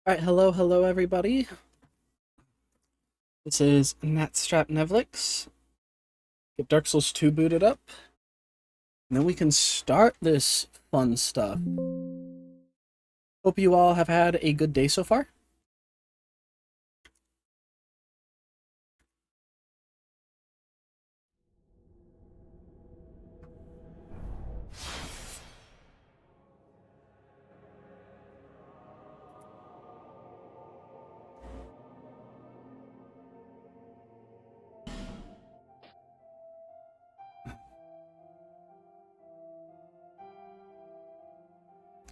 Alright, hello everybody. This is Natstrap Nevlix. Get Dark Souls 2 booted up. And then we can start this fun stuff. Hope you all have had a good day so far.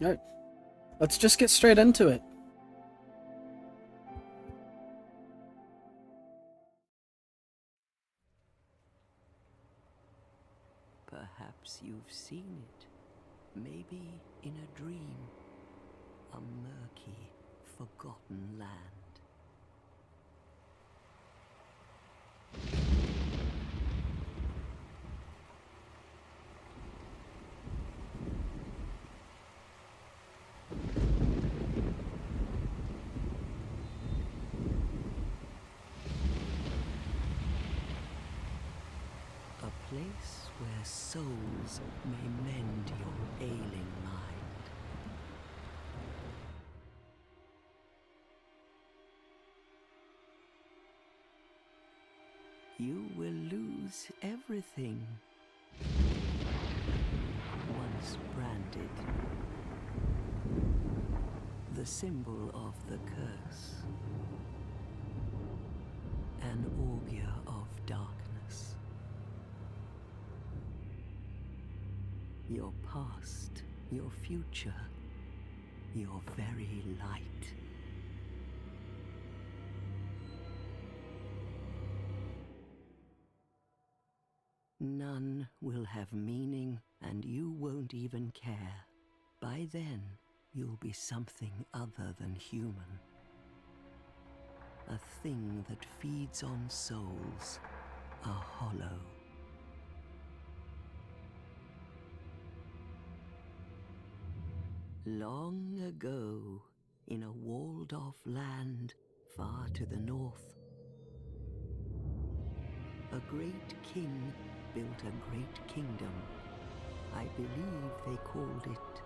Alright, let's just get straight into it. Perhaps you've seen it, maybe in a dream, a murky, forgotten land. A place where souls may mend your ailing mind. You will lose everything once branded, the symbol of the curse, an augur of darkness. Your past, your future, your very light. None will have meaning, and you won't even care. By then, you'll be something other than human. A thing that feeds on souls, a hollow. Long ago, in a walled-off land far to the north, a great king built a great kingdom. I believe they called it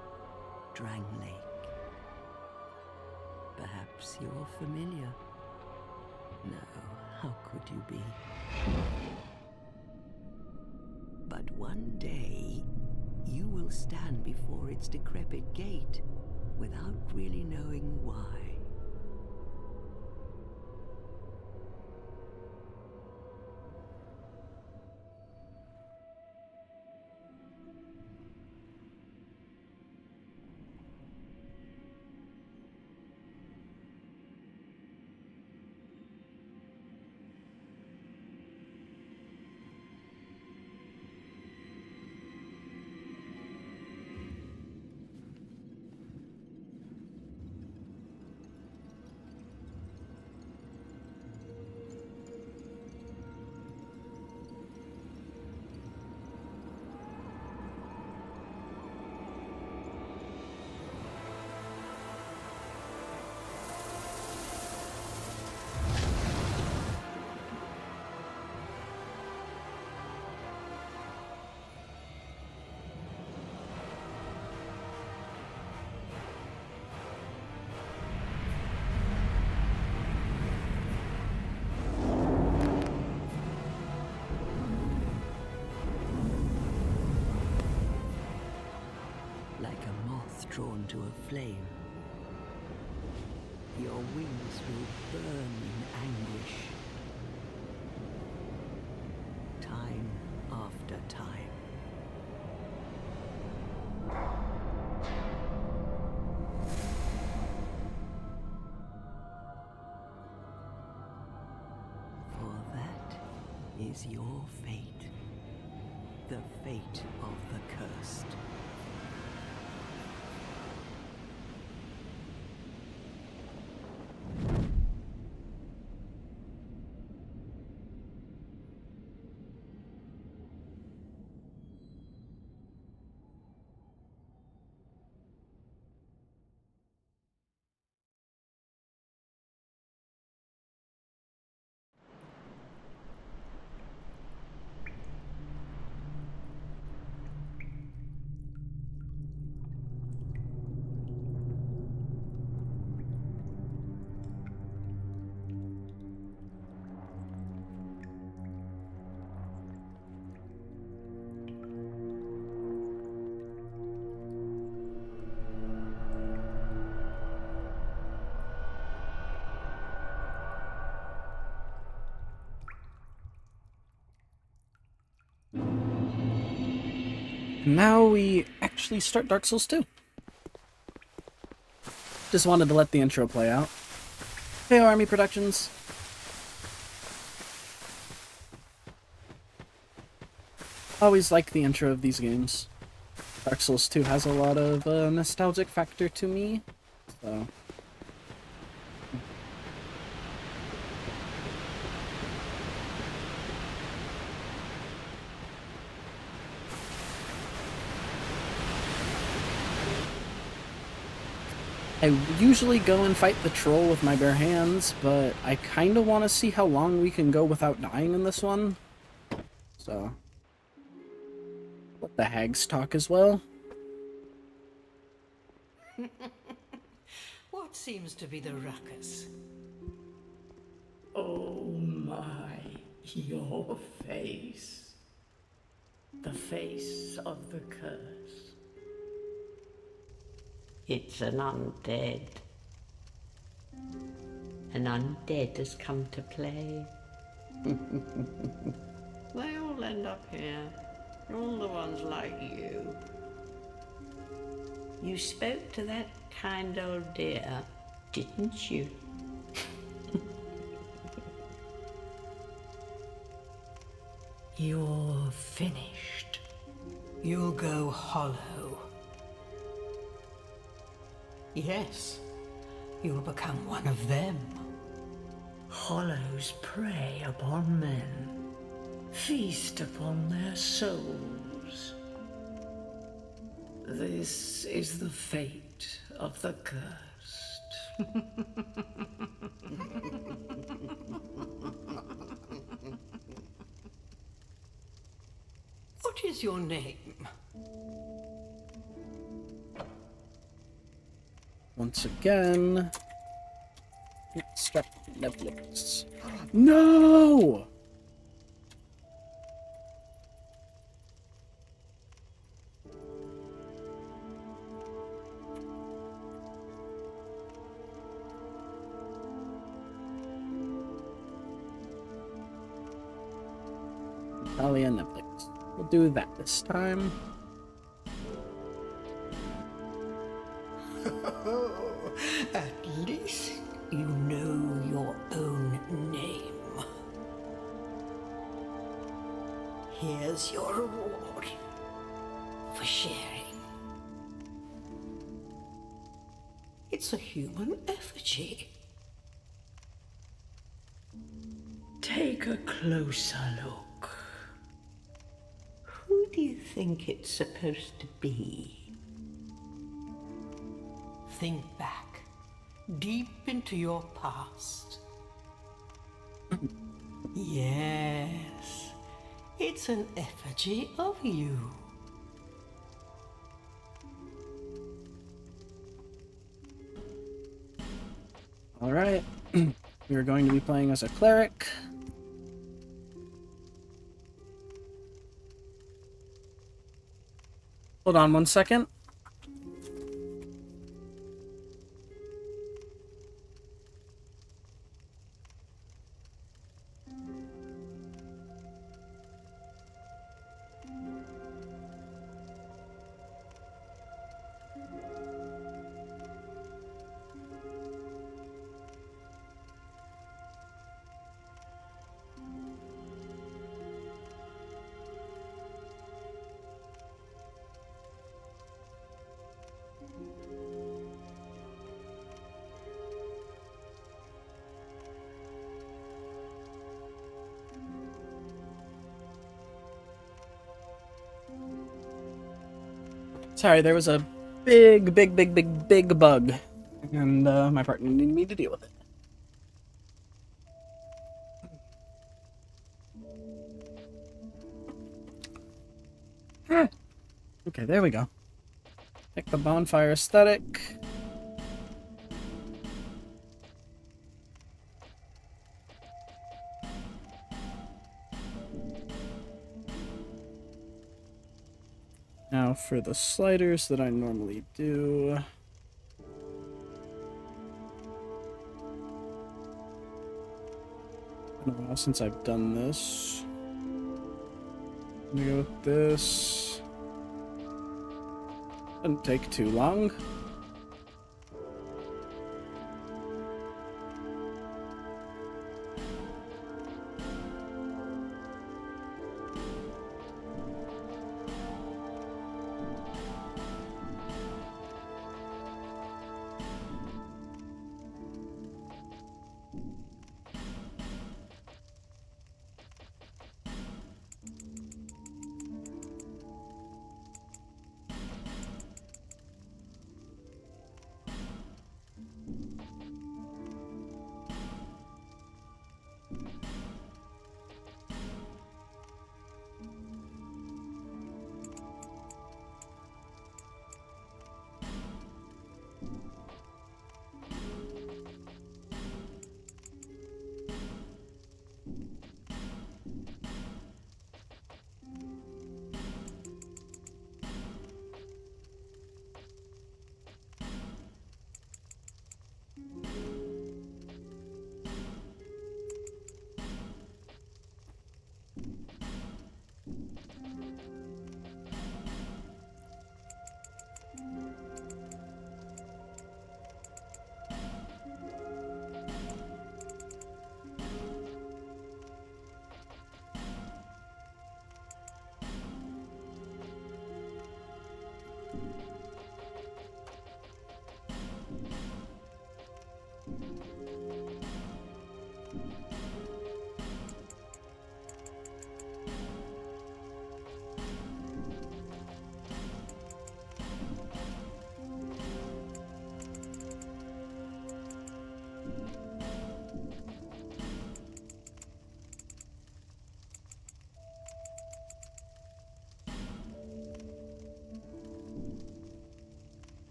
Drang Lake. Perhaps you're familiar. No, how could you be? But one day, you will stand before its decrepit gate without really knowing why. Like a moth drawn to a flame, your wings will burn in anguish, time after time. For that is your fate, the fate of the cursed. Now we actually start Dark Souls 2. Just wanted to let the intro play out. Hey, Army Productions. Always like the intro of these games. Dark Souls 2 has a lot of nostalgic factor to me, so... I usually go and fight the troll with my bare hands, but I kind of want to see how long we can go without dying in this one. So, let the hags talk as well. What seems to be the ruckus? Oh my, your face. The face of the curse. It's an undead. An undead has come to play. They all end up here. All the ones like you. You spoke to that kind old dear, didn't you? You're finished. You'll go hollow. Yes, you'll become one of them. Hollows prey upon men, feast upon their souls. This is the fate of the cursed. What is your name? Once again... Extract Netflix. No! Italia Netflix. We'll do that this time. At least you know your own name. Here's your reward for sharing. It's a human effigy. Take a closer look. Who do you think it's supposed to be? Think back, deep into your past. Yes, it's an effigy of you. Alright. We are going to be playing as a cleric. Hold on one second. Sorry, there was a big bug. And my partner needed me to deal with it. Okay, there we go. Pick the bonfire aesthetic. Now for the sliders that I normally do. Been a while since I've done this. I'm gonna go with this. Didn't take too long.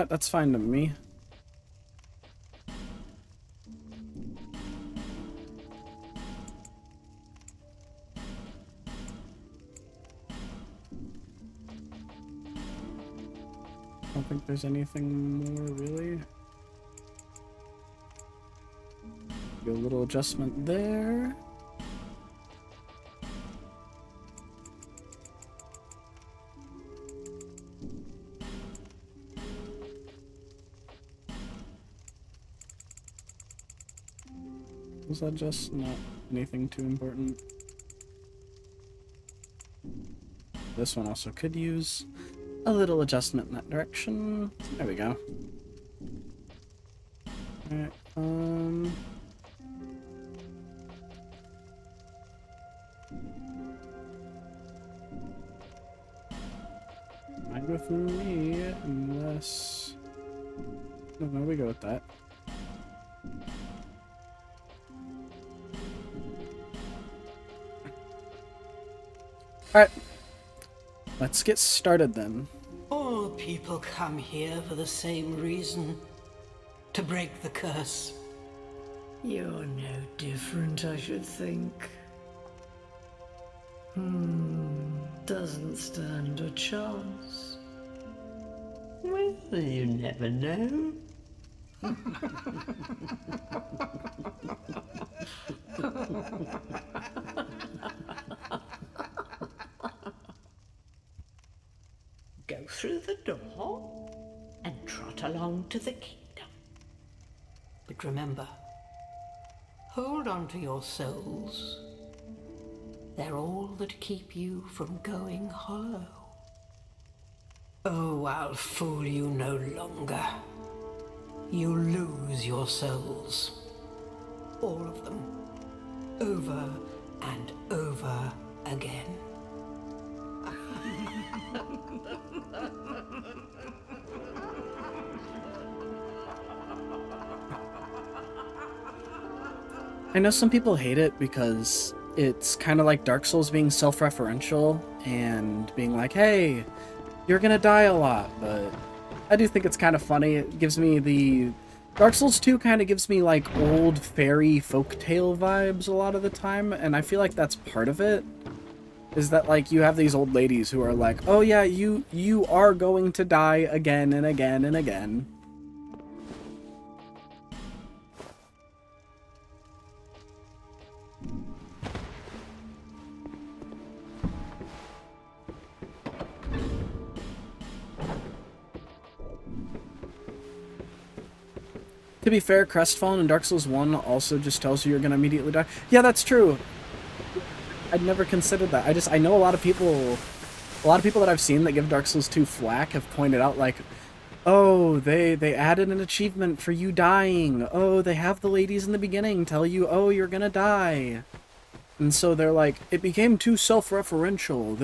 That's fine to me. I don't think there's anything more, really. Do a little adjustment there. Was that just not anything too important? This one also could use a little adjustment in that direction. There we go. Alright, fine with me, unless... No, we go with that. Alright, let's get started then. All people come here for the same reason. To break the curse. You're no different, I should think. Doesn't stand a chance. Well, you never know. Go through the door and trot along to the kingdom. But remember, hold on to your souls. They're all that keep you from going hollow. Oh, I'll fool you no longer. You lose your souls. All of them. Over and over again. I know some people hate it because it's kind of like Dark Souls being self-referential and being like, hey, you're gonna die a lot, but I do think it's kind of funny. It gives me the... Dark Souls 2 kind of gives me like old fairy folktale vibes a lot of the time, and I feel like that's part of it. Is that like you have these old ladies who are like, oh yeah, you are going to die again and again and again. To be fair, Crestfallen in Dark Souls 1 also just tells you you're gonna immediately die. Yeah, that's true. I'd never considered that. I know a lot of people that I've seen that give Dark Souls 2 flack have pointed out like, oh, they added an achievement for you dying. Oh, they have the ladies in the beginning tell you, oh, you're gonna die. And so they're like, it became too self-referential.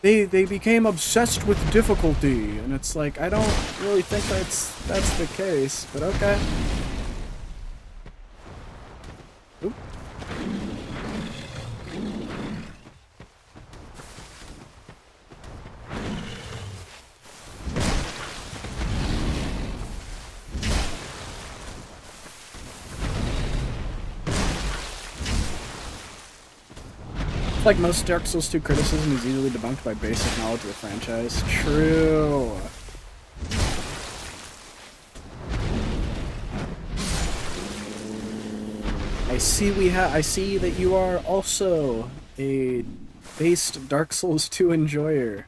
They became obsessed with difficulty, and it's like, I don't really think that's the case, but okay. Oop. Like most Dark Souls 2 criticism is easily debunked by basic knowledge of the franchise. True. I see that you are also a based Dark Souls 2 enjoyer.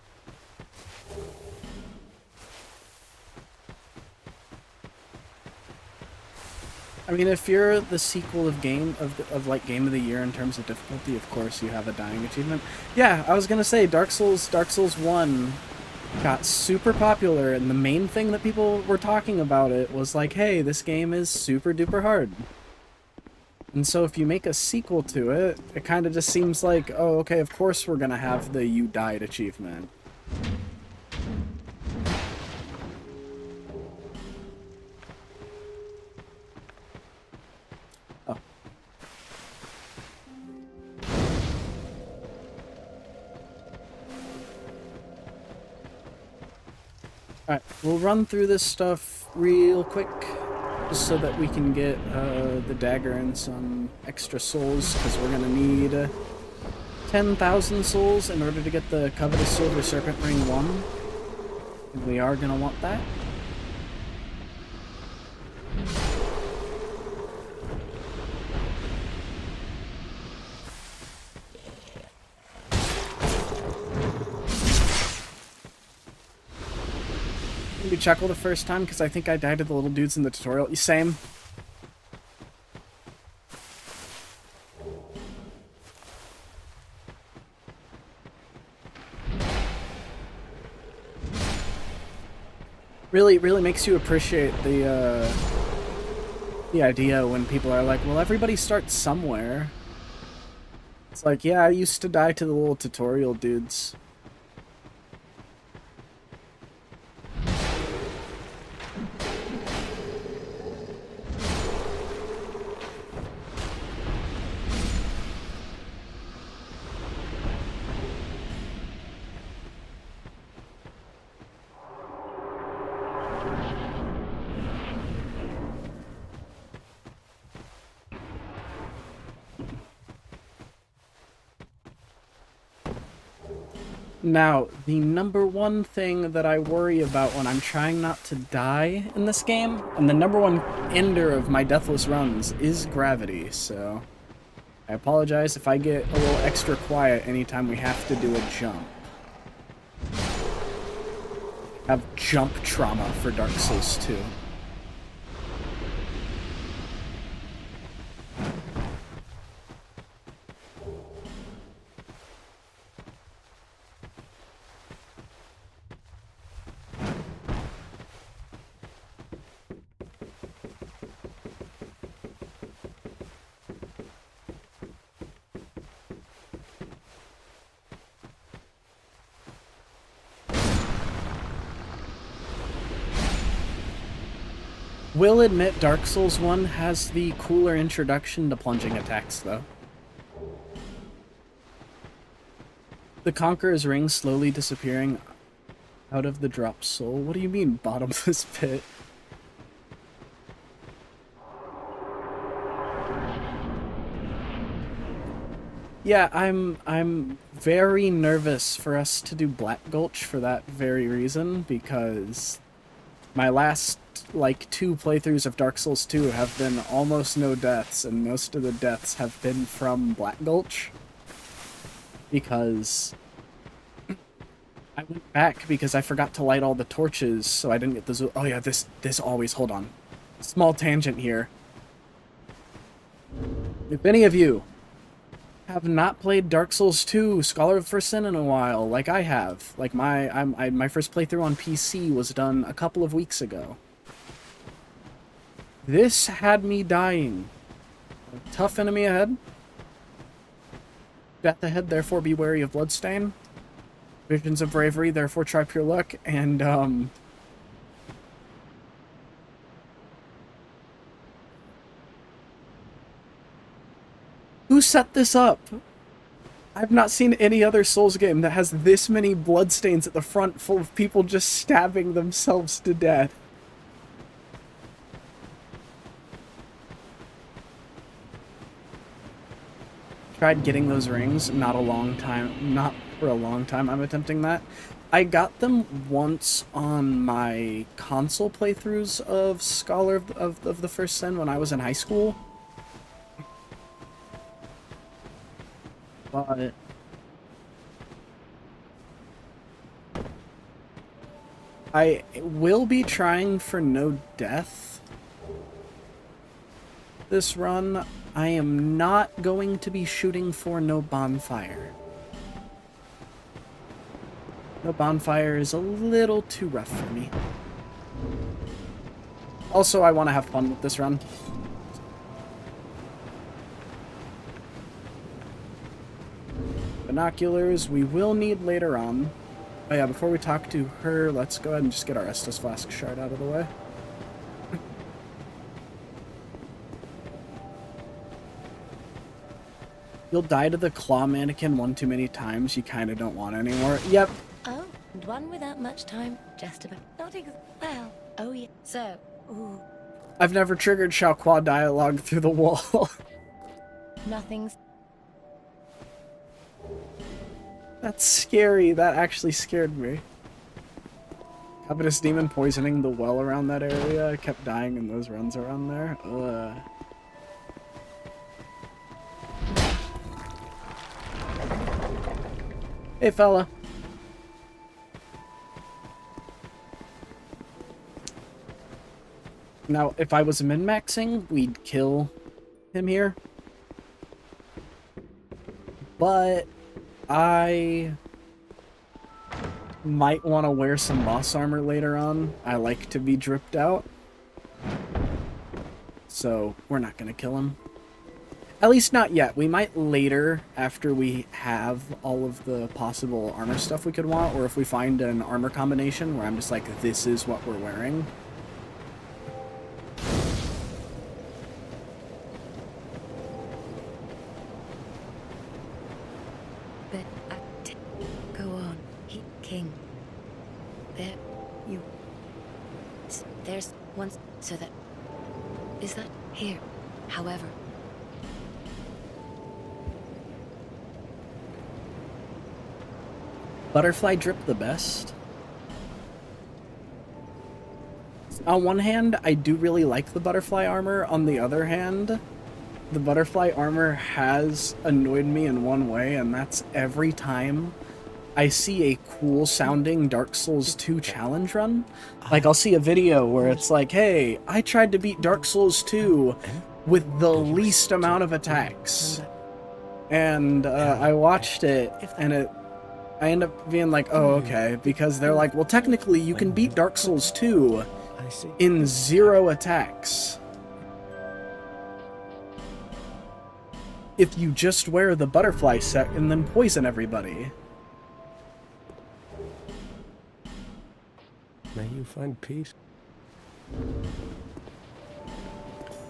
I mean, if you're the sequel of Game of Game of the Year in terms of difficulty, of course you have a dying achievement. Yeah, I was gonna say Dark Souls 1 got super popular, and the main thing that people were talking about it was like, hey, this game is super duper hard. And so if you make a sequel to it, it kind of just seems like, oh, okay, of course we're gonna have the you died achievement. Alright, we'll run through this stuff real quick, just so that we can get the dagger and some extra souls, because we're gonna need 10,000 souls in order to get the covetous Silver Serpent Ring 1. And we are gonna want that. Maybe chuckle the first time because I think I died to the little dudes in the tutorial. Same. Really makes you appreciate the idea when people are like, well, everybody starts somewhere. It's like, yeah, I used to die to the little tutorial dudes. Now, the number one thing that I worry about when I'm trying not to die in this game, and the number one ender of my deathless runs, is gravity, so I apologize if I get a little extra quiet anytime we have to do a jump. I have jump trauma for Dark Souls 2. Will admit Dark Souls 1 has the cooler introduction to plunging attacks, though. The Conqueror's Ring slowly disappearing out of the dropped soul. What do you mean, bottomless pit? Yeah, I'm very nervous for us to do Black Gulch for that very reason, because my last, like, 2 playthroughs of Dark Souls 2 have been almost no deaths, and most of the deaths have been from Black Gulch. Because I went back because I forgot to light all the torches, so I didn't get the oh yeah, this always, hold on. Small tangent here. If any of you have not played Dark Souls 2 Scholar of First Sin in a while, like I have, like my first playthrough on PC was done a couple of weeks ago. This had me dying. A tough enemy ahead. Death ahead, therefore be wary of bloodstain. Visions of bravery, therefore try pure luck, and who set this up? I've not seen any other Souls game that has this many bloodstains at the front full of people just stabbing themselves to death. Tried getting those rings, not for a long time I'm attempting that. I got them once on my console playthroughs of Scholar of the First Sin when I was in high school. But I will be trying for no death this run. I am not going to be shooting for no bonfire. No bonfire is a little too rough for me. Also, I want to have fun with this run. Binoculars we will need later on. Oh yeah, before we talk to her, let's go ahead and just get our Estus Flask shard out of the way. You'll die to the claw mannequin one too many times, you kind of don't want anymore. Yep. Oh, and one without much time, just about. Not well. Oh yeah. So, ooh. I've never triggered Shao Qua dialogue through the wall. Nothing's. That's scary. That actually scared me. Covetous Demon poisoning the well around that area. I kept dying in those runs around there. Ugh. Hey, fella. Now, if I was min-maxing, we'd kill him here. But I might want to wear some boss armor later on. I like to be dripped out. So, we're not going to kill him. At least not yet. We might later, after we have all of the possible armor stuff we could want, or if we find an armor combination where I'm just like, this is what we're wearing. But go on, King. There, you. There's one, so that. Is that here? However. Butterfly drip the best. On one hand, I do really like the butterfly armor. On the other hand, the butterfly armor has annoyed me in one way, and that's every time I see a cool sounding Dark Souls 2 challenge run. Like, I'll see a video where it's like, hey, I tried to beat Dark Souls 2 with the least amount of attacks. And I watched it, and I end up being like, oh, okay, because they're like, well, technically you can beat Dark Souls 2 in 0 attacks. If you just wear the butterfly set and then poison everybody. May you find peace.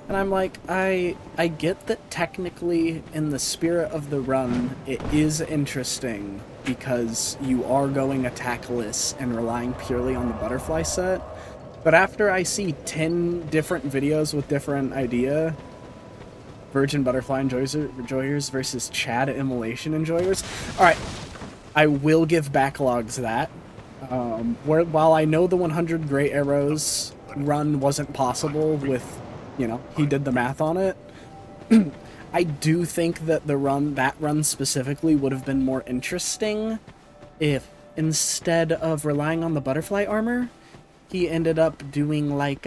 And I'm like, I get that technically, in the spirit of the run, it is interesting because you are going attackless and relying purely on the butterfly set. But after I see 10 different videos with different idea, virgin butterfly enjoyers versus Chad immolation enjoyers, alright, I will give backlogs that. While I know the 100 gray arrows run wasn't possible with, you know, he did the math on it, I do think that that run specifically would have been more interesting if, instead of relying on the butterfly armor, he ended up doing like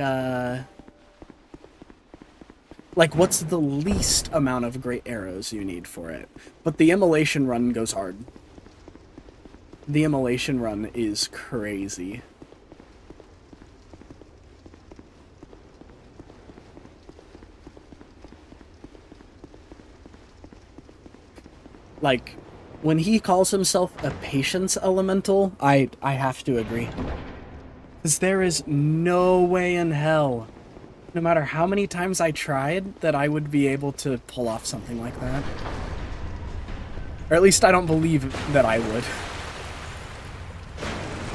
what's the least amount of great arrows you need for it. But the immolation run goes hard. The immolation run is crazy. Like, when he calls himself a patience elemental, I have to agree. Because there is no way in hell, no matter how many times I tried, that I would be able to pull off something like that. Or at least I don't believe that I would.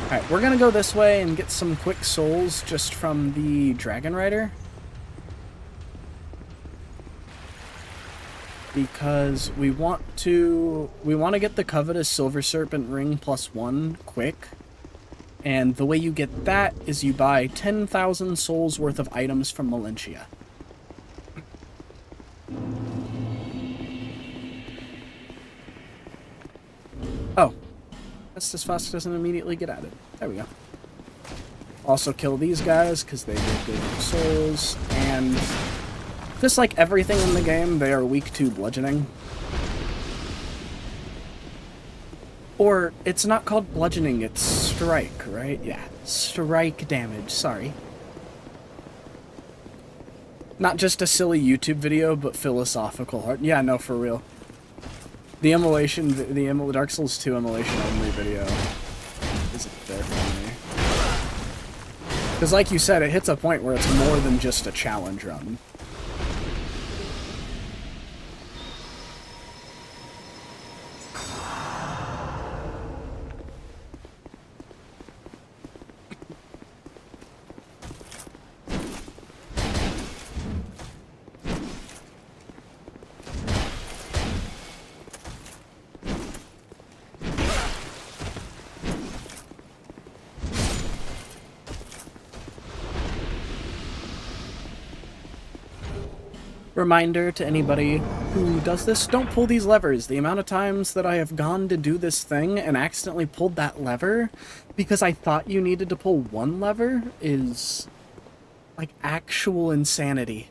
Alright, we're gonna go this way and get some quick souls just from the Dragon Rider. Because we want to get the covetous Silver Serpent ring +1 quick. And the way you get that is you buy 10,000 souls worth of items from Malentia. Oh. Estus Fosk doesn't immediately get added. There we go. Also kill these guys, because they get good souls, and just like everything in the game, they are weak to bludgeoning. Or, it's not called bludgeoning, it's strike, right? Yeah, strike damage, sorry. Not just a silly YouTube video, but philosophical art. Yeah, no, for real. The immolation, the Dark Souls 2 immolation only video isn't there for me. Because like you said, it hits a point where it's more than just a challenge run. Reminder to anybody who does this, don't pull these levers. The amount of times that I have gone to do this thing and accidentally pulled that lever because I thought you needed to pull one lever is like actual insanity.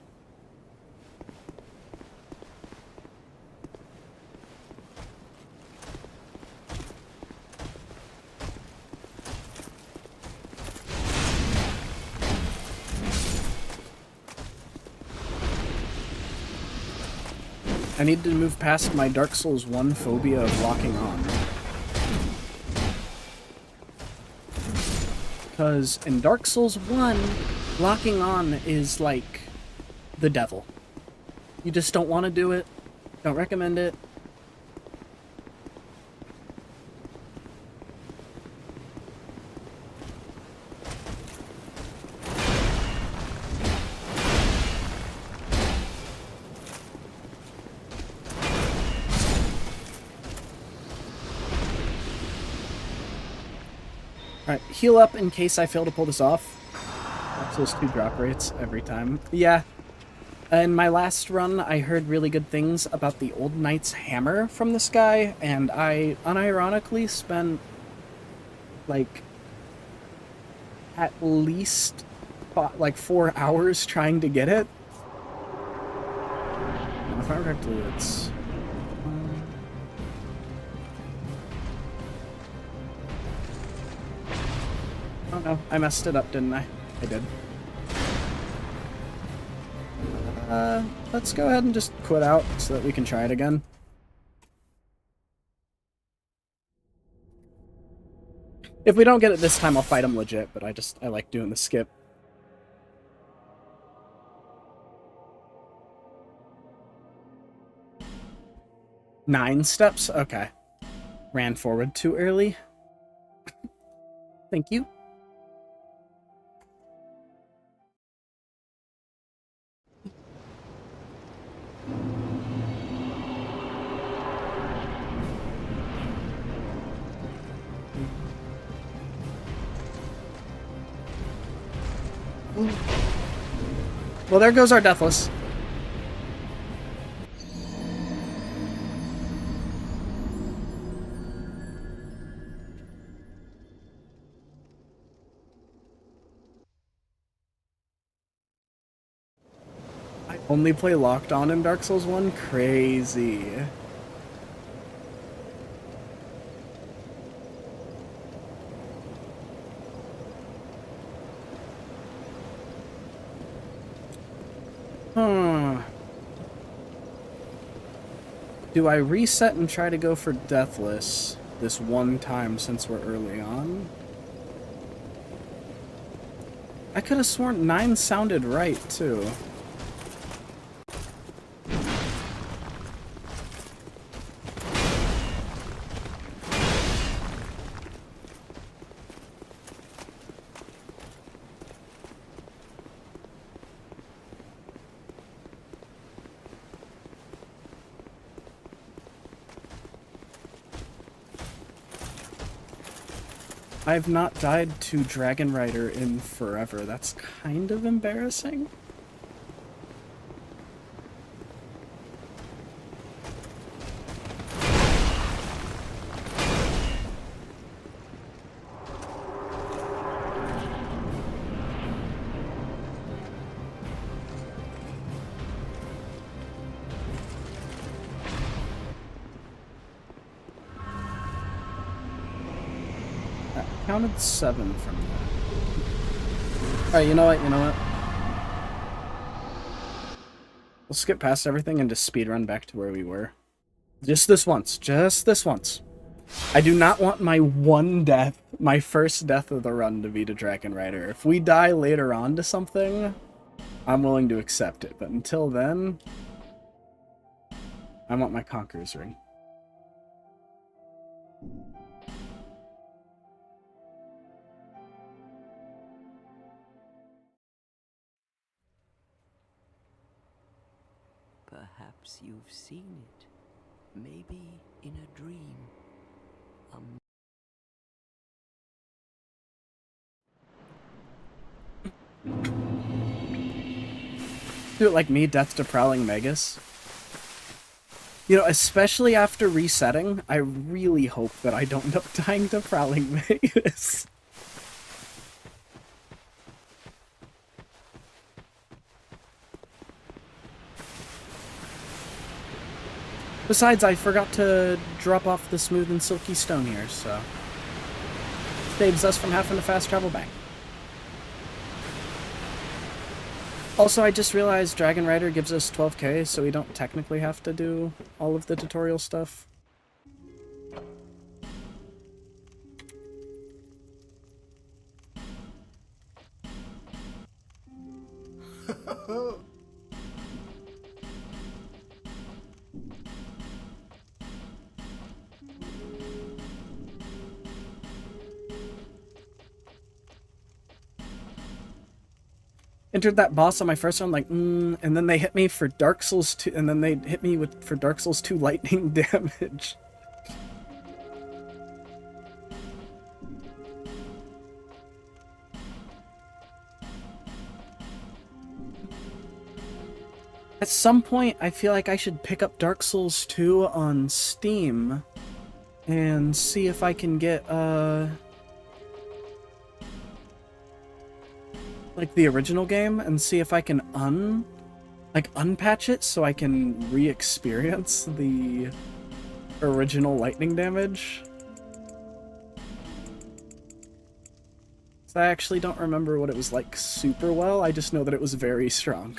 I need to move past my Dark Souls 1 phobia of locking on. Because in Dark Souls 1, locking on is like the devil. You just don't want to do it. Don't recommend it. Alright, heal up in case I fail to pull this off. That's those 2 drop rates every time. Yeah. In my last run, I heard really good things about the Old Knight's Hammer from this guy, and I unironically spent, like, at least, like, 4 hours trying to get it. If I remember correctly, it's... Oh no, I messed it up, didn't I? I did. Let's go ahead and just quit out so that we can try it again. If we don't get it this time, I'll fight him legit, but I like doing the skip. 9 steps? Okay. Ran forward too early. Thank you. Well, there goes our Deathless. I only play Locked On in Dark Souls 1? Crazy. Do I reset and try to go for Deathless this one time since we're early on? I could have sworn 9 sounded right, too. I've not died to Dragon Rider in forever. That's kind of embarrassing. Counted 7 from that. Alright, you know what? We'll skip past everything and just speedrun back to where we were. Just this once. Just this once. I do not want my one death, my first death of the run, to be to Dragon Rider. If we die later on to something, I'm willing to accept it. But until then, I want my Conqueror's Ring. Perhaps you've seen it. Maybe in a dream. Do it like me, death to Prowling Magus. You know, especially after resetting, I really hope that I don't end up dying to Prowling Magus. Besides, I forgot to drop off the smooth and silky stone here, so saves us from having to fast travel back. Also, I just realized Dragon Rider gives us 12k, so we don't technically have to do all of the tutorial stuff. Entered that boss on my first one, like, and then they hit me for Dark Souls 2, and then they hit me for Dark Souls 2 lightning damage. At some point, I feel like I should pick up Dark Souls 2 on Steam and see if I can get, like the original game, and see if I can unpatch it so I can re-experience the original lightning damage. So I actually don't remember what it was like super well, I just know that it was very strong.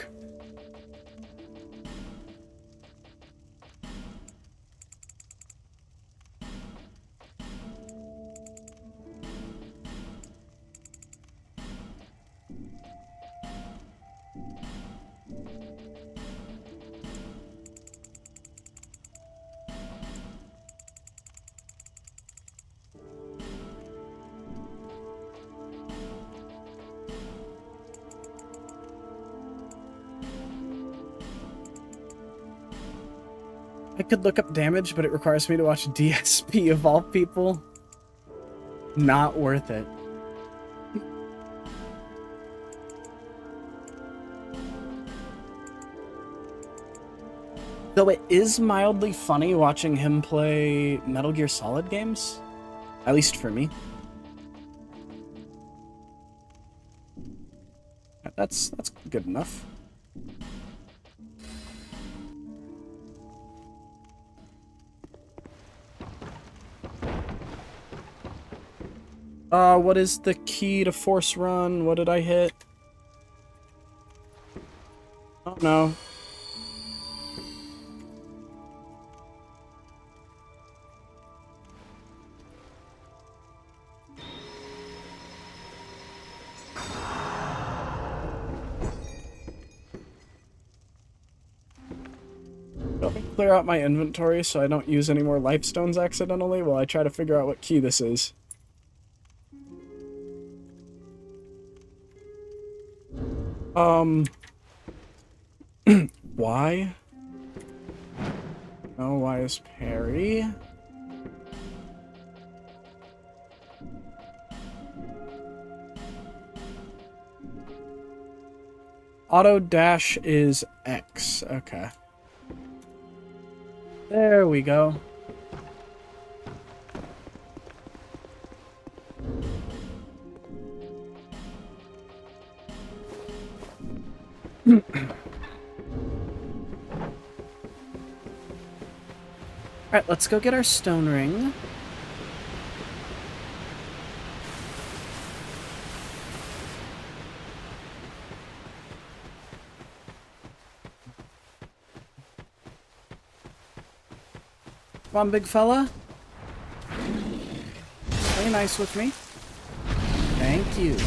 I could look up damage, but it requires me to watch DSP of all people. Not worth it. Though it is mildly funny watching him play Metal Gear Solid games. At least for me. That's good enough. What is the key to force run? What did I hit? Oh no. Let me clear out my inventory so I don't use any more life stones accidentally while I try to figure out what key this is. Why? Oh, why is parry? Auto dash is X. Okay. There we go. Alright, let's go get our stone ring. Come on, big fella. Play nice with me. Thank you.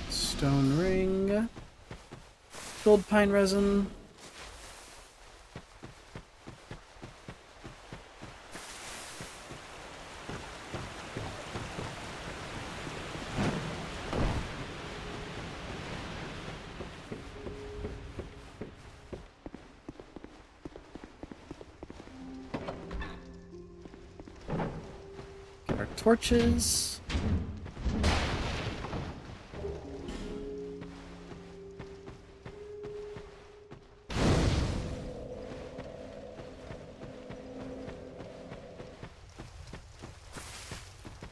Stone ring. Gold pine resin. Get our torches.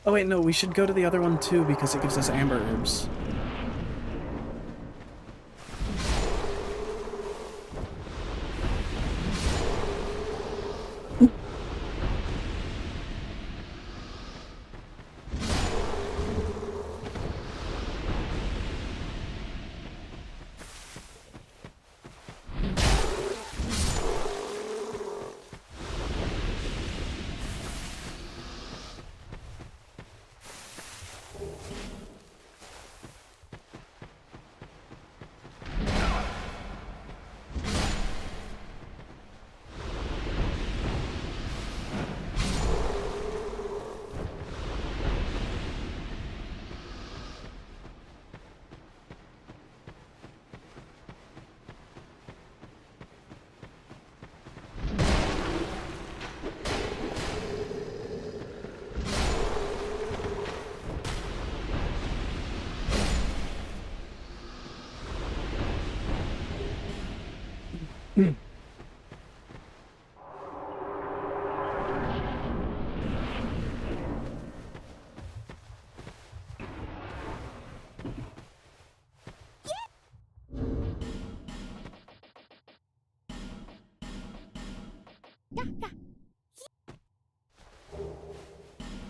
Oh wait, no, we should go to the other one too because it gives us amber herbs.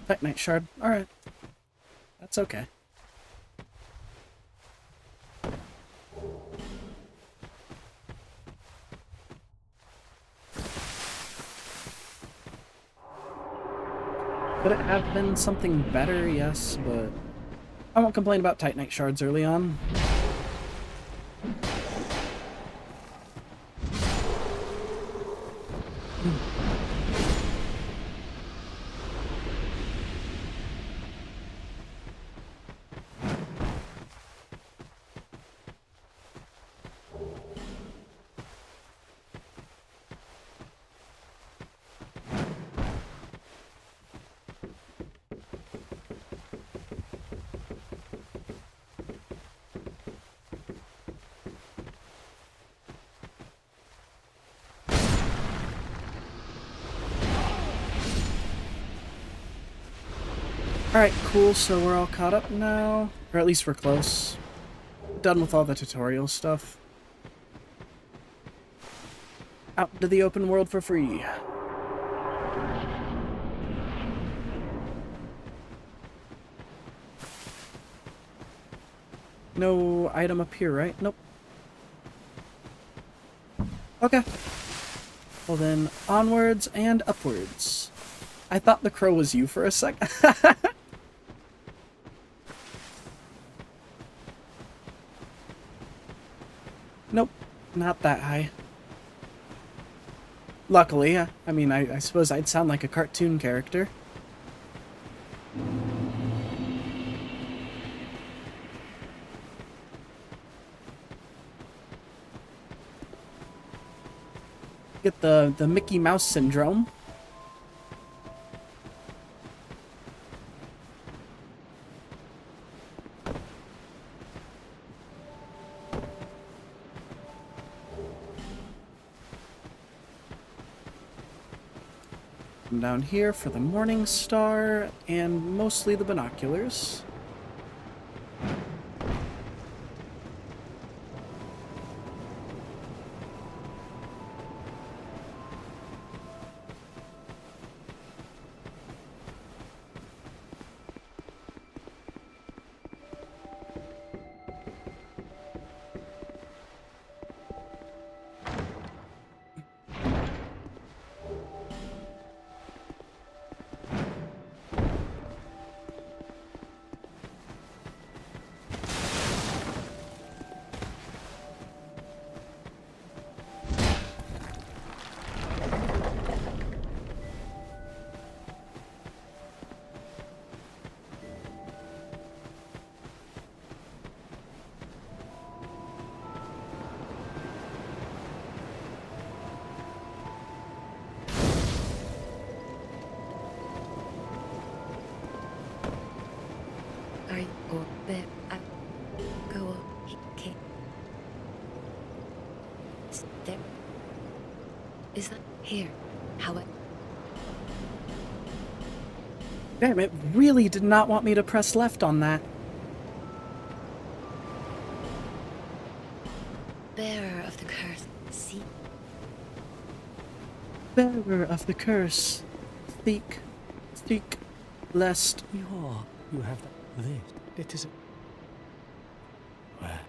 Titanite shard. Alright. That's okay. Could it have been something better? Yes, but I won't complain about Titanite shards early on. Alright, cool, so we're all caught up now. Or at least we're close. Done with all the tutorial stuff. Out into the open world for free. No item up here, right? Nope. Okay. Well then, onwards and upwards. I thought the crow was you for a sec. Nope, not that high. Luckily, I mean, I suppose I'd sound like a cartoon character. Get the Mickey Mouse syndrome. Come down here for the Morning Star and mostly the binoculars. There. Is that here? How it... Damn, it really did not want me to press left on that. Bearer of the curse. See? Bearer of the curse. Seek, lest... You have this. It is a... Where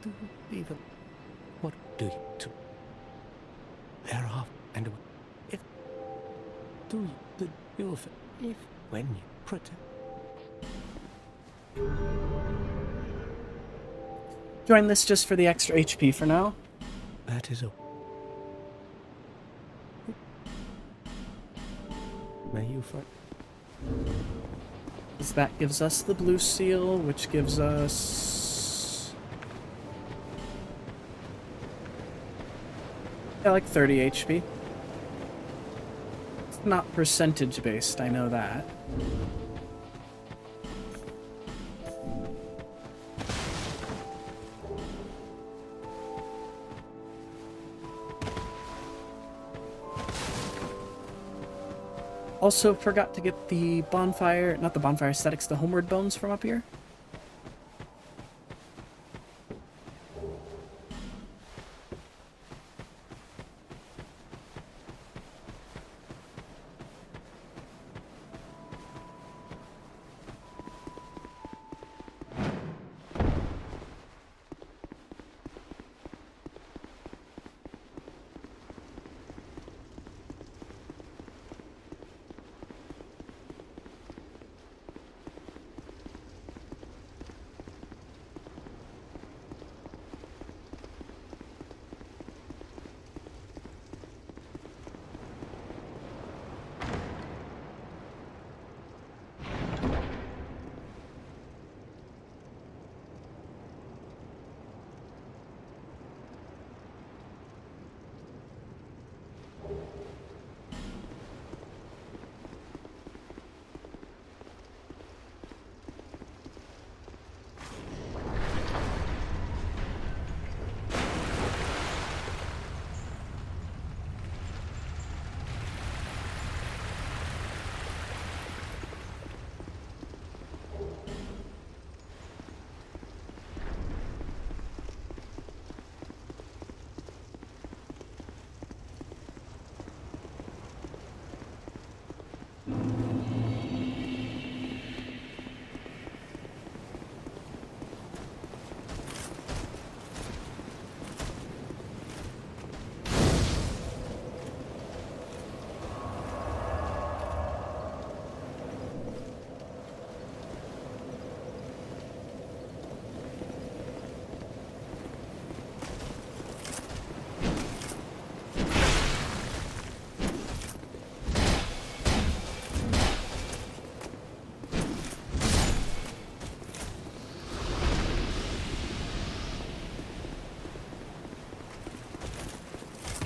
do you even... What do you do? Thereof, and if... Do you... The you'll... If... When you protect... Join this just for the extra HP for now. That is a... May you fight... Because that gives us the blue seal, which gives us... Yeah, like 30 HP. It's not percentage based, I know that. Also forgot to get the bonfire, not the bonfire aesthetics, the homeward bones from up here.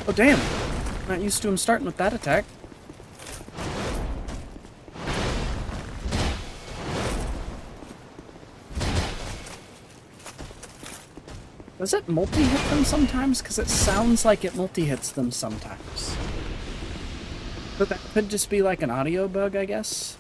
Oh, damn. Not used to him starting with that attack. Does it multi-hit them sometimes? Because it sounds like it multi-hits them sometimes. But that could just be like an audio bug, I guess.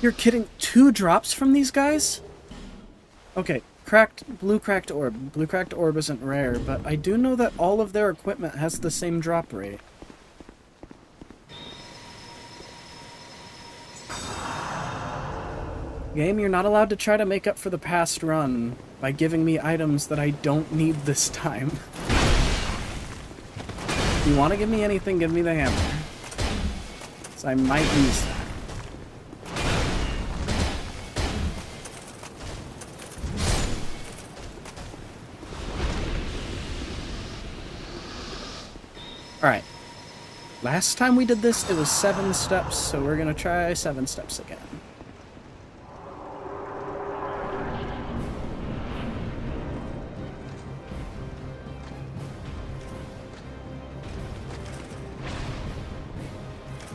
You're kidding? 2 drops from these guys? Okay, blue cracked orb. Blue cracked orb isn't rare, but I do know that all of their equipment has the same drop rate. Game, you're not allowed to try to make up for the past run by giving me items that I don't need this time. If you want to give me anything, give me the hammer. So I might use that. Alright. Last time we did this, it was 7 steps, so we're gonna try 7 steps again.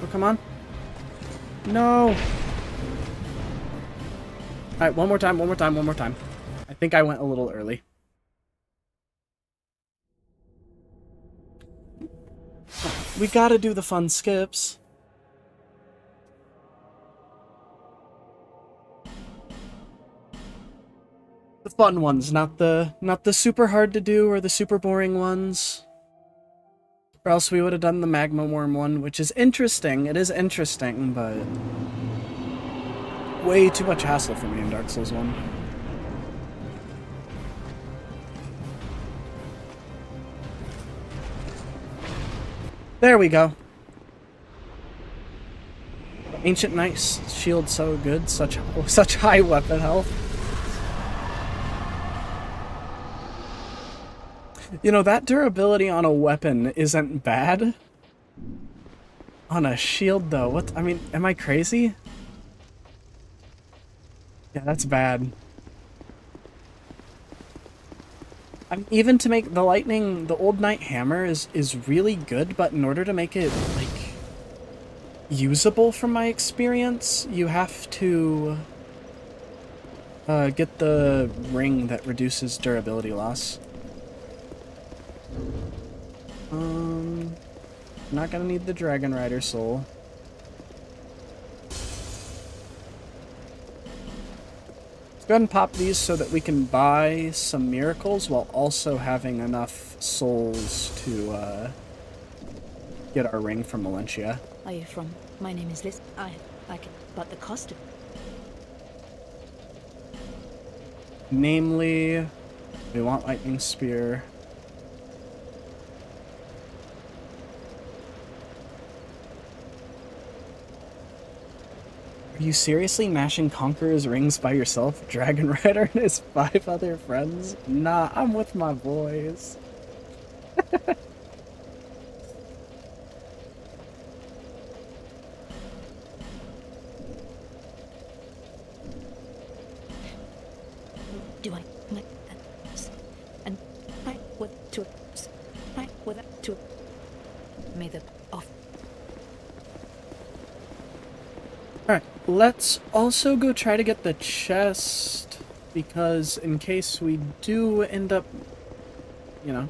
Oh, come on. No! Alright, one more time. I think I went a little early. We gotta do the fun skips. The fun ones, not the super hard to do or the super boring ones. Or else we would have done the magma worm one, which is interesting. It is interesting, but way too much hassle for me in Dark Souls 1. There we go. Ancient Knight's shield so good, such high weapon health. You know, that durability on a weapon isn't bad. On a shield, though, what? I mean, am I crazy? Yeah, that's bad. Even to make the lightning, the old knight hammer is really good, but in order to make it, like, usable from my experience, you have to get the ring that reduces durability loss. Not gonna need the Dragon Rider soul. Let's go ahead and pop these so that we can buy some miracles while also having enough souls to get our ring from Valencia. Are you from? My name is Liz. I like it, but the cost of... Namely, we want Lightning Spear. Are you seriously mashing Conqueror's rings by yourself? Dragon Rider and his 5 other friends? Nah, I'm with my boys. Do I like that? And I would to... I would to... May the off... Alright, let's also go try to get the chest, because in case we do end up, you know,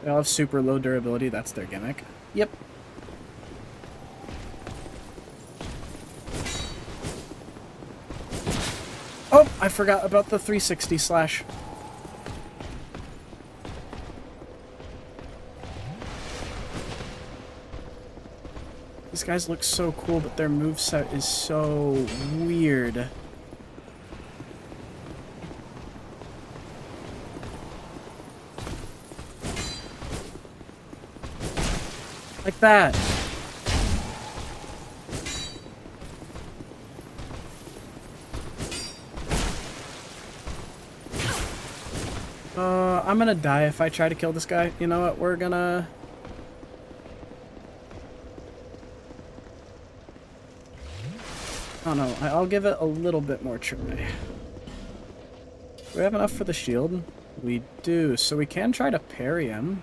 They all have super low durability, that's their gimmick. Yep. Oh, I forgot about the 360 slash. These guys look so cool, but their moveset is so weird. Like that. I'm gonna die if I try to kill this guy. You know what? We're gonna... Oh no, I'll give it a little bit more try. Do we have enough for the shield? We do, so we can try to parry him.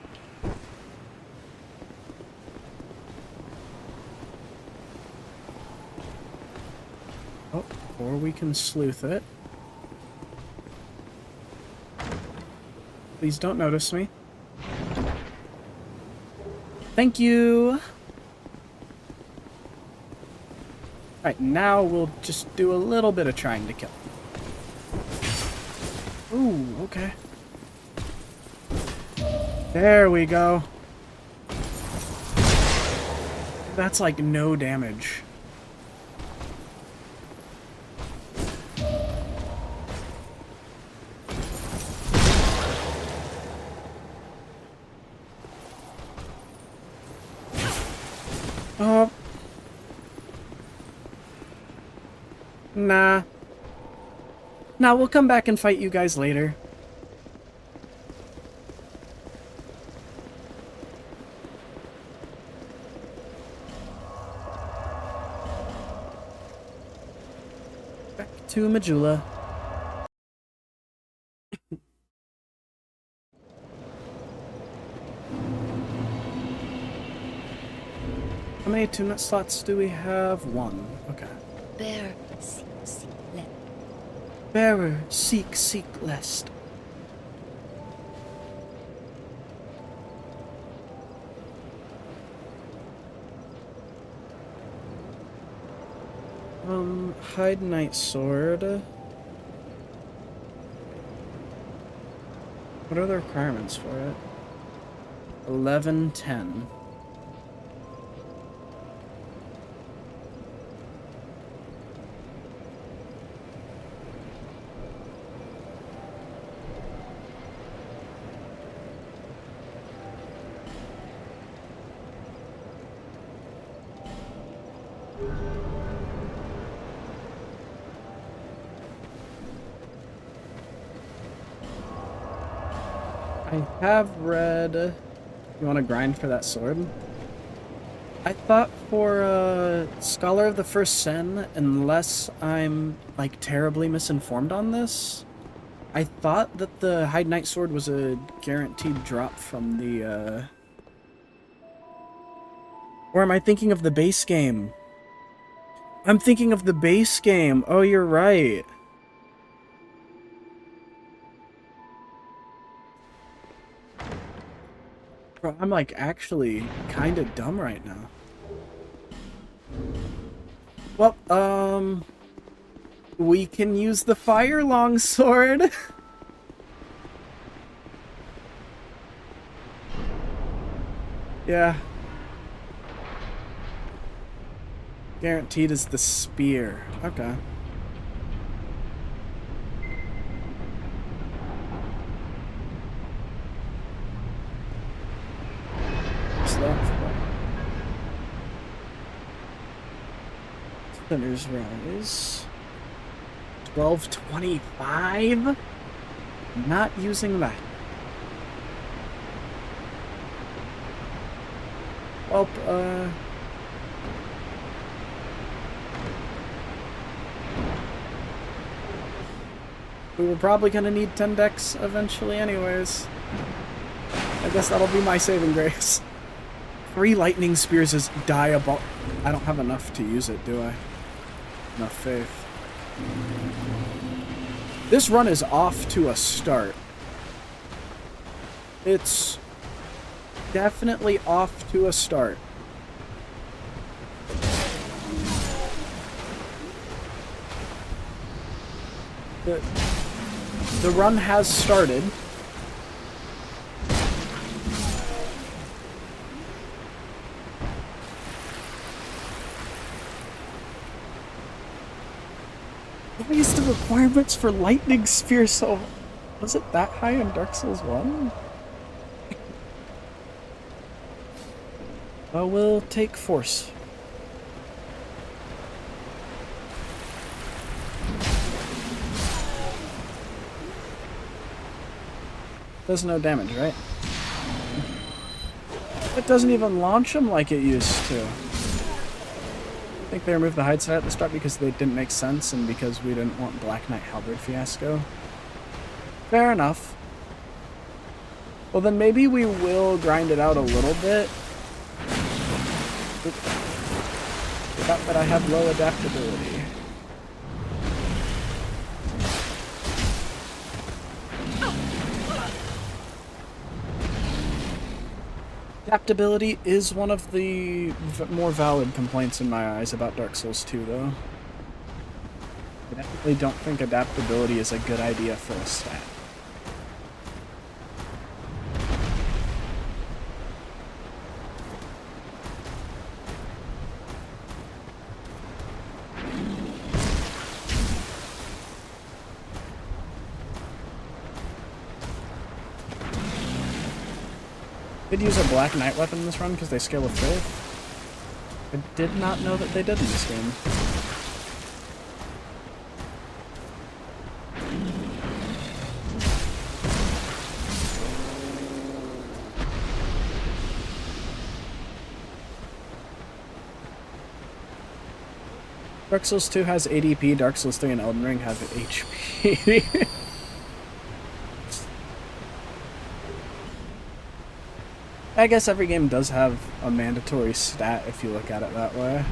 Oh, or we can sleuth it. Please don't notice me. Thank you! Alright, now we'll just do a little bit of trying to kill him. Ooh, okay. There we go. That's like no damage. Nah. Nah, we'll come back and fight you guys later. Back to Majula. How many tune slots do we have? One. Okay. Bearer, seek lest. Hide Knight Sword. What are the requirements for it? 1110. I have read... You want to grind for that sword? I thought for Scholar of the First Sen, unless I'm like terribly misinformed on this, I thought that the Hide Knight Sword was a guaranteed drop from the Or am I thinking of the base game? I'm thinking of the base game. Oh, you're right. Bro, I'm like actually kind of dumb right now. Well, we can use the fire longsword. Yeah. Guaranteed is the spear. Okay. Spinner's Rise. 1225? Not using that. Well, we were probably gonna need 10 decks eventually anyways. I guess that'll be my saving grace. 3 lightning spears is diabolical. I don't have enough to use it, do I? Enough faith. This run is off to a start. It's definitely off to a start. The run has started. Why is the requirements for Lightning Sphere so... Was it that high in Dark Souls 1? Well, we'll take Force. Does no damage, right? It doesn't even launch him like it used to. I think they removed the hide side at the start because they didn't make sense and because we didn't want Black Knight Halberd Fiasco. Fair enough. Well, then maybe we will grind it out a little bit. Forgot that I have low adaptability. Adaptability is one of the more valid complaints in my eyes about Dark Souls 2, though. I definitely don't think adaptability is a good idea for a stat. Did use a Black Knight weapon in this run because they scale with faith. I did not know that they did in this game. Dark Souls 2 has ADP, Dark Souls 3 and Elden Ring have HP. I guess every game does have a mandatory stat if you look at it that way.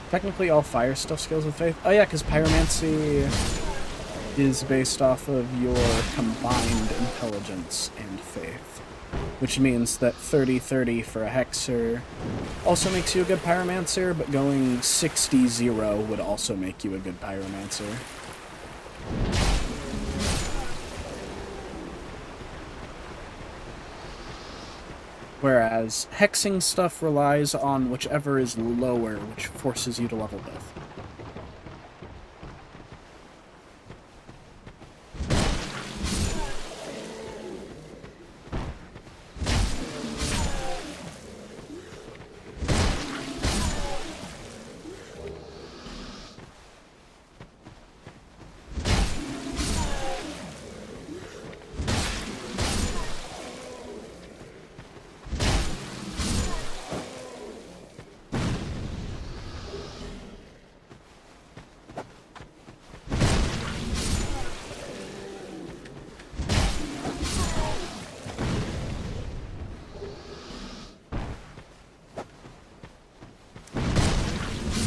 Technically all fire stuff scales with faith. Oh yeah, because pyromancy is based off of your combined intelligence and faith. Which means that 30-30 for a hexer also makes you a good pyromancer, but going 60-0 would also make you a good pyromancer. Whereas hexing stuff relies on whichever is lower, which forces you to level both.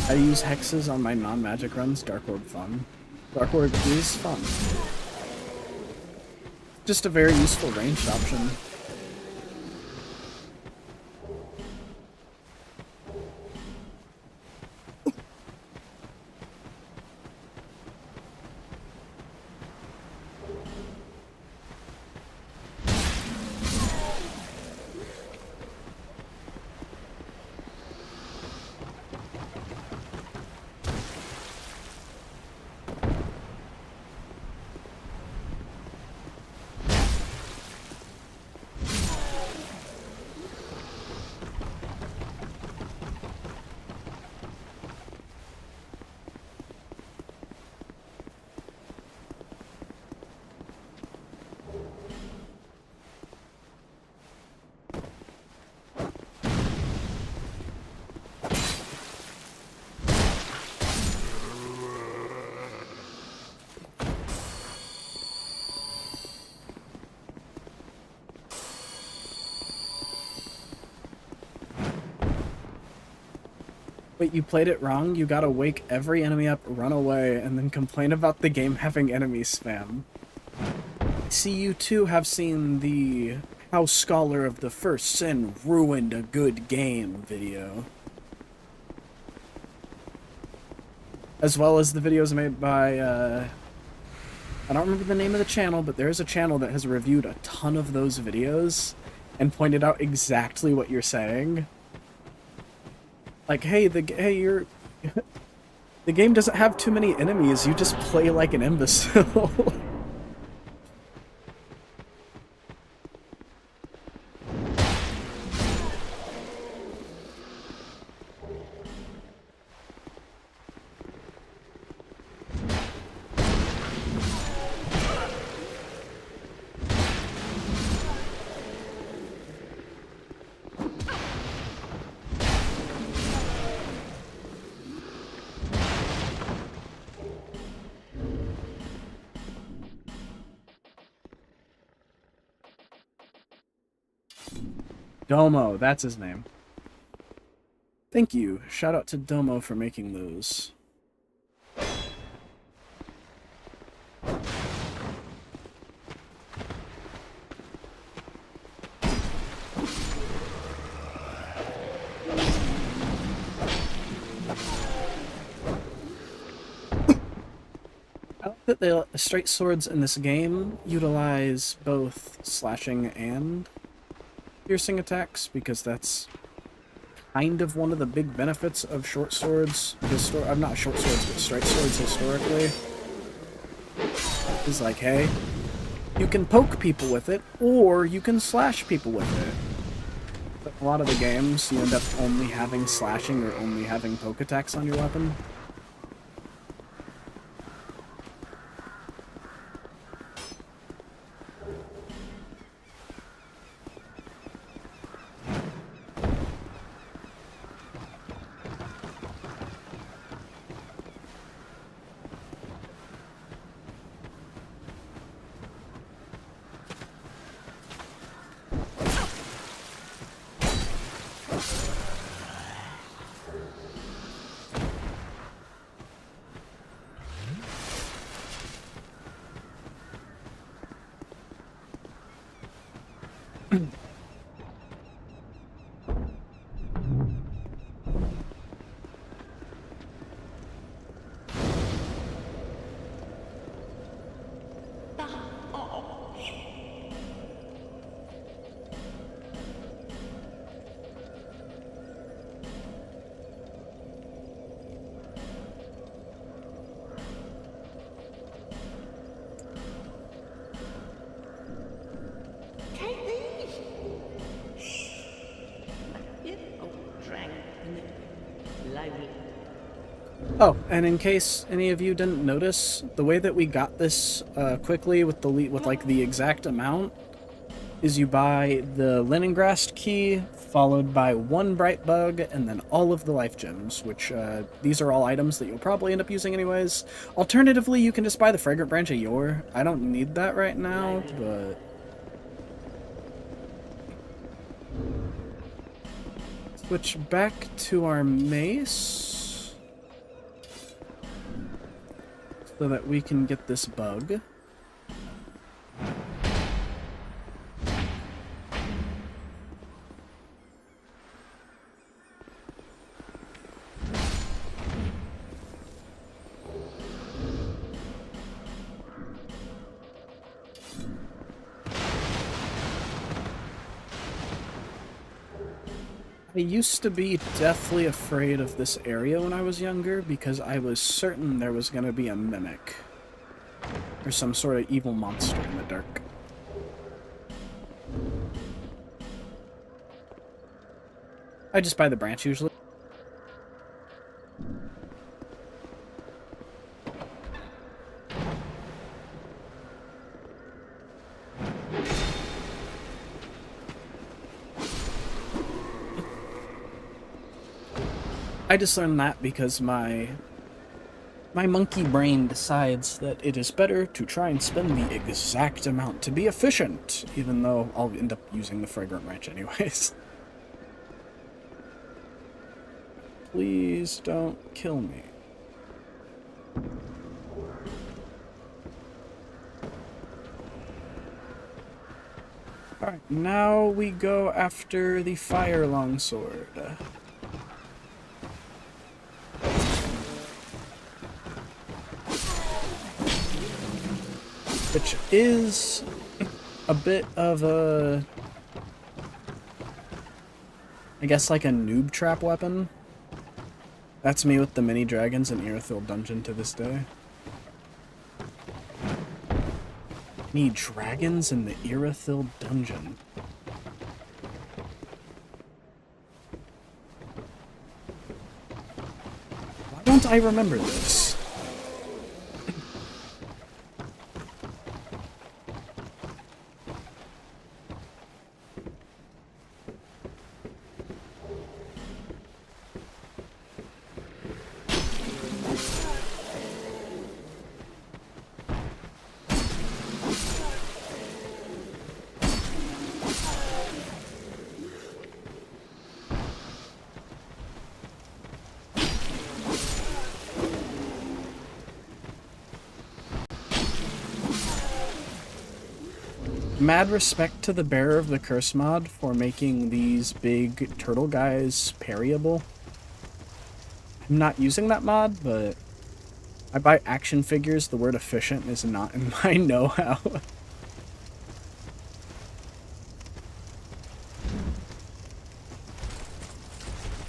I use hexes on my non-magic runs. Dark Orb fun. Dark Orb is fun. Just a very useful ranged option. Wait, you played it wrong? You gotta wake every enemy up, run away, and then complain about the game having enemy spam. See, you too have seen the How Scholar of the First Sin Ruined a Good Game video. As well as the videos made by, I don't remember the name of the channel, but there's a channel that has reviewed a ton of those videos and pointed out exactly what you're saying. Like, hey, the game doesn't have too many enemies, you just play like an imbecile. Domo, that's his name. Thank you. Shout out to Domo for making those. I like that the straight swords in this game utilize both slashing and piercing attacks, because that's kind of one of the big benefits of short swords. Not short swords, but straight swords historically. Is like, hey, you can poke people with it, or you can slash people with it. But a lot of the games, you end up only having slashing or only having poke attacks on your weapon. Oh, and in case any of you didn't notice, the way that we got this quickly with the exact amount is you buy the Leningrast key, followed by one bright bug, and then all of the life gems, which these are all items that you'll probably end up using anyways. Alternatively, you can just buy the fragrant branch of yore. I don't need that right now, but switch back to our mace so that we can get this bug. I used to be deathly afraid of this area when I was younger because I was certain there was going to be a mimic or some sort of evil monster in the dark. I just buy the branch usually. I just learned that because my monkey brain decides that it is better to try and spend the exact amount to be efficient, even though I'll end up using the fragrant branch anyways. Please don't kill me. Alright, now we go after the fire longsword. Which is a bit of a... I guess like a noob trap weapon. That's me with the mini dragons in Irithyll Dungeon to this day. Mini dragons in the Irithyll Dungeon. Why don't I remember this? Mad respect to the bearer of the curse mod for making these big turtle guys parryable. I'm not using that mod, but I buy action figures. The word efficient is not in my know-how.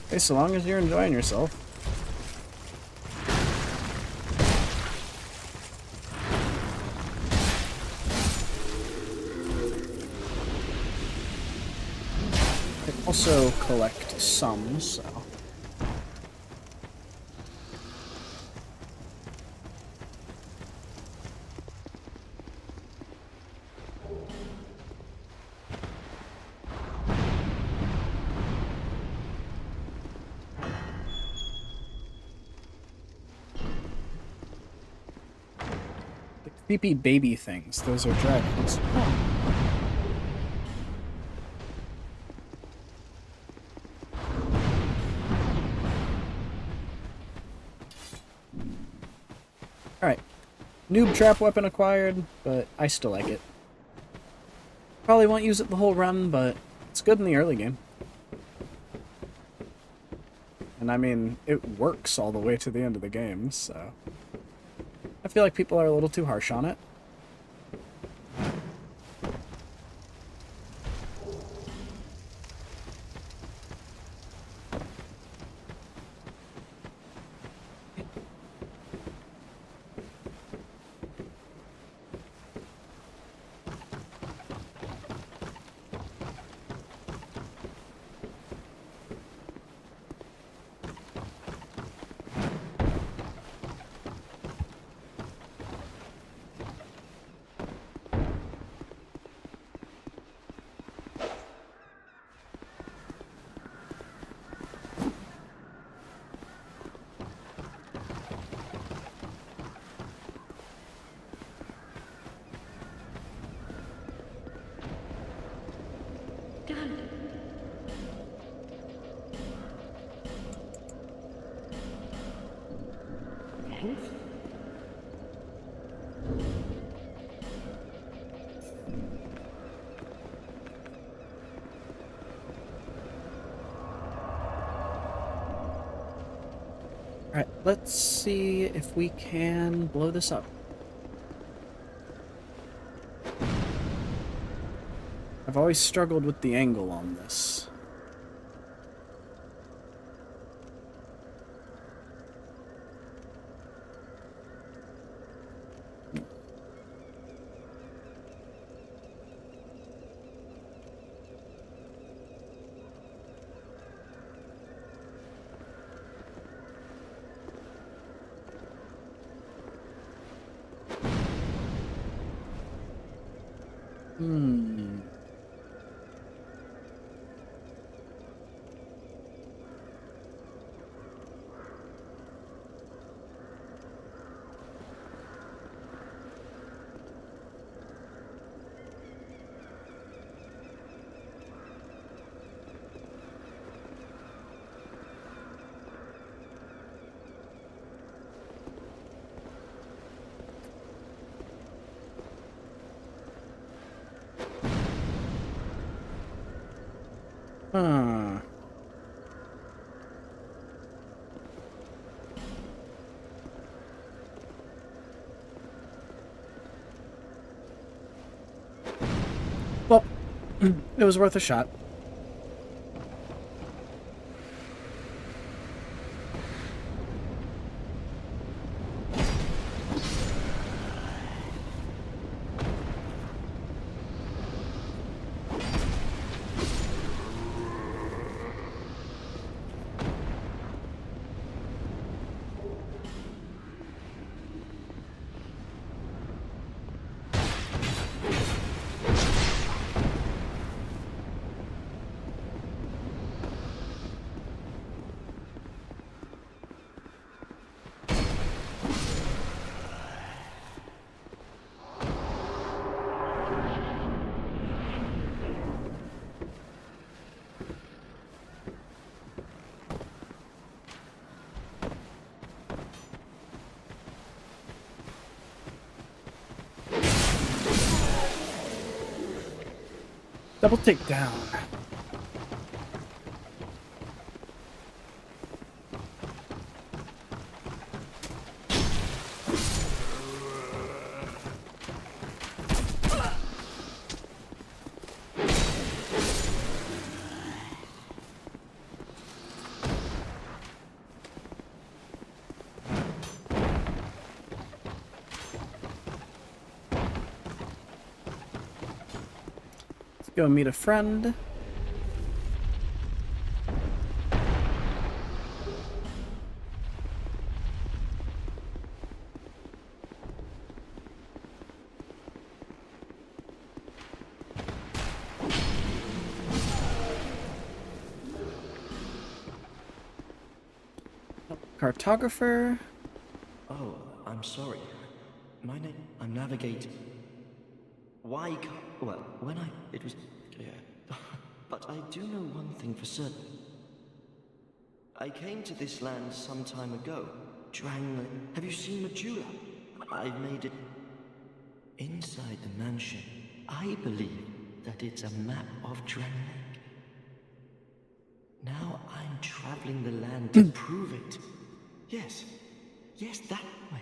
Hey, so long as you're enjoying yourself. I also collect some, so... The creepy baby things, those are dragons. Alright. Noob trap weapon acquired, but I still like it. Probably won't use it the whole run, but it's good in the early game. And I mean, it works all the way to the end of the game, so... I feel like people are a little too harsh on it. Done. Thanks. Alright, let's see if we can blow this up. I've always struggled with the angle on this. Huh. Well, it was worth a shot. Double takedown. Let's go meet a friend. Cartographer. Oh, I'm sorry. My name... I'm navigating. Why can't... Well, when I... It was... Yeah. But I do know one thing for certain. I came to this land some time ago. Drangling. Have you seen Majula? I've made it... Inside the mansion, I believe that it's a map of Drangling. Now I'm traveling the land to prove it. Yes. Yes, that... Wait.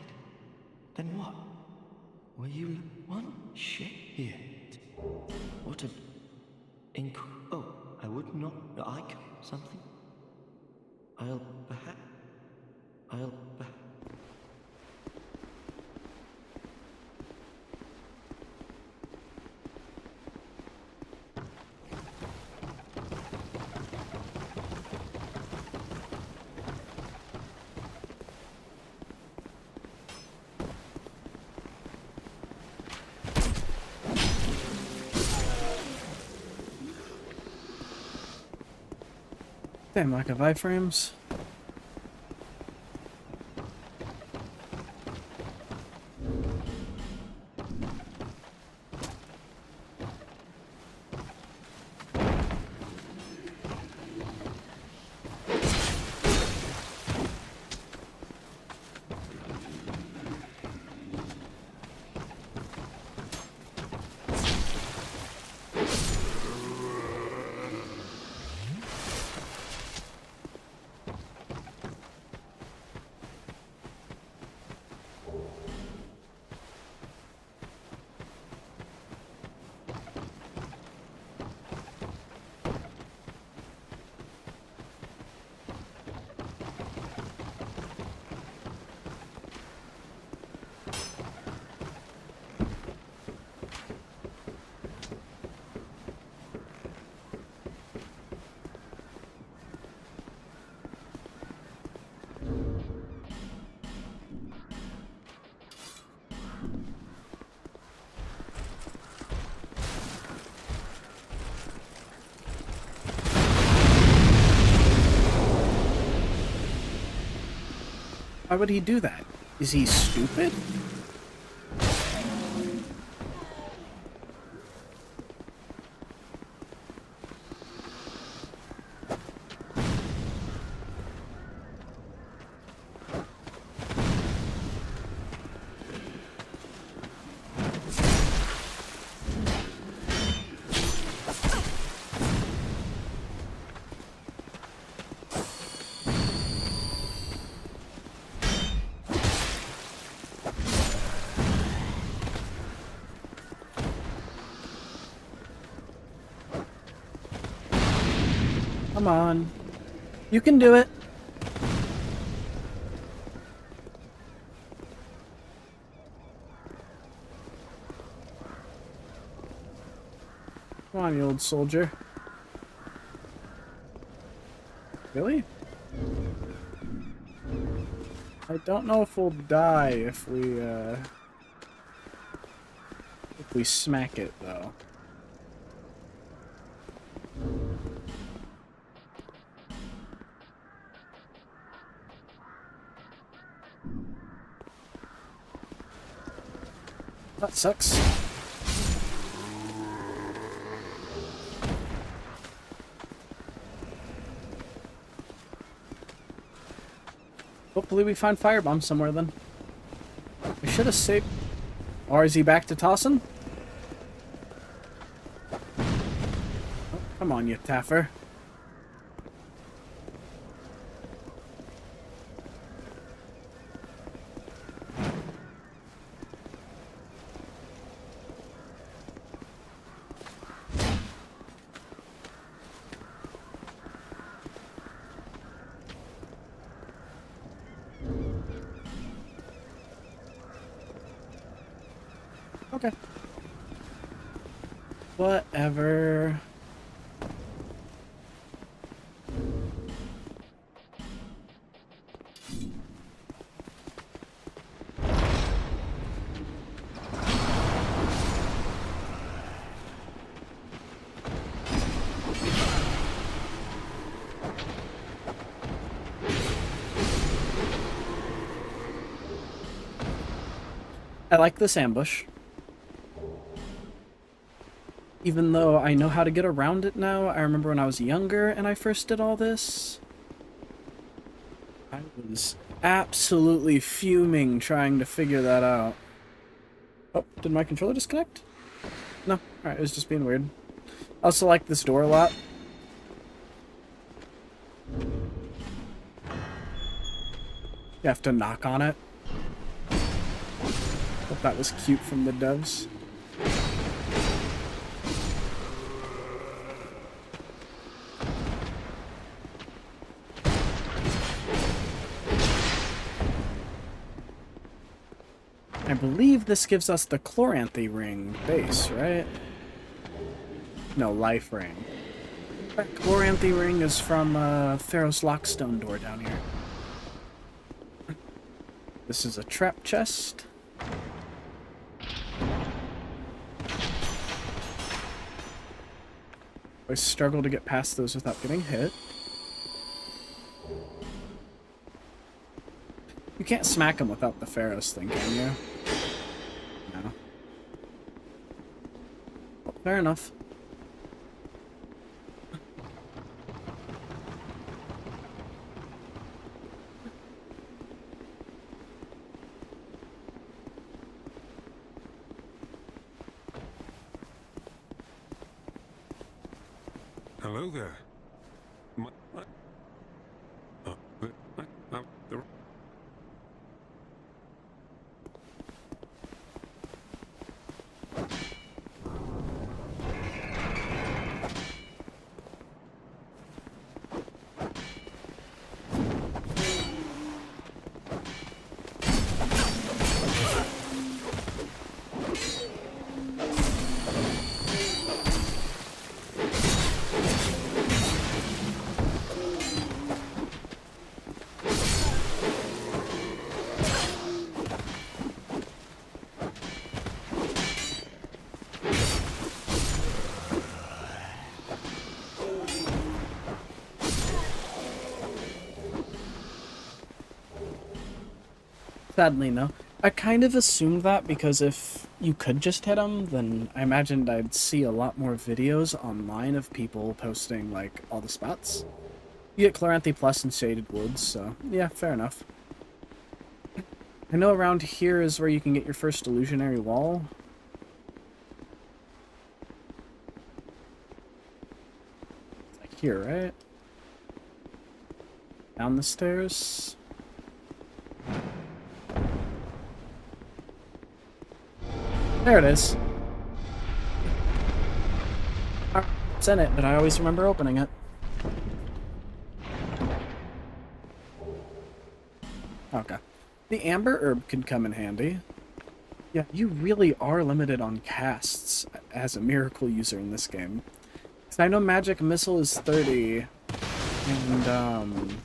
Then what? Were you one? Shit here. What a... Oh, I would not... I... Something? I'll... Damn, lack of iframes. Why would he do that? Is he stupid? Come on. You can do it. Come on, you old soldier. Really? I don't know if we'll die if we smack it, though. That sucks. Hopefully we find firebomb somewhere then. We should have saved... Or is he back to tossing? Oh, come on, you Taffer. Okay. Whatever. I like this ambush. Even though I know how to get around it now, I remember when I was younger and I first did all this. I was absolutely fuming trying to figure that out. Oh, did my controller disconnect? No. Alright, it was just being weird. I also like this door a lot. You have to knock on it. Thought that was cute from the devs. I believe this gives us the Chloranthy ring base, right? No, life ring. That Chloranthy ring is from Pharaoh's Lockstone door down here. This is a trap chest. I struggle to get past those without getting hit. You can't smack them without the Pharaoh's thing, can you? No. Well, fair enough. Hello there. The Sadly, no. I kind of assumed that because if you could just hit them, then I imagined I'd see a lot more videos online of people posting, like, all the spots. You get Chloranthy Plus and Shaded Woods, so yeah, fair enough. I know around here is where you can get your first illusionary wall. It's like here, right? Down the stairs. There it is. It's in it, but I always remember opening it. Okay. The amber herb can come in handy. Yeah, you really are limited on casts as a miracle user in this game. Because I know magic missile is 30, and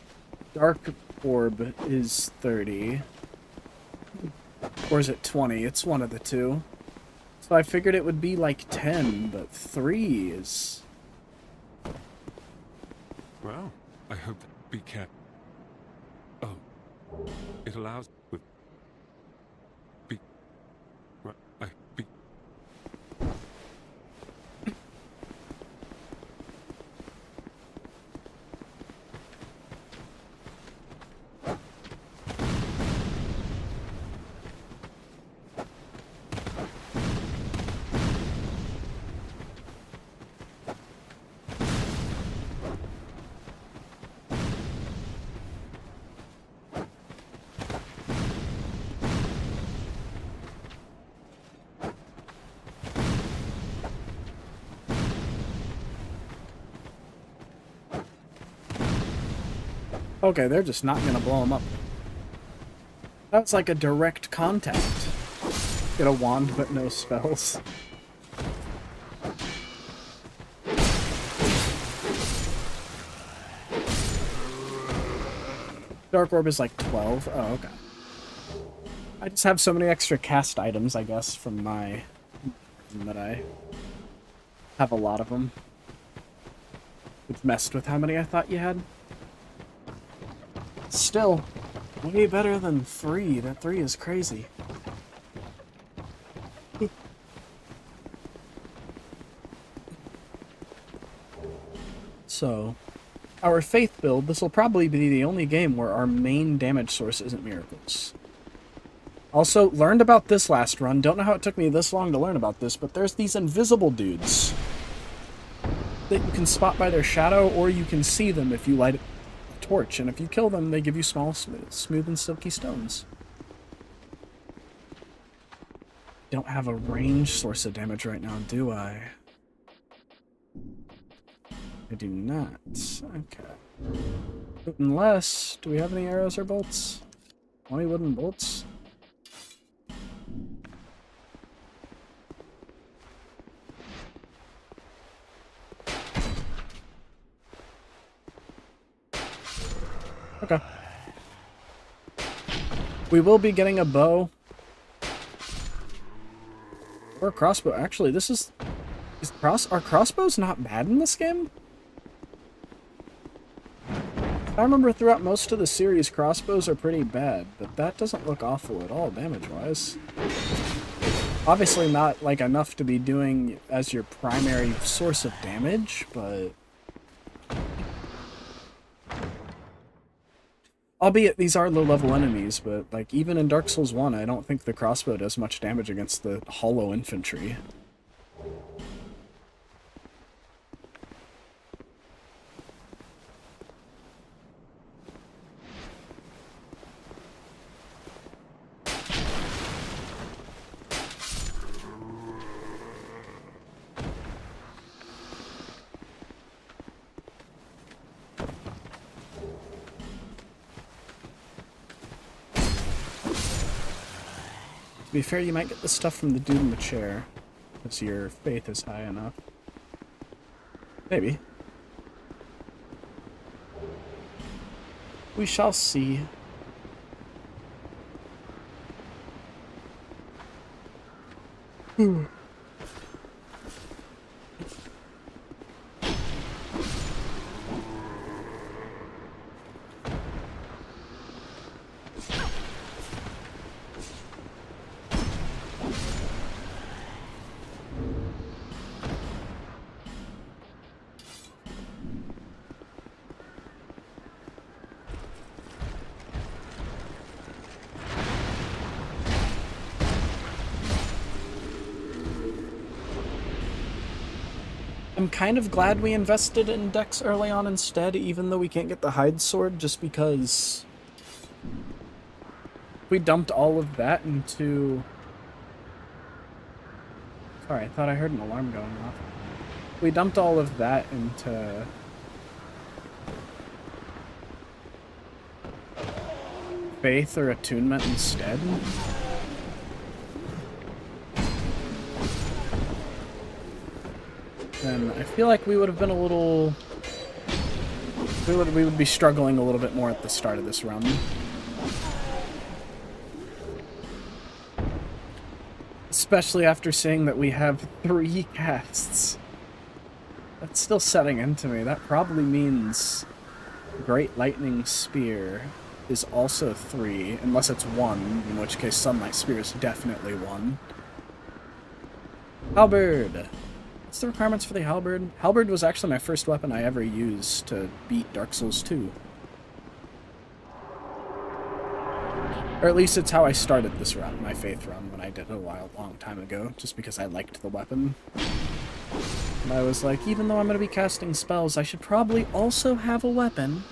dark orb is 30. Or is it 20? It's one of the two. So I figured it would be like 10, but 3 is... Well, I hope be careful. Oh, it allows with be right. I be Okay, they're just not gonna blow him up. That's like a direct contact. Get a wand, but no spells. Dark Orb is like 12. Oh, okay. I just have so many extra cast items, I guess, from my... that I have a lot of them. Which messed with how many I thought you had. Still, way better than 3. That 3 is crazy. So, our Faith build, this will probably be the only game where our main damage source isn't miracles. Also, learned about this last run. Don't know how it took me this long to learn about this, but there's these invisible dudes that you can spot by their shadow, or you can see them if you light a torch, and if you kill them, they give you small, smooth and silky stones. Don't have a range source of damage right now, do I? I do not. Okay. Unless, do we have any arrows or bolts? 20 wooden bolts? Okay. We will be getting a bow. Or a crossbow. Actually, this is... Are crossbows not bad in this game? I remember throughout most of the series, crossbows are pretty bad, but that doesn't look awful at all, damage-wise. Obviously not, like, enough to be doing as your primary source of damage, but... Albeit these are low-level enemies, but, like, even in Dark Souls 1, I don't think the crossbow does much damage against the hollow infantry. To be fair, you might get the stuff from the dude in the chair, because your faith is high enough. Maybe. We shall see. I'm kind of glad we invested in Dex early on instead, even though we can't get the hide sword, just because we dumped all of that into... Sorry, I thought I heard an alarm going off. We dumped all of that into... Faith or Attunement instead. Then I feel like we would have been a little... We would be struggling a little bit more at the start of this run. Especially after seeing that we have 3 casts. That's still setting into me. That probably means Great Lightning Spear is also 3, unless it's 1, in which case Sunlight Spear is definitely 1. Halberd! What's the requirements for the halberd? Halberd was actually my first weapon I ever used to beat Dark Souls 2. Or at least it's how I started this run, my Faith run, when I did it a long time ago, just because I liked the weapon. And I was like, even though I'm going to be casting spells, I should probably also have a weapon.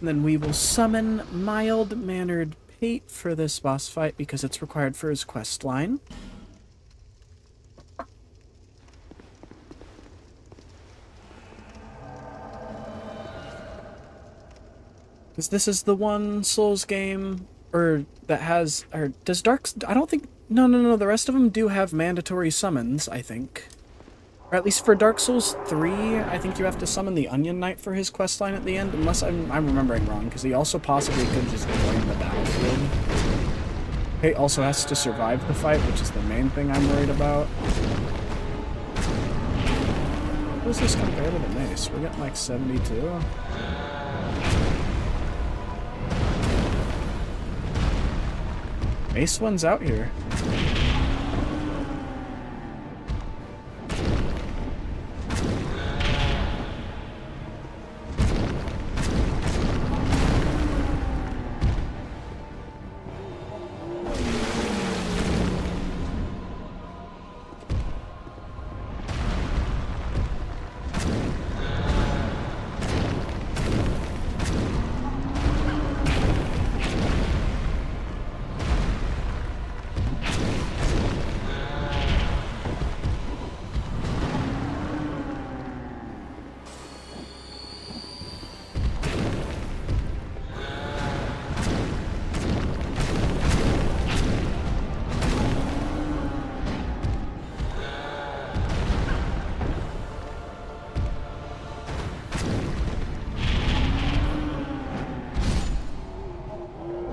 Then we will summon Mild-Mannered Pate for this boss fight because it's required for his quest line. Because this is the one Souls game, or that has, or does Dark, I don't think, no, the rest of them do have mandatory summons, I think. Or at least for Dark Souls 3, I think you have to summon the Onion Knight for his questline at the end, unless I'm remembering wrong, because he also possibly could just join the battlefield. He also has to survive the fight, which is the main thing I'm worried about. What does this compare to the mace? We're getting like 72. Mace one's out here.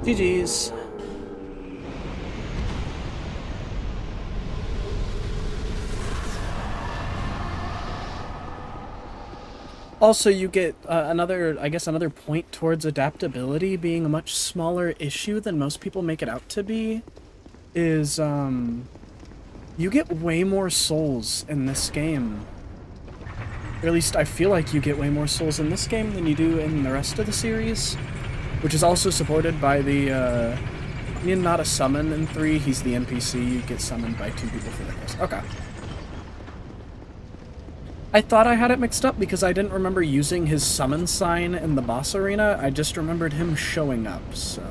GG's. Also, you get another point towards adaptability being a much smaller issue than most people make it out to be, is, you get way more souls in this game. Or at least I feel like you get way more souls in this game than you do in the rest of the series. Which is also supported by the, not a summon in 3, he's the NPC, you get summoned by 2 people for the quest. Okay. I thought I had it mixed up because I didn't remember using his summon sign in the boss arena, I just remembered him showing up, so...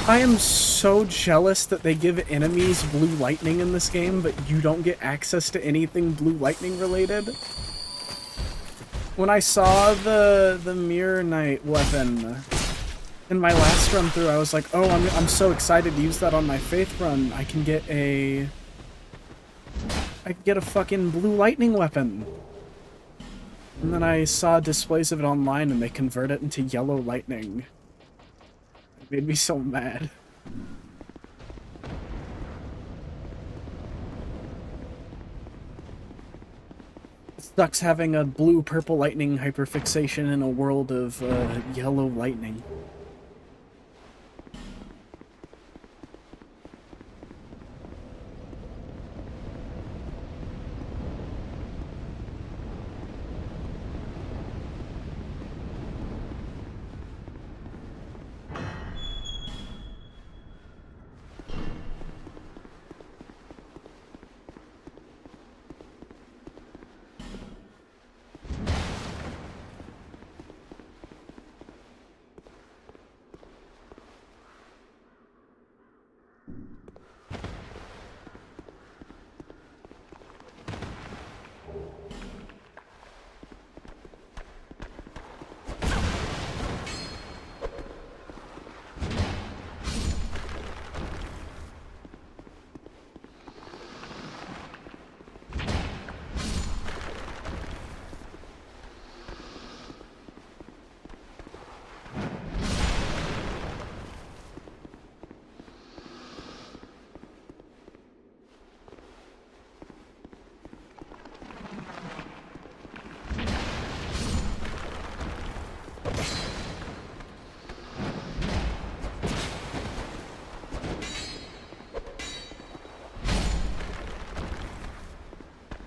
I am so jealous that they give enemies blue lightning in this game, but you don't get access to anything blue lightning related. When I saw the Mirror Knight weapon in my last run through, I was like, oh, I'm so excited to use that on my Faith run. I can get a fucking blue lightning weapon. And then I saw displays of it online and they convert it into yellow lightning. It made me so mad. It sucks having a blue-purple lightning hyperfixation in a world of yellow lightning.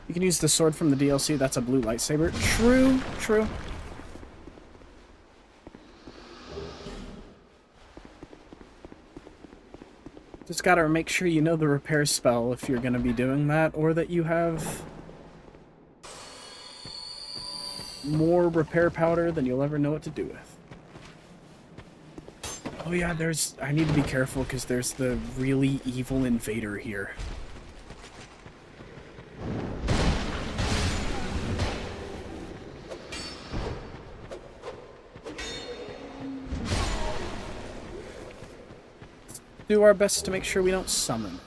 You can use the sword from the DLC, that's a blue lightsaber. True, true. Just gotta make sure you know the repair spell if you're gonna be doing that, or that you have more repair powder than you'll ever know what to do with. Oh yeah, I need to be careful because there's the really evil invader here. Do our best to make sure we don't summon.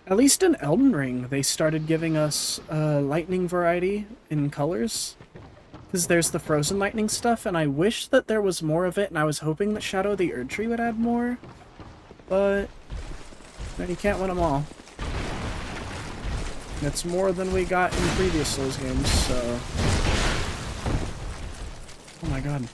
At least in Elden Ring, they started giving us lightning variety in colors. Because there's the frozen lightning stuff, and I wish that there was more of it, and I was hoping that Shadow of the Erdtree would add more. But you can't win them all. It's more than we got in previous Souls games, so... Oh my god.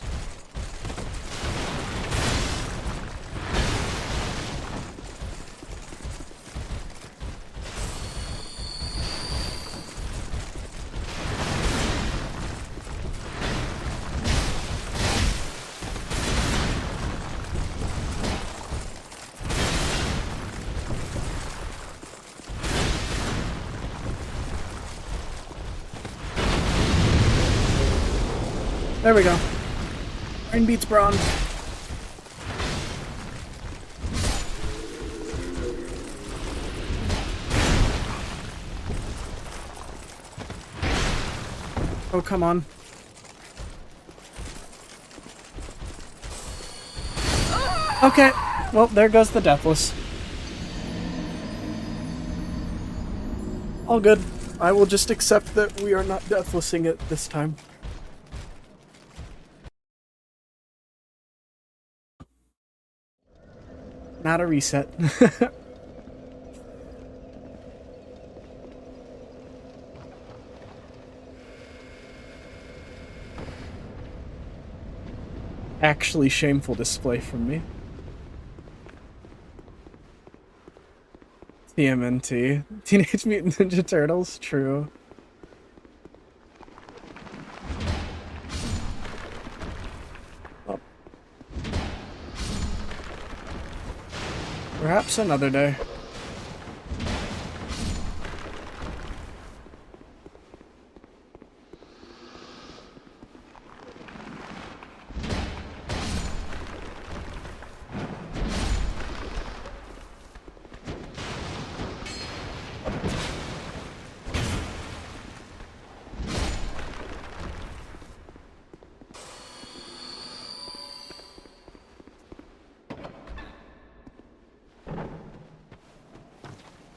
There we go. Iron beats bronze. Oh, come on. Okay. Well, there goes the Deathless. All good. I will just accept that we are not Deathlessing it this time. Not a reset. Actually shameful display from me. TMNT. Teenage Mutant Ninja Turtles, true. Well, perhaps another day.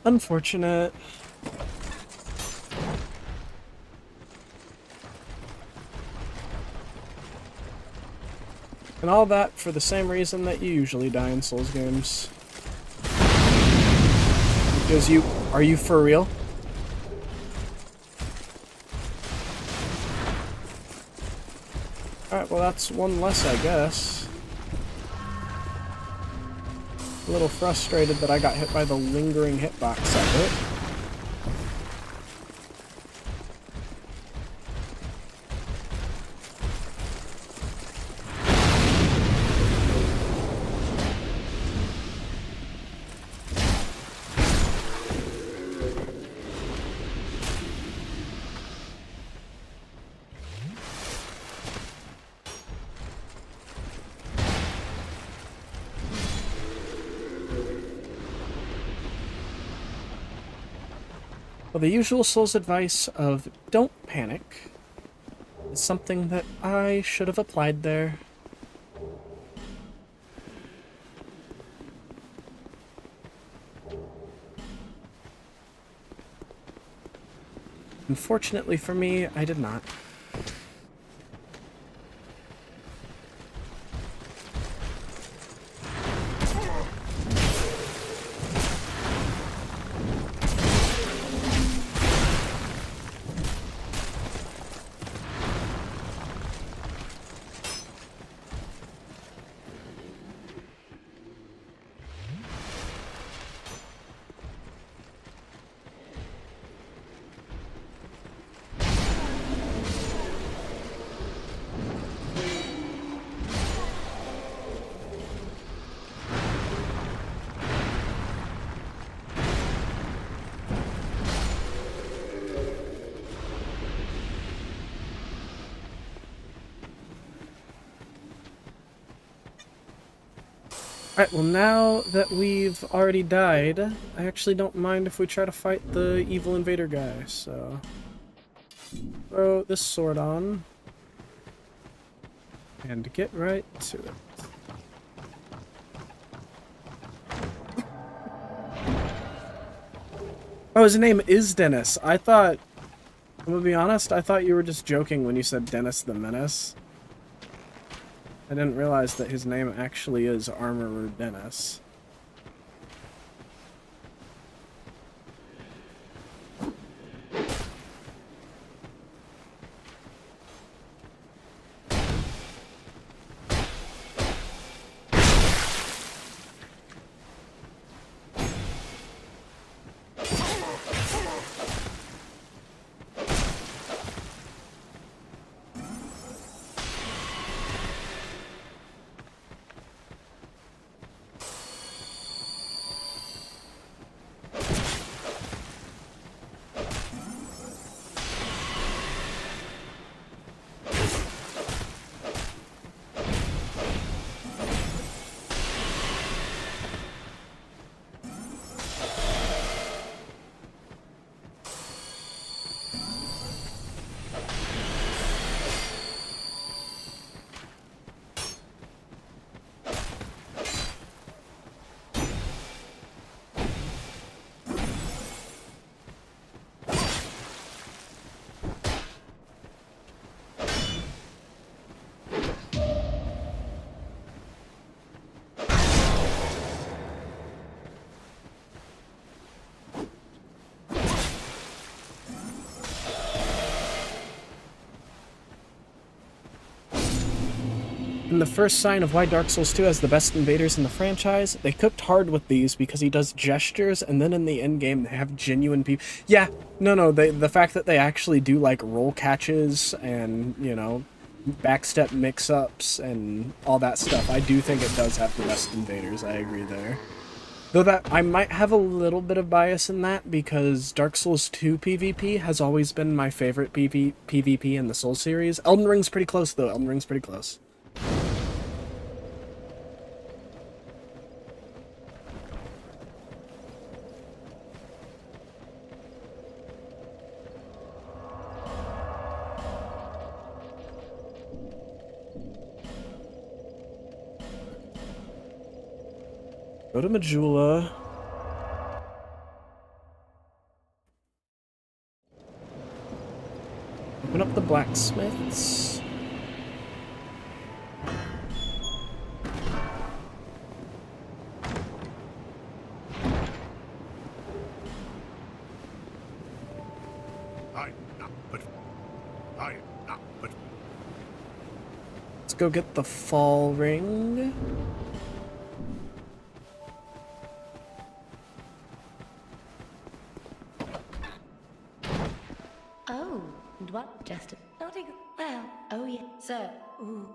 Unfortunate. And all that for the same reason that you usually die in Souls games. Because are you for real? Alright, well that's one less, I guess. A little frustrated that I got hit by the lingering hitbox of it. Well, the usual Souls advice of don't panic is something that I should have applied there. Unfortunately for me, I did not. Alright, well now that we've already died, I actually don't mind if we try to fight the evil invader guy, so... Throw this sword on. And get right to it. Oh, his name is Dennis. I'm gonna be honest, I thought you were just joking when you said Dennis the Menace. I didn't realize that his name actually is Armorer Dennis. And the first sign of why Dark Souls 2 has the best invaders in the franchise, they cooked hard with these because he does gestures, and then in the end game they have genuine people. Yeah, no, the fact that they actually do like roll catches and, you know, backstep mix-ups and all that stuff, I do think it does have the best invaders, I agree there. Though that I might have a little bit of bias in that because Dark Souls 2 PvP has always been my favorite PvP in the Souls series. Elden Ring's pretty close though, Elden Ring's pretty close. Go to Majula. blacksmiths. Let's go get the fall ring. Oh, and what? Just nothing. Well, oh yeah, sir. Ooh.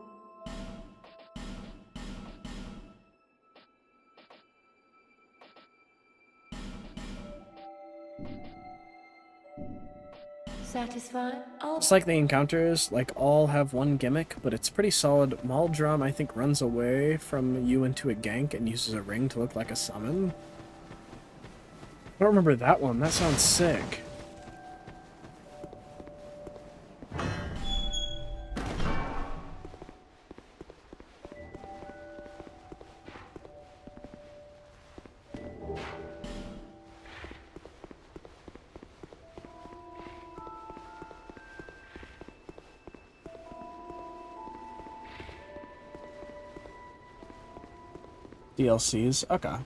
Satisfied? Oh. It's like the encounters, like, all have one gimmick, but it's pretty solid. Maldrum, I think, runs away from you into a gank and uses a ring to look like a summon. I don't remember that one. That sounds sick. DLCs. Okay.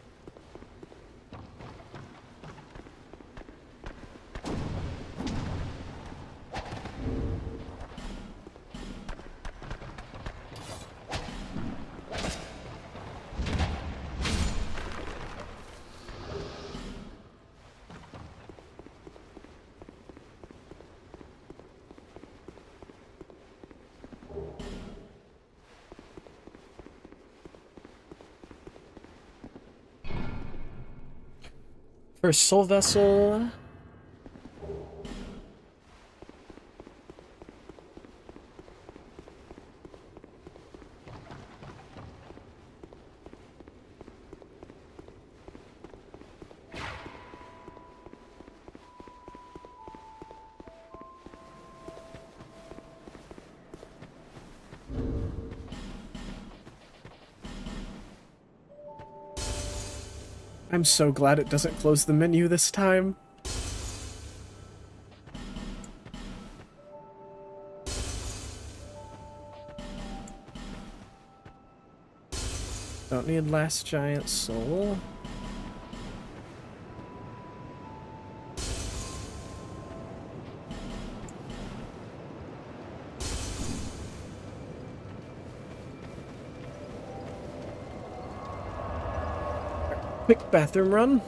First soul vessel. I'm so glad it doesn't close the menu this time. Don't need last giant soul. Quick bathroom run.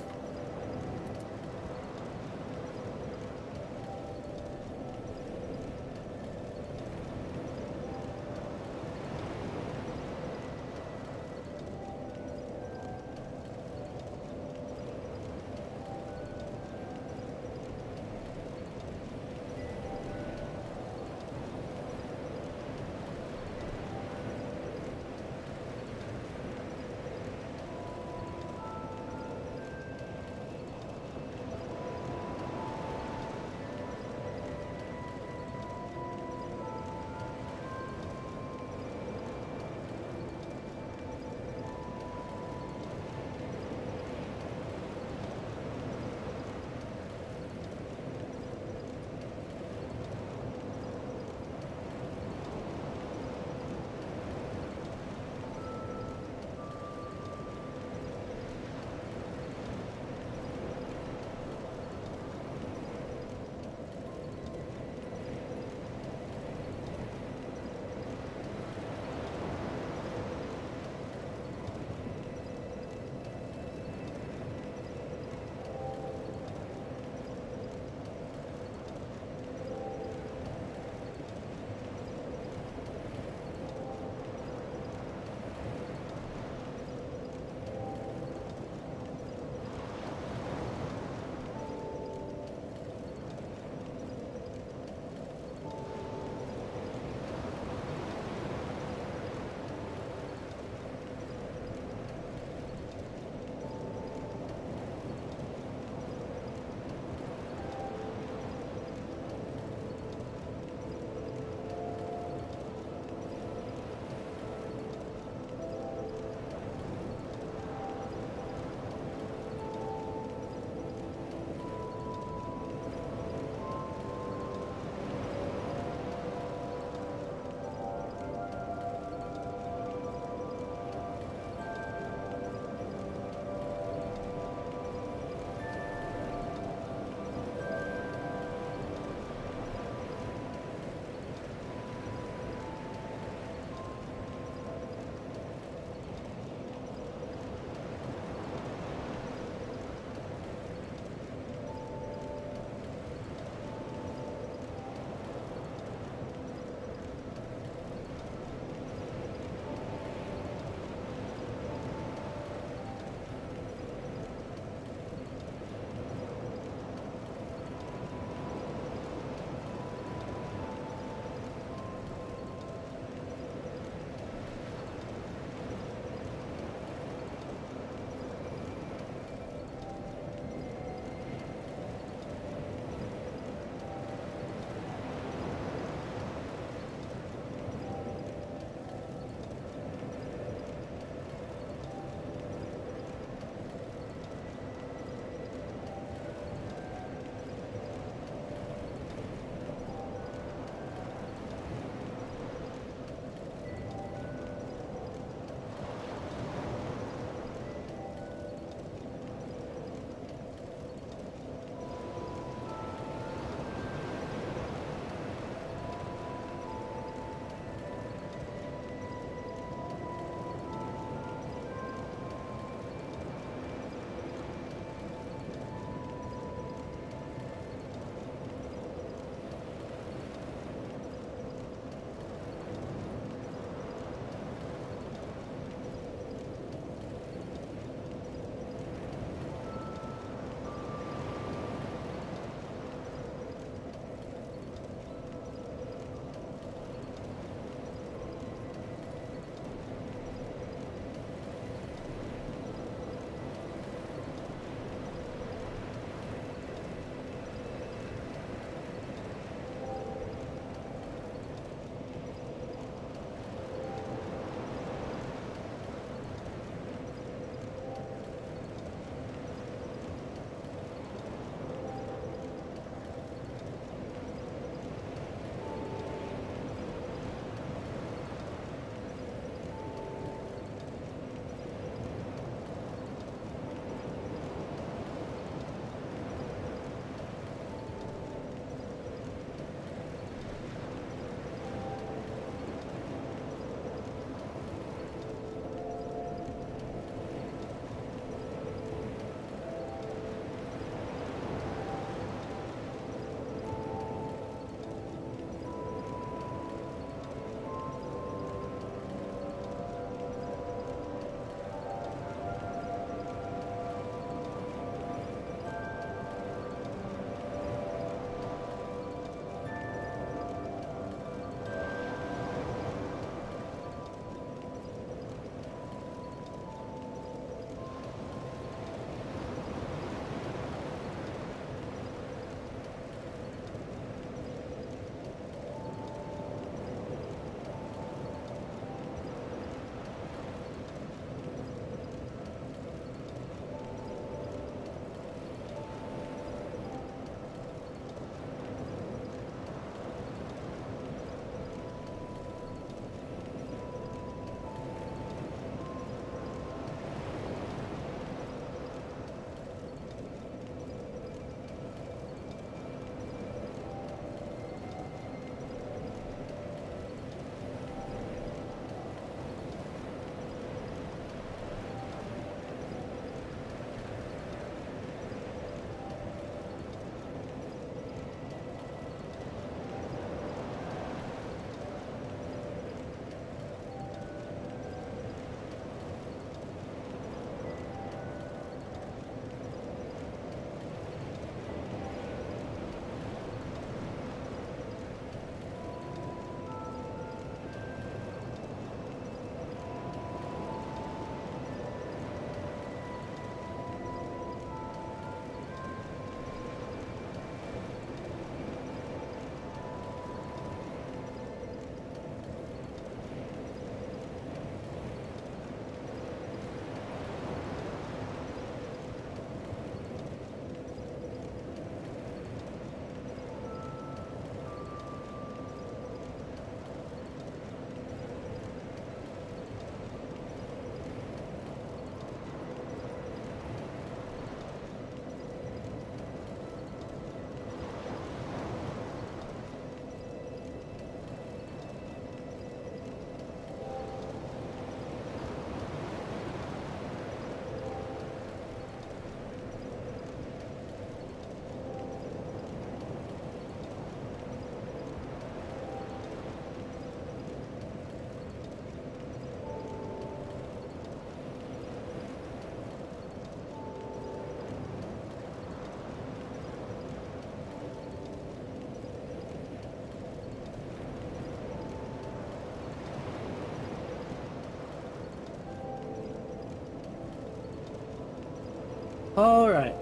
Alright.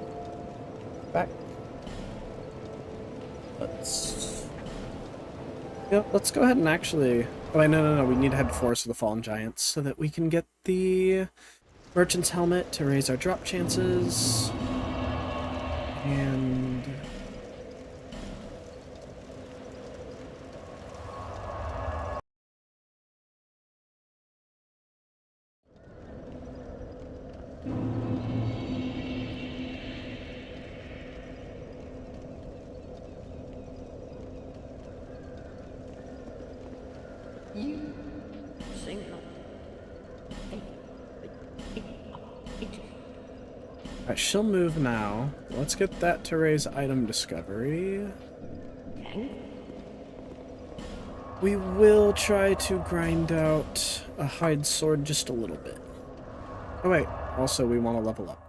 Back. Let's... Yep, let's go ahead and actually... Oh, wait, no. We need to head to Forest of the Fallen Giants so that we can get the Merchant's Helmet to raise our drop chances. And... You sing not. Alright, she'll move now. Let's get that to raise item discovery. We will try to grind out a hide sword just a little bit. Oh wait, also we want to level up.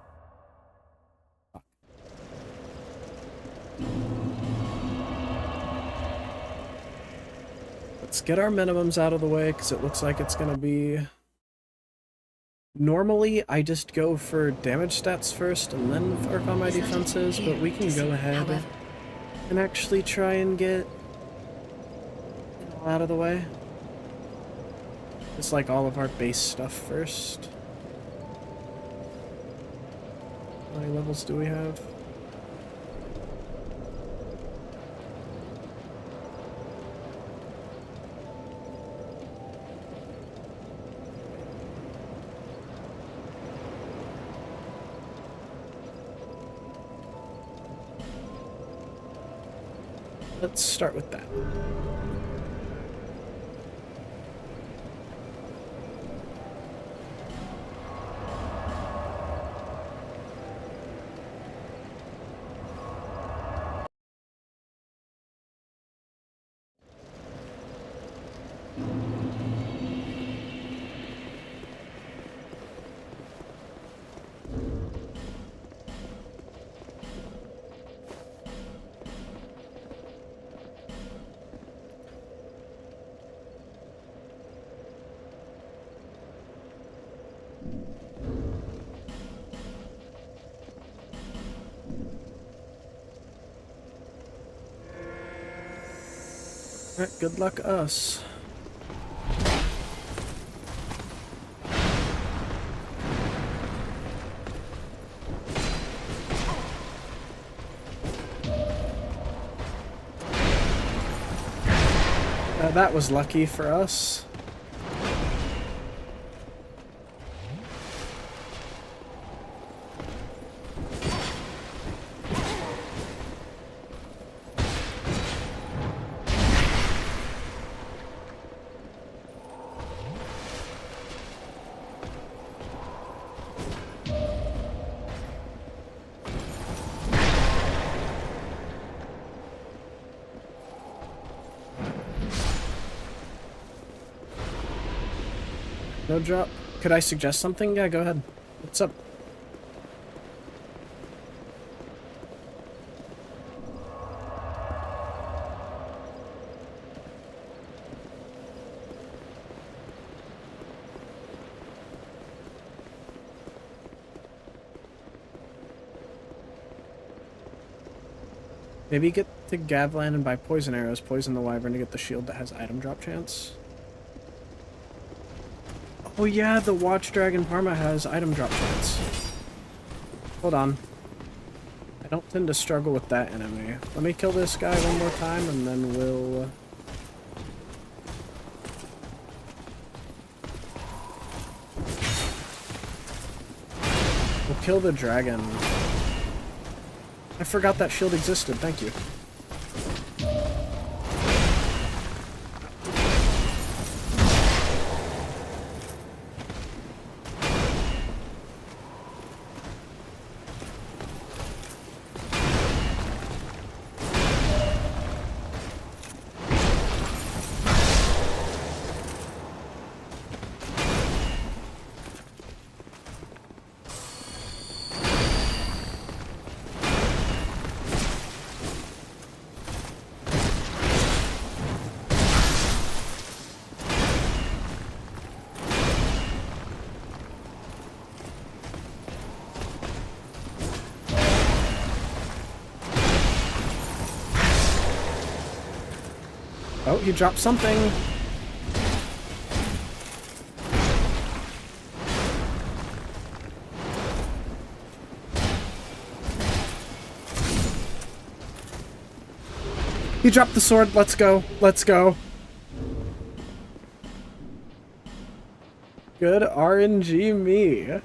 Let's get our minimums out of the way, because it looks like it's going to be... Normally, I just go for damage stats first, and then work on my defenses, but we can go ahead and actually try and get it all out of the way. It's like all of our base stuff first. How many levels do we have? Let's start with that. Alright, good luck us. That was lucky for us. No drop. Could I suggest something? Yeah, go ahead. What's up? Maybe get to Gavlan and buy poison arrows, poison the wyvern to get the shield that has item drop chance. Oh yeah, the Watch Dragon Parma has item drop chance. Hold on. I don't tend to struggle with that enemy. Let me kill this guy one more time and then we'll... We'll kill the dragon. I forgot that shield existed, thank you. he dropped something. He dropped the sword. Let's go. Let's go. Good RNG me.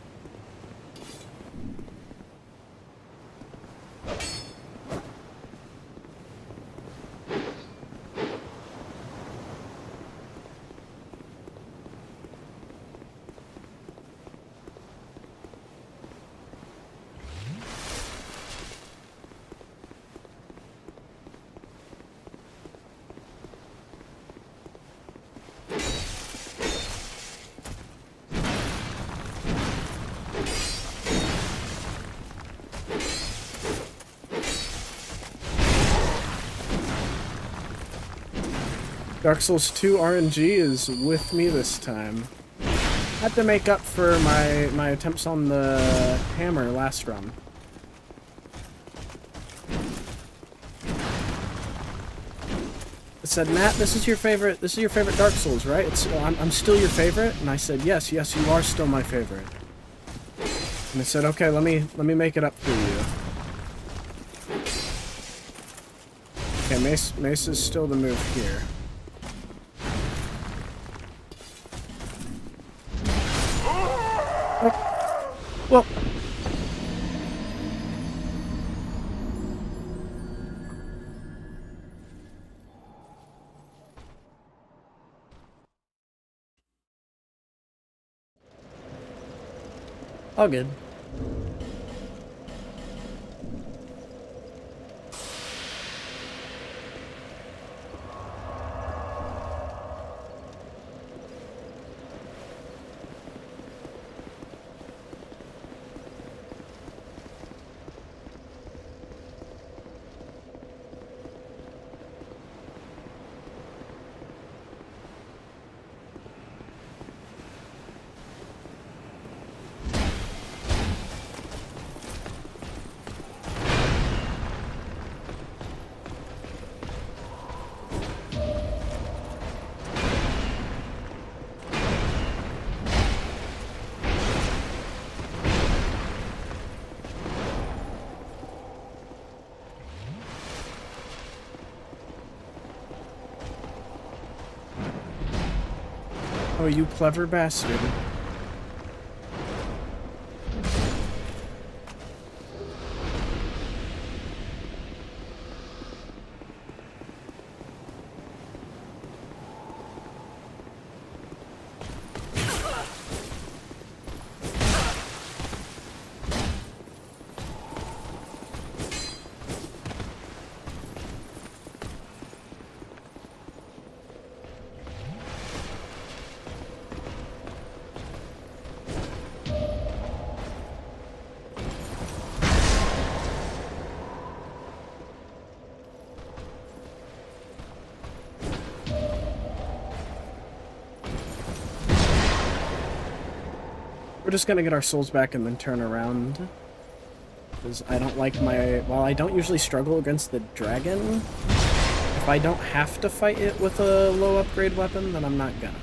Dark Souls 2 RNG is with me this time. Had to make up for my attempts on the hammer last run. It said, Matt, this is your favorite Dark Souls, right? I'm still your favorite? And I said, yes, you are still my favorite. And it said, okay, let me make it up for you. Okay, Mace is still the move here. Well, all good. Oh, you clever bastard. We're just gonna get our souls back and then turn around. Because I don't like while I don't usually struggle against the dragon, if I don't have to fight it with a low upgrade weapon, then I'm not gonna.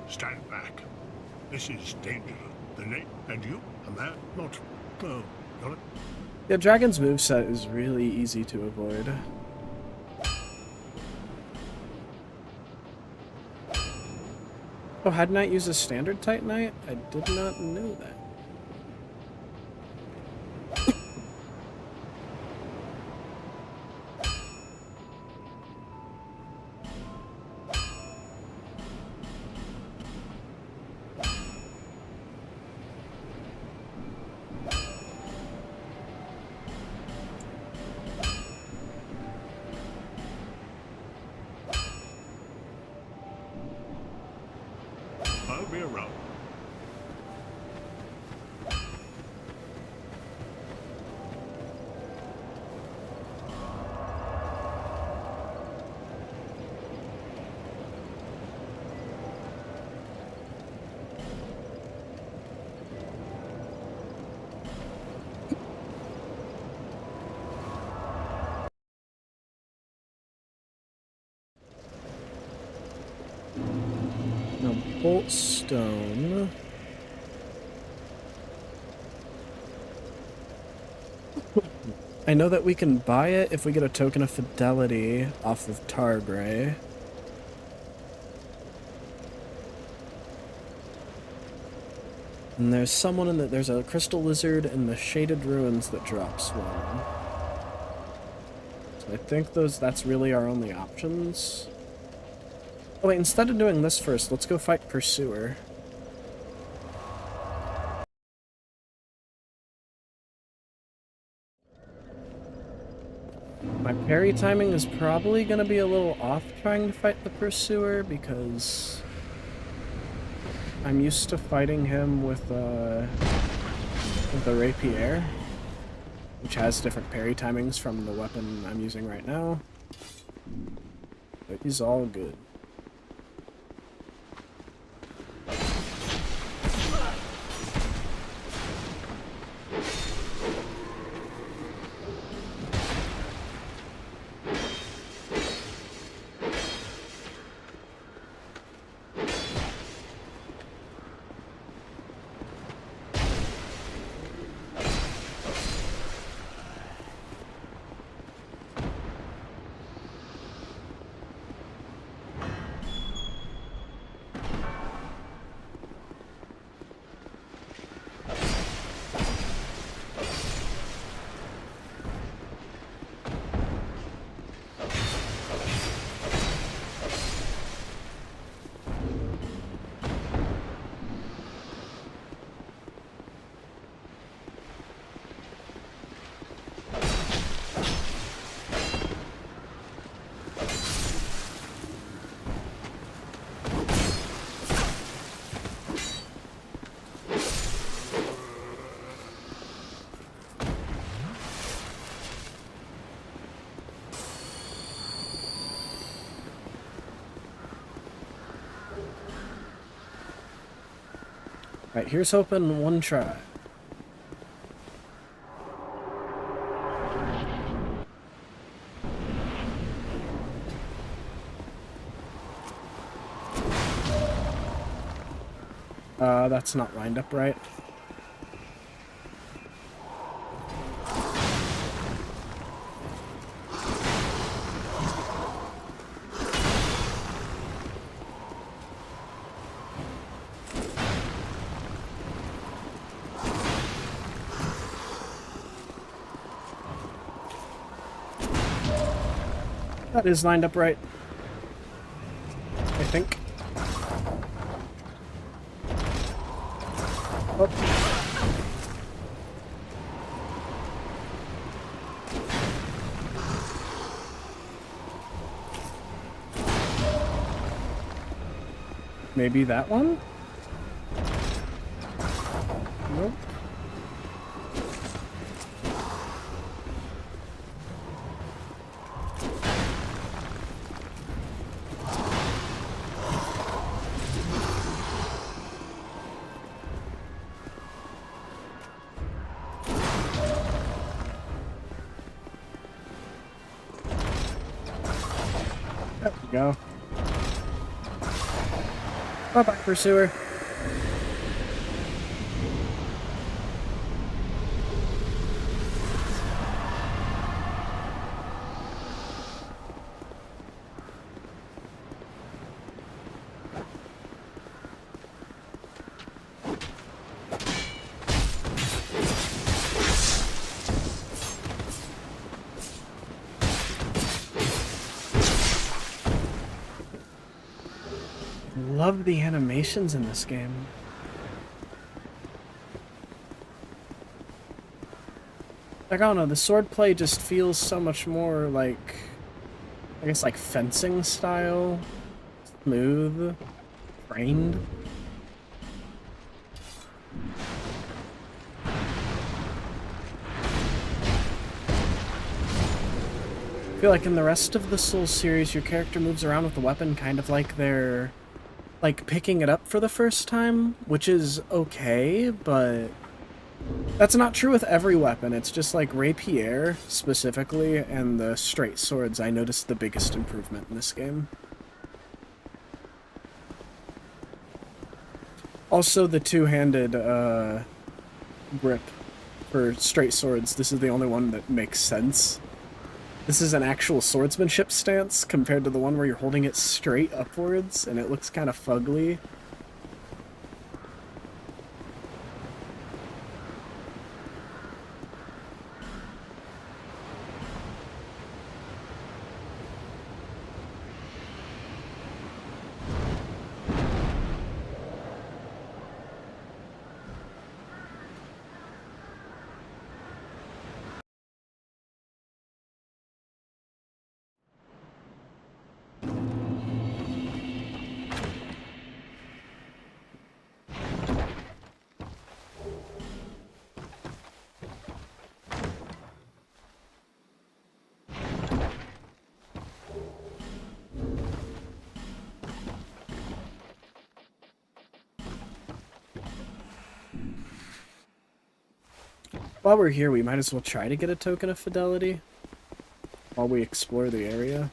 Stand back. This is danger. The name and you, a man, not. Oh, you're. Yeah, Dragon's moveset is really easy to avoid. Oh, hadn't I used a standard Titanite? I did not know that. around. No, bolt stone. I know that we can buy it if we get a token of fidelity off of Targray. And there's someone in the, there's a crystal lizard in the shaded ruins that drops one. So I think that's really our only options. Oh wait, instead of doing this first, let's go fight Pursuer. My parry timing is probably going to be a little off trying to fight the Pursuer because I'm used to fighting him with the Rapier, which has different parry timings from the weapon I'm using right now. But he's all good. Alright, here's hoping one try. That's not lined up right. That is lined up right. I think. Oh. Maybe that one? Nope. There we go. Bye-bye, Pursuer. Love the animations in this game. Like, I don't know, the swordplay just feels so much more like, I guess, like fencing style, smooth, trained. feel like in the rest of the Souls series, your character moves around with the weapon kind of like they're, like, picking it up for the first time, which is okay, but that's not true with every weapon. It's just like rapier, specifically, and the straight swords I noticed the biggest improvement in this game. Also, the two-handed, grip for straight swords. This is the only one that makes sense. This is an actual swordsmanship stance compared to the one where you're holding it straight upwards and it looks kind of fugly. While we're here, we might as well try to get a token of fidelity while we explore the area.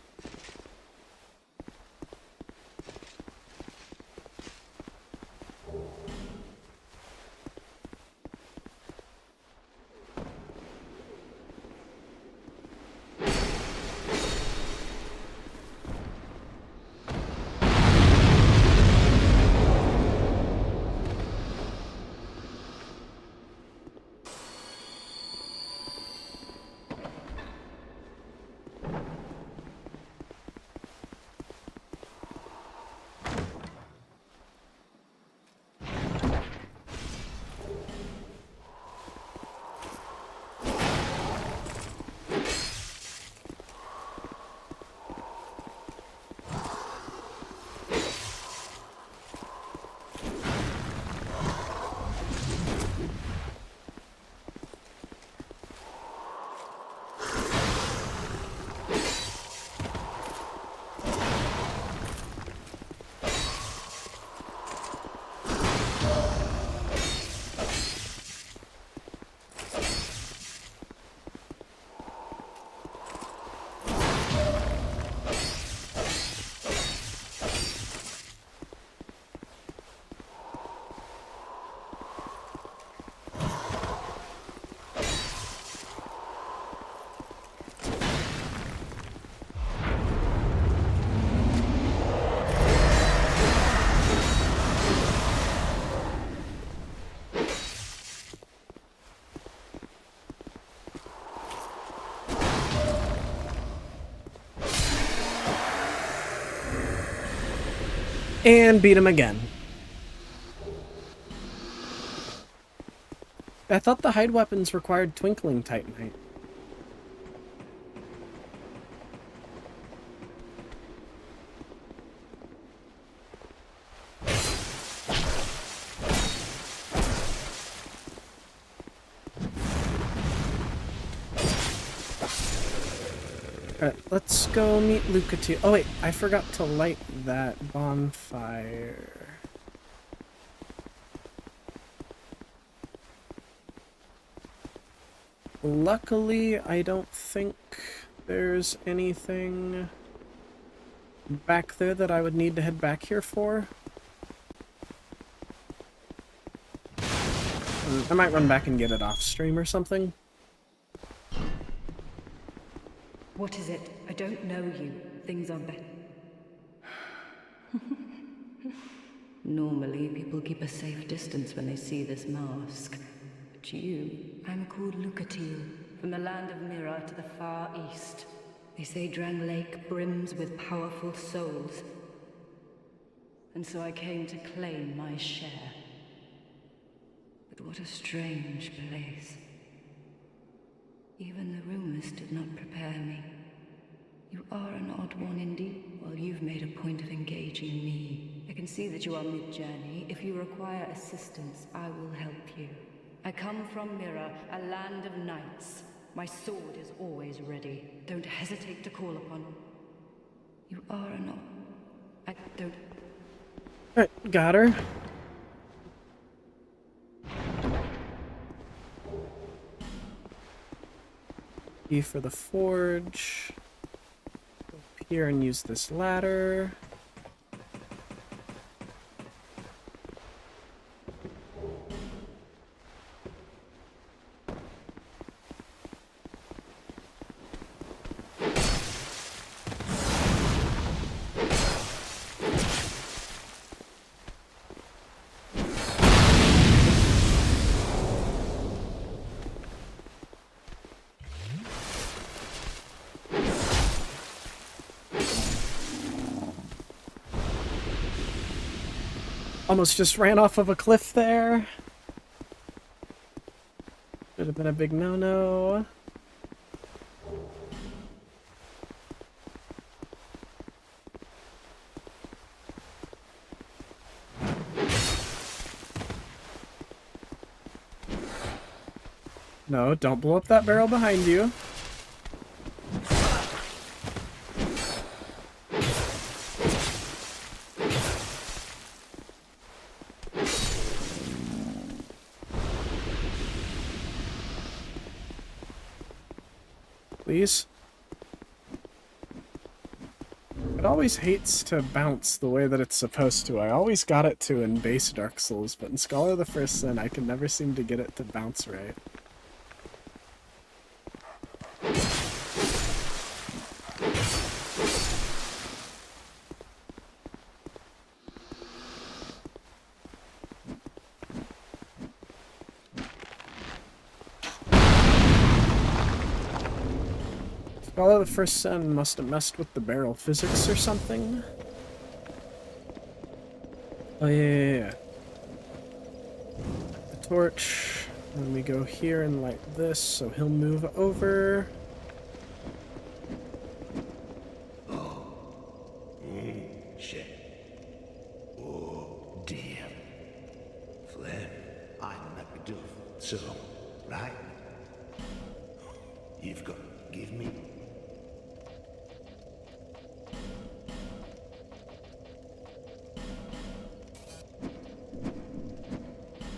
And beat him again. I thought the hide weapons required Twinkling Titanite. Alright, let's go meet Lucatiel. Oh wait, I forgot to light that bonfire. Luckily, I don't think there's anything back there that I would need to head back here for. I might run back and get it off stream or something. What is it? I don't know you. Things are better. Normally, people keep a safe distance when they see this mask. But you, I'm called Lucatiel, from the land of Mira to the far east. They say Drang Lake brims with powerful souls. And so I came to claim my share. But what a strange place. Even the rumors did not prepare me. You are an odd one indeed. Well, you've made a point of engaging me. I can see that you are mid-journey. If you require assistance, I will help you. I come from Mira, a land of knights. My sword is always ready. Don't hesitate to call upon. You are or not? I don't. Alright, got her. E for the forge. Go up here and use this ladder. Almost just ran off of a cliff there. Should have been a big no-no. No, don't blow up that barrel behind you. Please. It always hates to bounce the way that it's supposed to. I always got it to in base Dark Souls, but in Scholar of the First Sin, I can never seem to get it to bounce right. Scholar of the First Sin must have messed with the barrel physics or something. Oh, yeah. The torch. And then we go here and light this, so he'll move over. Shit. Oh, dear. Flynn, I'm not do so, right? You've got to give me.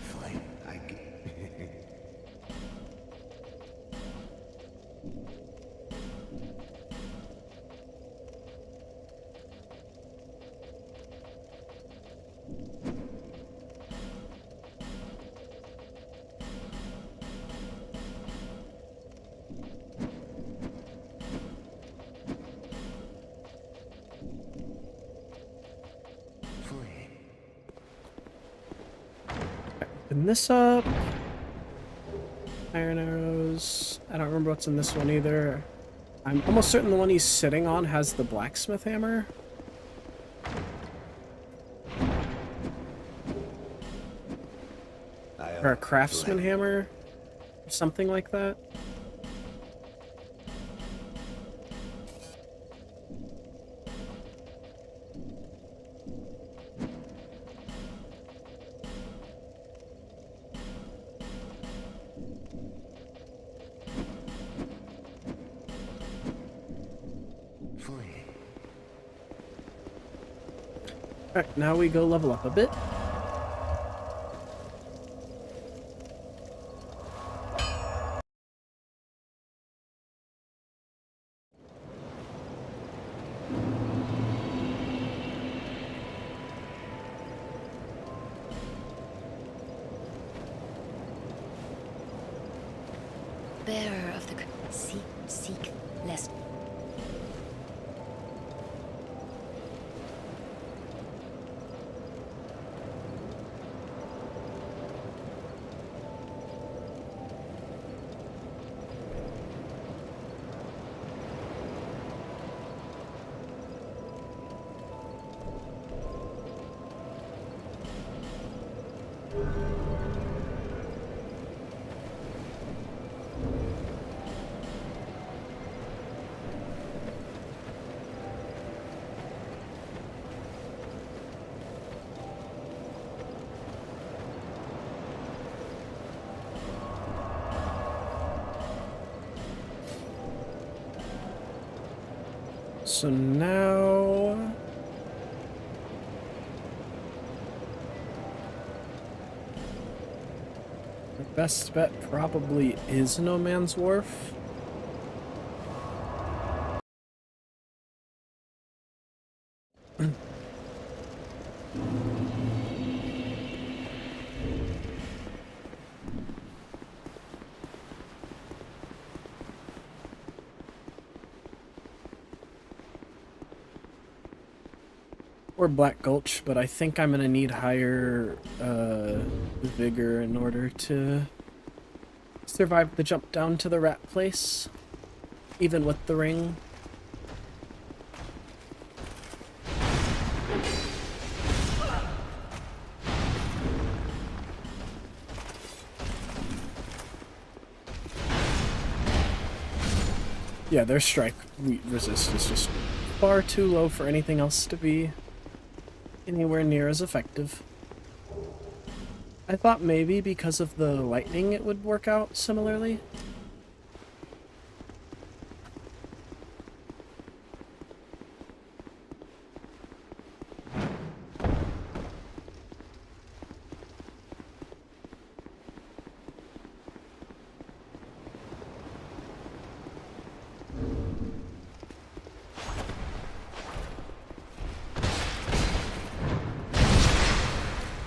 Fine, I get. Open this up. Iron arrows. I don't remember what's in this one either. I'm almost certain the one he's sitting on has the blacksmith hammer. Or a craftsman hammer. Or something like that. Alright, now we go level up a bit. Bearer of the seek lest. So now... the best bet probably is No Man's Wharf. Or Black Gulch, but I think I'm gonna need higher vigor in order to survive the jump down to the rat place, even with the ring. Yeah, their strike resist is just far too low for anything else to be anywhere near as effective. I thought maybe because of the lightning it would work out similarly.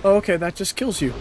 Oh, okay, that just kills you.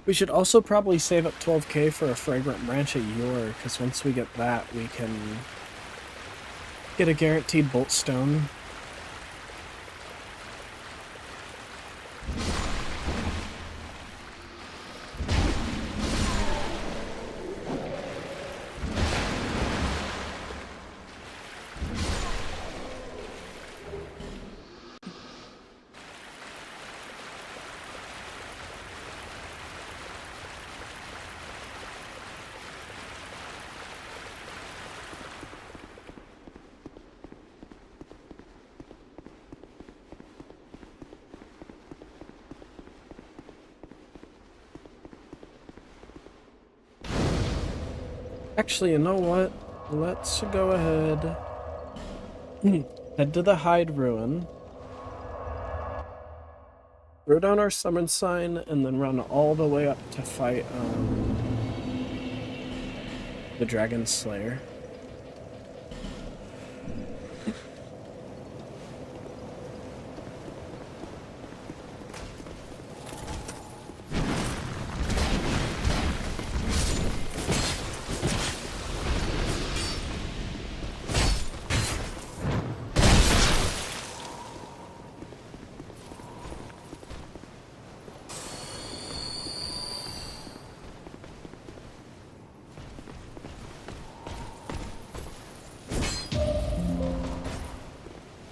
We should also probably save up 12k for a Fragrant Branch at Yor, because once we get that, we can get a guaranteed Bolt Stone. Actually, you know what? Let's go ahead. Head to the Hide Ruin. Throw down our summon sign, and then run all the way up to fight the Dragon Slayer.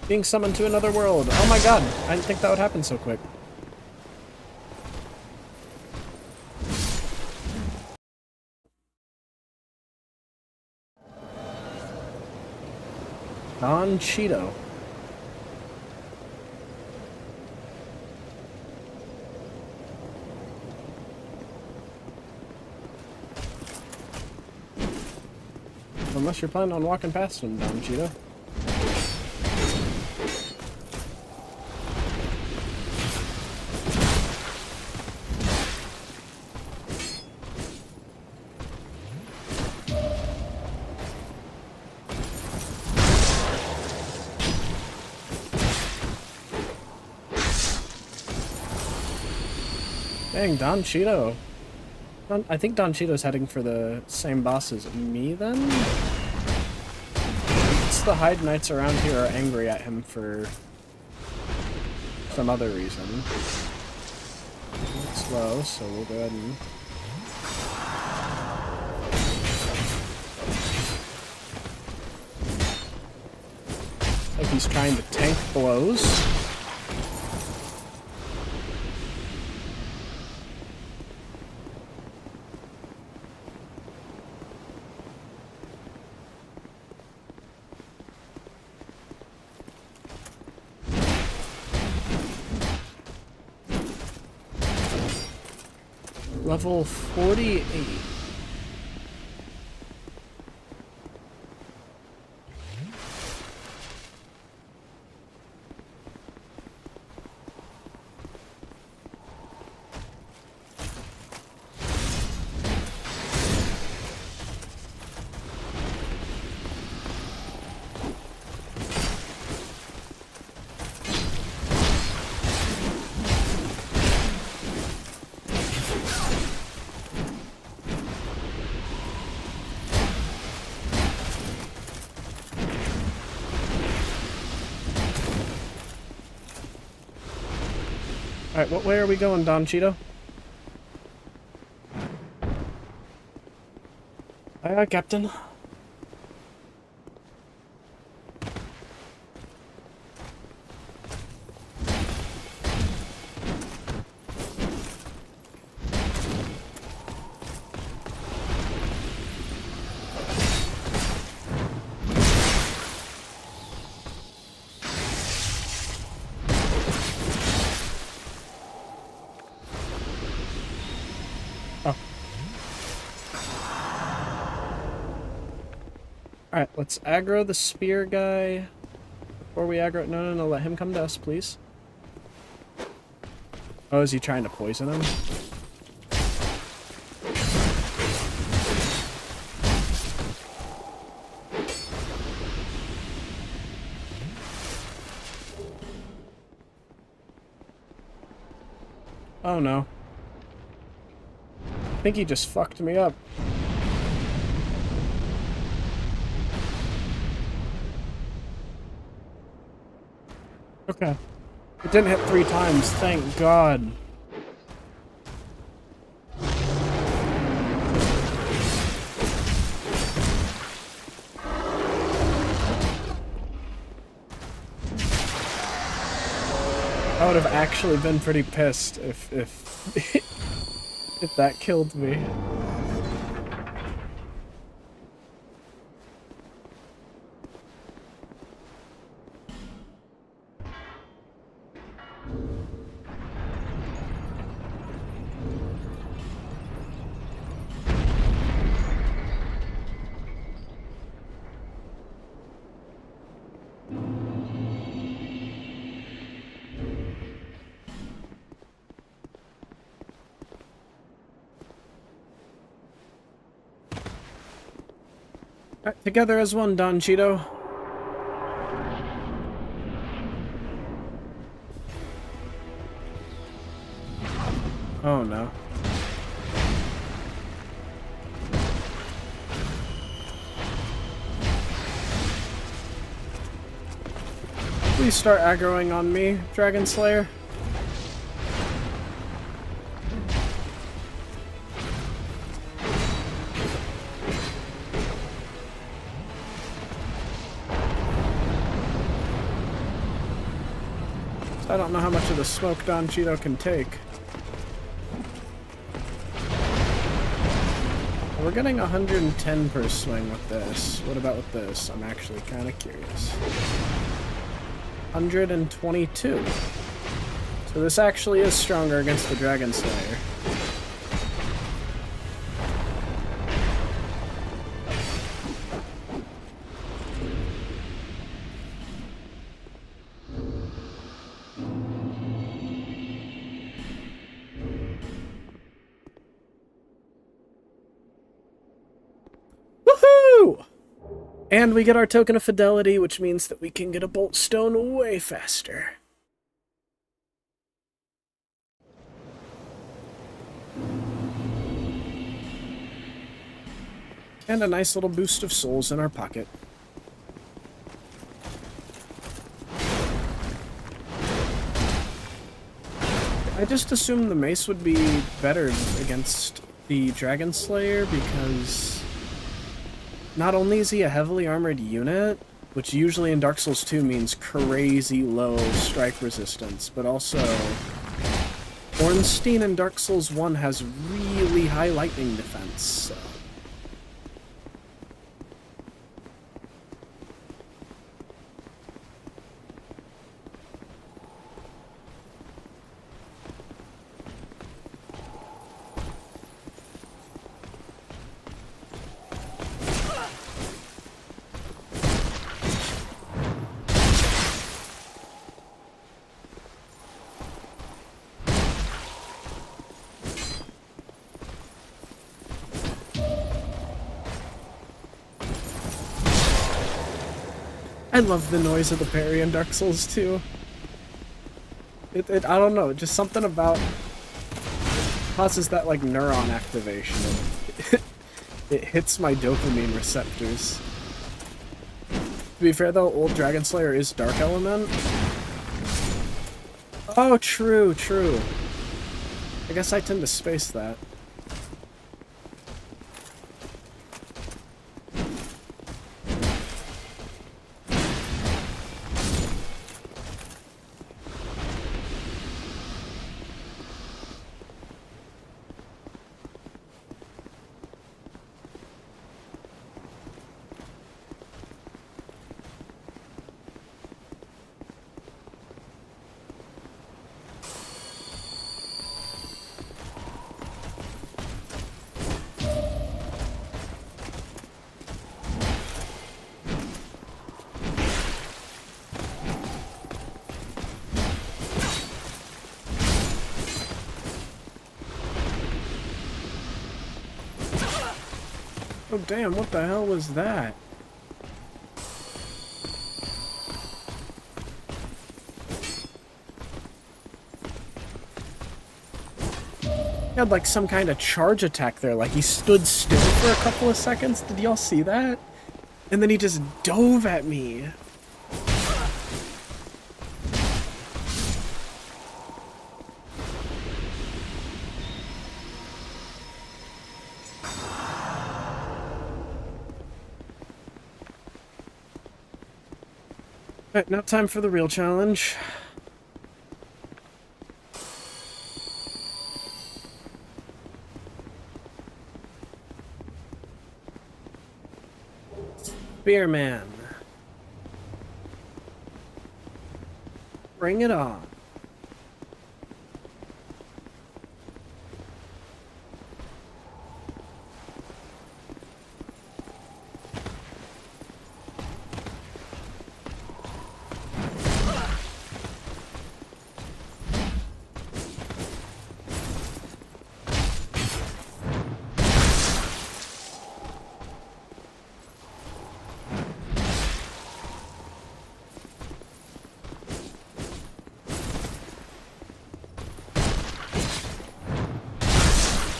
Being summoned to another world. Oh my god, I didn't think that would happen so quick. Don Cheeto. Unless you're planning on walking past him, Don Cheeto. Dang, Don Cheeto. I think Don Cheeto's heading for the same boss as me, then? Unless the Hyde Knights around here are angry at him for some other reason. It's slow, so we'll go ahead and... Like he's trying to tank blows. Level 48. Alright, what way are we going, Don Cheeto? Aye, aye, Captain. Alright, let's aggro the spear guy before we aggro... No, let him come to us, please. Oh, is he trying to poison him? Oh no. I think he just fucked me up. Okay. It didn't hit 3 times, thank God. I would have actually been pretty pissed if if that killed me. Alright, together as one, Don Cheeto. Oh no. Please start aggroing on me, Dragon Slayer. I don't know how much of the smoke Don Cheeto can take. We're getting 110 per swing with this. What about with this? I'm actually kind of curious. 122. So this actually is stronger against the Dragon Slayer. And we get our token of fidelity, which means that we can get a bolt stone way faster. And a nice little boost of souls in our pocket. I just assumed the mace would be better against the Dragon Slayer because not only is he a heavily armored unit, which usually in Dark Souls 2 means crazy low strike resistance, but also Ornstein in Dark Souls 1 has really high lightning defense, so. I love the noise of the parry in Dark Souls 2. I don't know, just something about causes that like neuron activation. It hits my dopamine receptors. To be fair though, old Dragon Slayer is Dark Element. Oh, true, true. I guess I tend to space that. Oh damn, what the hell was that? He had like some kind of charge attack there, like he stood still for a couple of seconds. Did y'all see that? And then he just dove at me. Alright, now time for the real challenge. Spearman. Bring it on.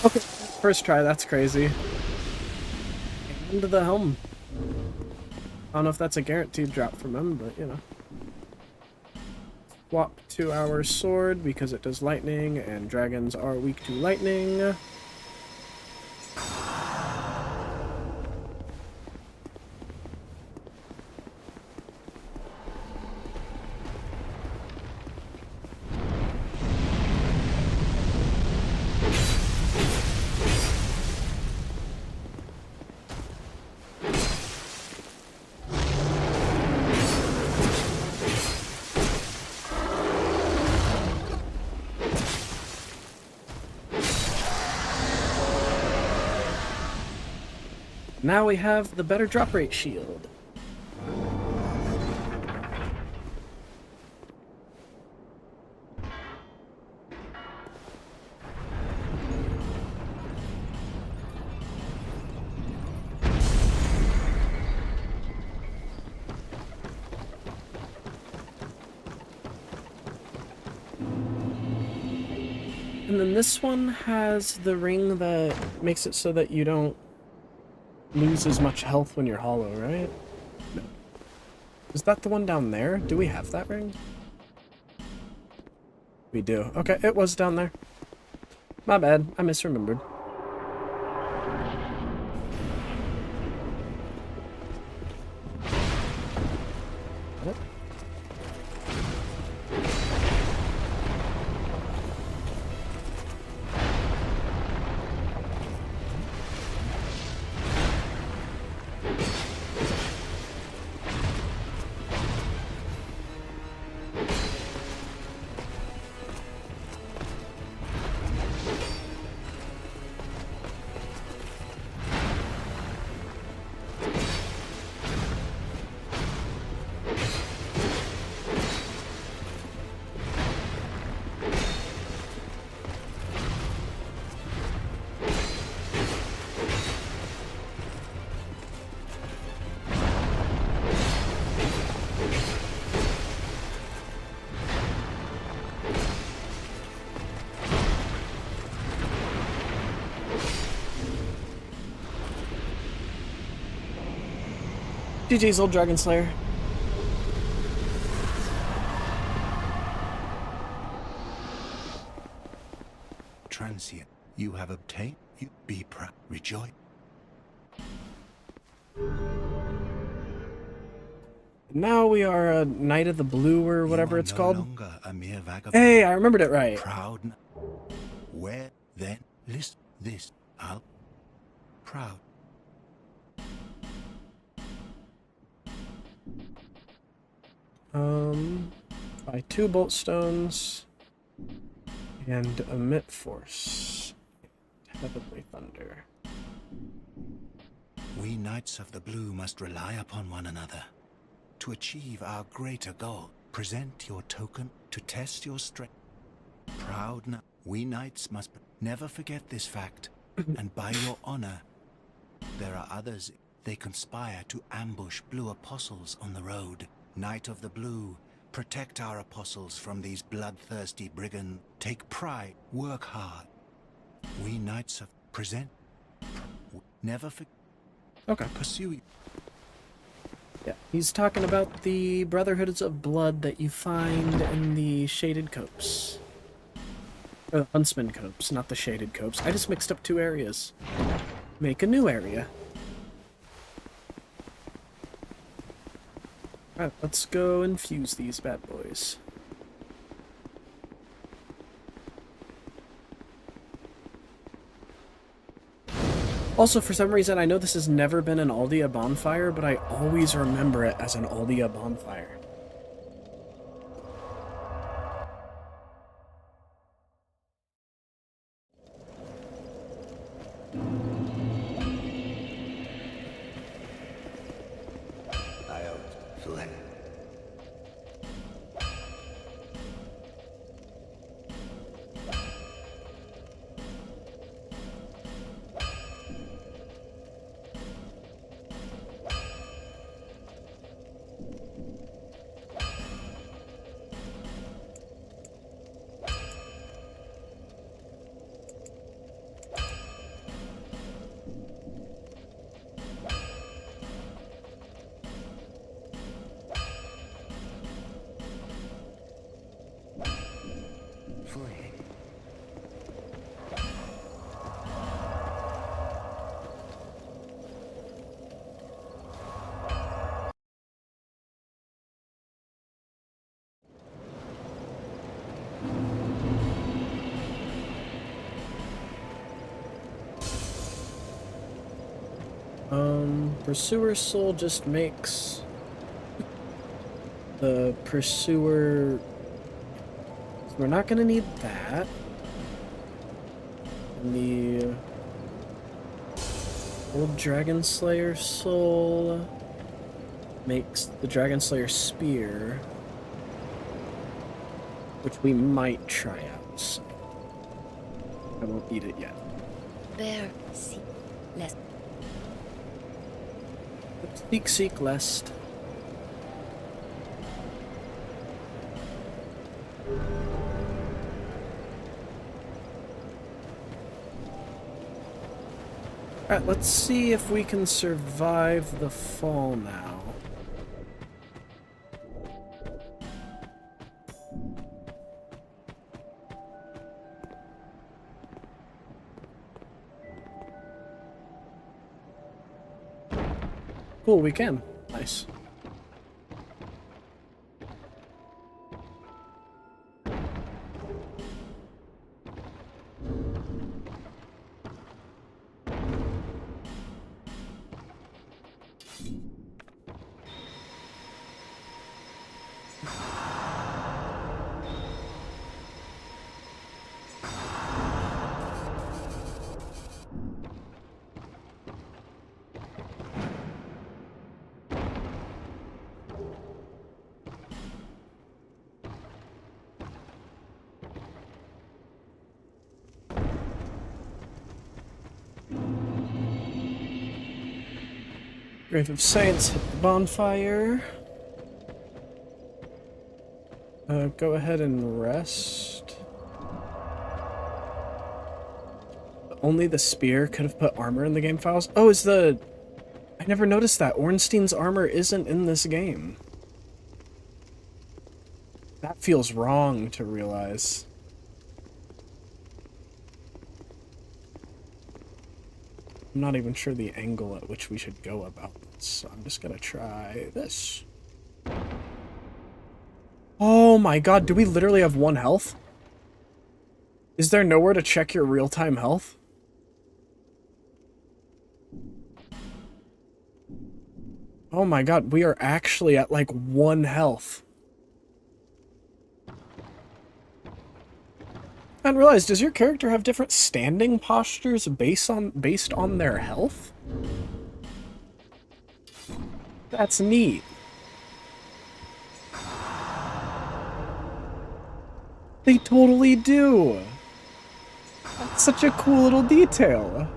Okay, first try, that's crazy. Into the helm. I don't know if that's a guaranteed drop from him, but you know. Swap to our sword because it does lightning, and dragons are weak to lightning. Now we have the better drop rate shield. And then this one has the ring that makes it so that you don't lose as much health when you're hollow, right? No. Is that the one down there? Do we have that ring? We do. Okay, it was down there. My bad. I misremembered. Got it. GG's, old Dragon Slayer. Transient, you have obtained. You be proud. Rejoice. Now we are a Knight of the Blue or whatever it's called. Longer a mere vagabond. Hey, I remembered it right. Proud. Where then? List this. I'll. Proud. Buy 2 bolt stones and emit force. Heavenly thunder. We Knights of the Blue must rely upon one another. To achieve our greater goal, present your token to test your strength. Proud now, we Knights must never forget this fact, and by your honor, there are others. They conspire to ambush Blue Apostles on the road. Knight of the Blue, protect our apostles from these bloodthirsty brigands. Take pride, work hard. We Knights of present, never forget. Okay. Pursue. Yeah, he's talking about the Brotherhoods of Blood that you find in the Shaded Copse. Or the Huntsman Copse, not the Shaded Copse. I just mixed up 2 areas. Make a new area. Alright, let's go infuse these bad boys. Also, for some reason, I know this has never been an Aldia bonfire, but I always remember it as an Aldia bonfire. Pursuer Soul just makes the Pursuer... So we're not gonna need that. And the old Dragon Slayer Soul makes the Dragon Slayer Spear, which we might try out, so I won't eat it yet. There, see, less. Seek, lest. Alright, let's see if we can survive the fall now. Cool, we can. Nice. Grave of Saints, hit the bonfire. Go ahead and rest. Only the spear could have put armor in the game files. Oh, is the... I never noticed that. Ornstein's armor isn't in this game. That feels wrong to realize. I'm not even sure the angle at which we should go about this, so I'm just gonna try this. Oh my god, do we literally have 1 health? Is there nowhere to check your real-time health? Oh my god, we are actually at like 1 health. I didn't realize, does your character have different standing postures based on their health? That's neat. They totally do. That's such a cool little detail.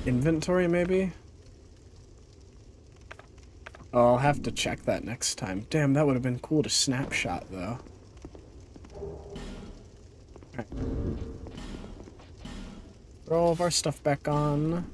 Inventory, maybe? Oh, I'll have to check that next time. Damn, that would have been cool to snapshot, though. Alright. Throw all of our stuff back on.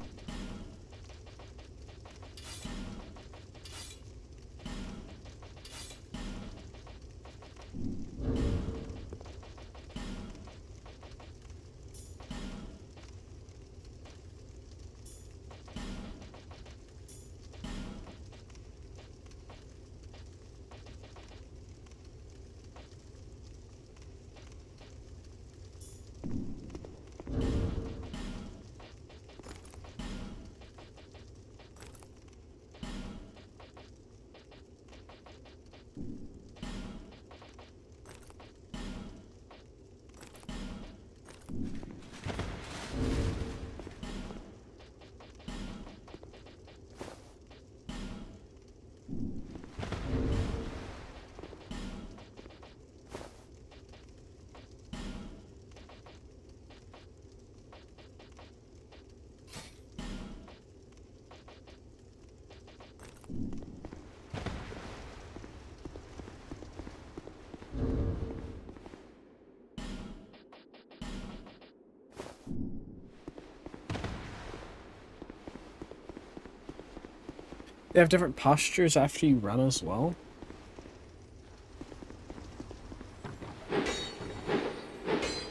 They have different postures after you run as well?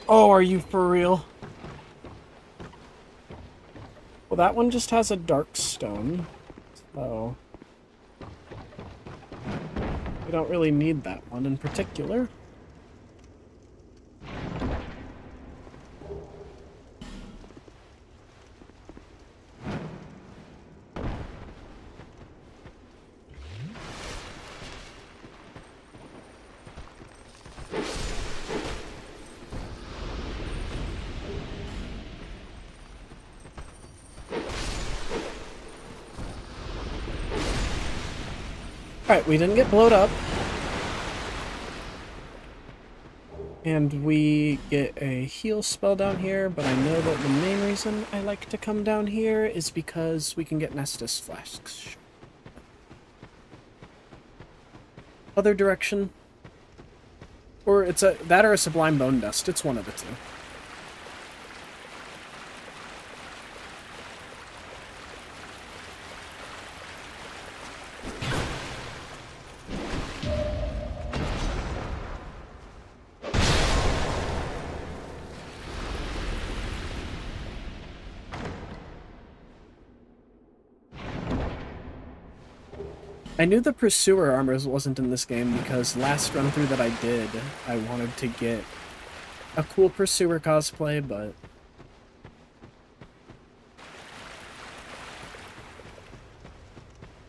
Oh, are you for real? Well, that one just has a dark stone, so... we don't really need that one in particular. Alright, we didn't get blowed up. And we get a heal spell down here, but I know that the main reason I like to come down here is because we can get Nestus flasks. Other direction. Or it's that or a Sublime Bone Dust. It's one of the two. I knew the Pursuer armor wasn't in this game because last run through that I did, I wanted to get a cool Pursuer cosplay, but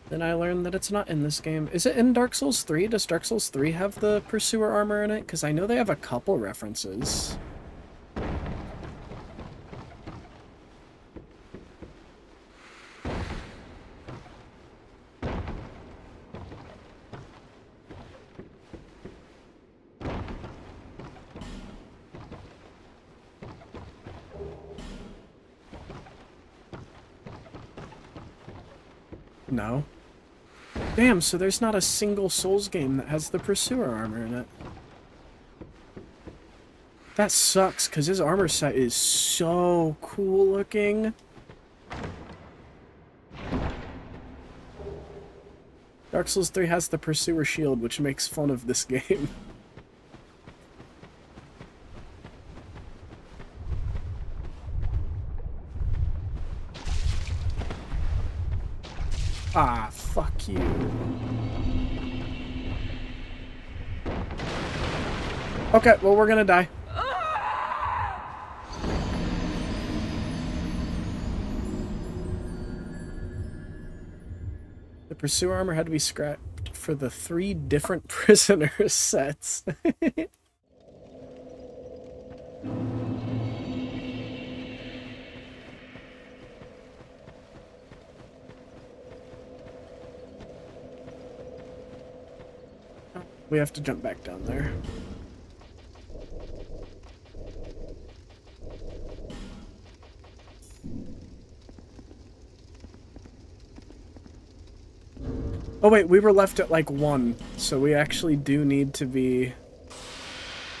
then I learned that it's not in this game. Is it in Dark Souls 3? Does Dark Souls 3 have the Pursuer armor in it? Because I know they have a couple references. No. Damn, so there's not a single Souls game that has the Pursuer armor in it. That sucks, because his armor set is so cool looking. Dark Souls 3 has the Pursuer shield, which makes fun of this game. Ah, fuck you. Okay, well, we're gonna die. The Pursuer armor had to be scrapped for the 3 different prisoner sets. We have to jump back down there. Oh wait, we were left at like 1, so we actually do need to be...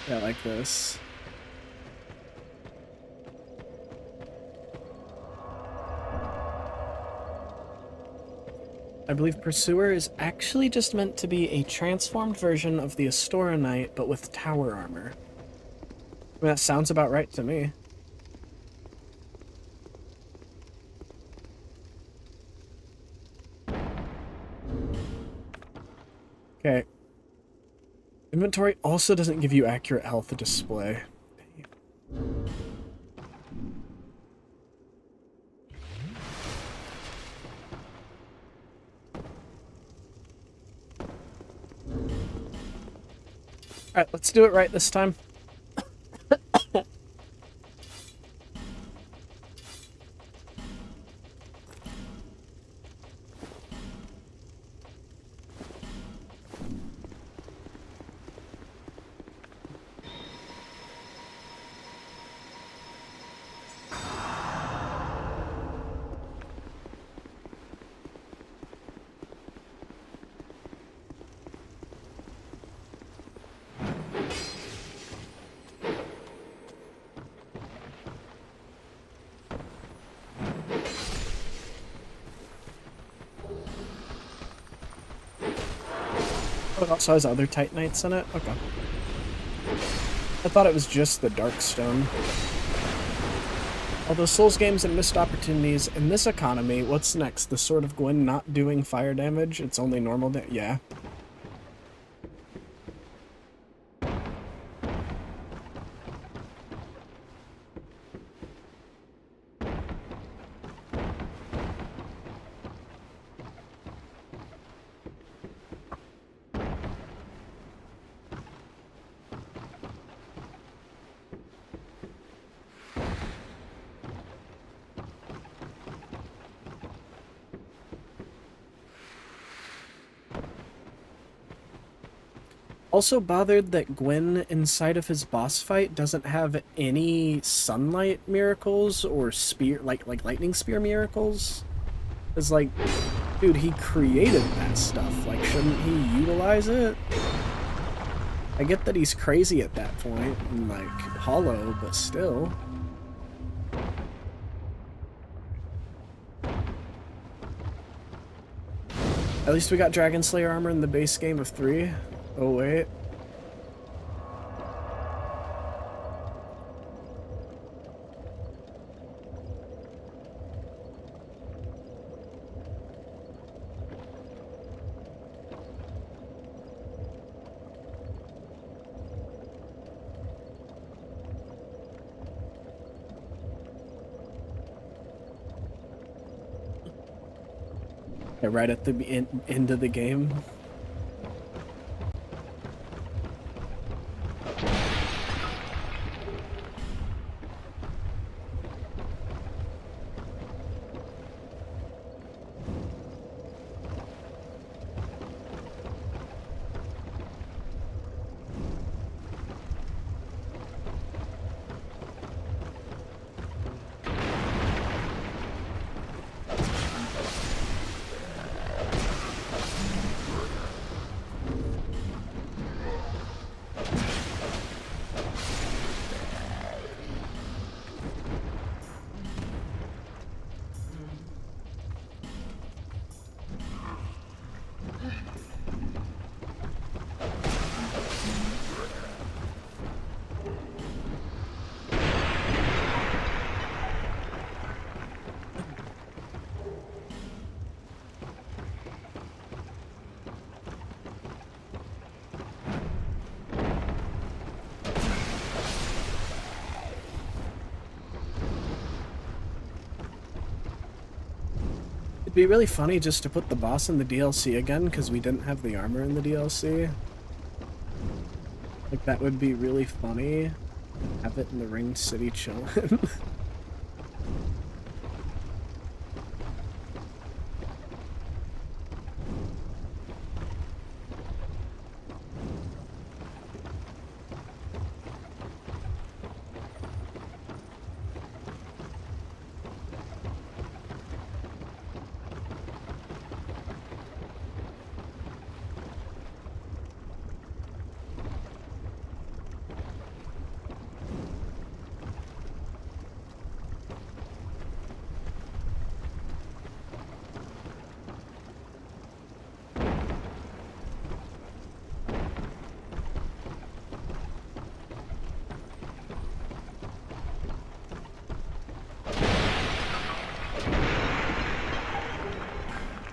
yeah, like this. I believe Pursuer is actually just meant to be a transformed version of the Astora Knight, but with tower armor. I mean, that sounds about right to me. Okay. Inventory also doesn't give you accurate health display. Alright, let's do it right this time. Oh, it also has other Titanites in it? Okay. I thought it was just the Darkstone. Although Souls games and missed opportunities, in this economy, what's next? The Sword of Gwyn not doing fire damage? It's only normal yeah. Also bothered that Gwyn inside of his boss fight doesn't have any sunlight miracles or spear like lightning spear miracles. It's like, dude, he created that stuff. Like, shouldn't he utilize it? I get that he's crazy at that point and like hollow, but still. At least we got Dragon Slayer armor in the base game of 3. Oh, wait. Yeah, right at the end of the game. It'd be really funny just to put the boss in the DLC again, because we didn't have the armor in the DLC. Like, that would be really funny. Have it in the Ringed City chilling.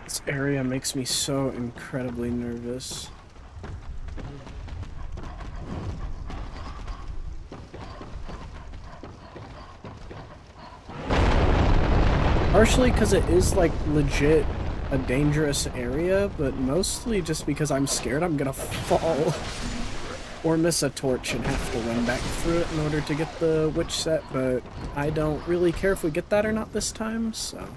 This area makes me so incredibly nervous. Partially because it is, like, legit a dangerous area, but mostly just because I'm scared I'm gonna fall. Or miss a torch and have to run back through it in order to get the witch set, but I don't really care if we get that or not this time, so...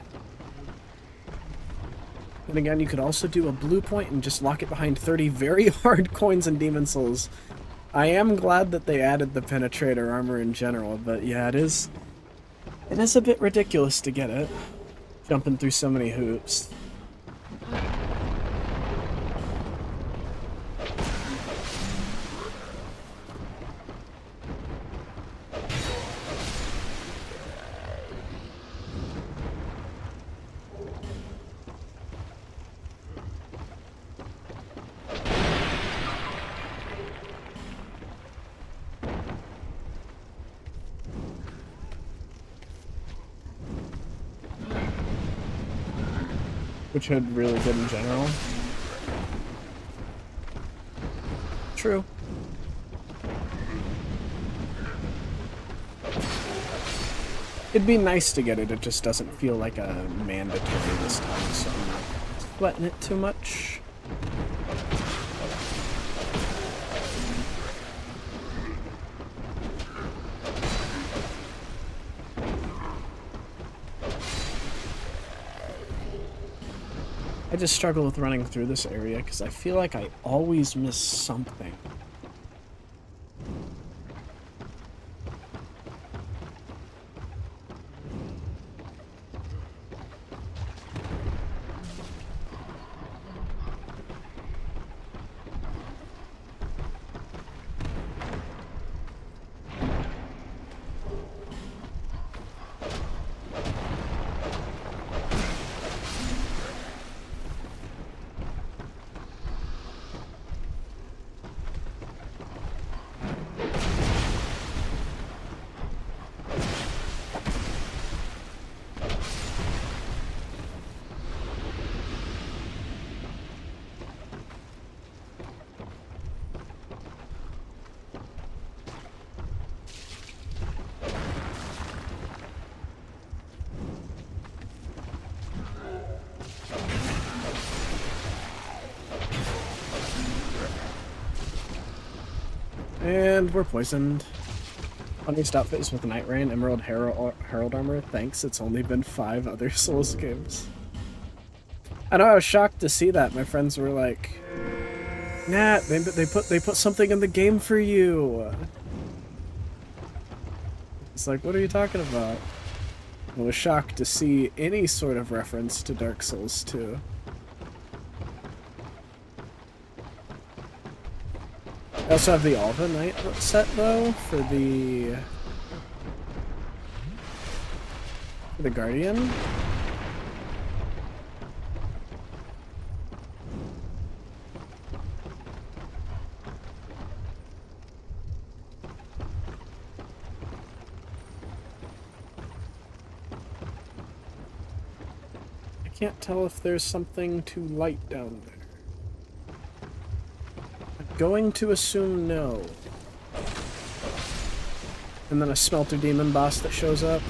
And again, you could also do a blue point and just lock it behind 30 very hard coins and demon souls. I am glad that they added the penetrator armor in general, but yeah, it is a bit ridiculous to get it. Jumping through so many hoops. Which had really good in general. True. It'd be nice to get it, it just doesn't feel like a mandatory this time, so I'm not sweating it too much. I just struggle with running through this area because I feel like I always miss something. And we're poisoned. Funniest outfit is with Night Rain, Emerald Herald Armor. Thanks, it's only been 5 other Souls games. I know, I was shocked to see that. My friends were like, Nat, they put something in the game for you. It's like, what are you talking about? I was shocked to see any sort of reference to Dark Souls 2. I also have the Alva Knight set though for the Guardian. I can't tell if there's something to light down there. Going to assume no. And then a Smelter Demon boss that shows up.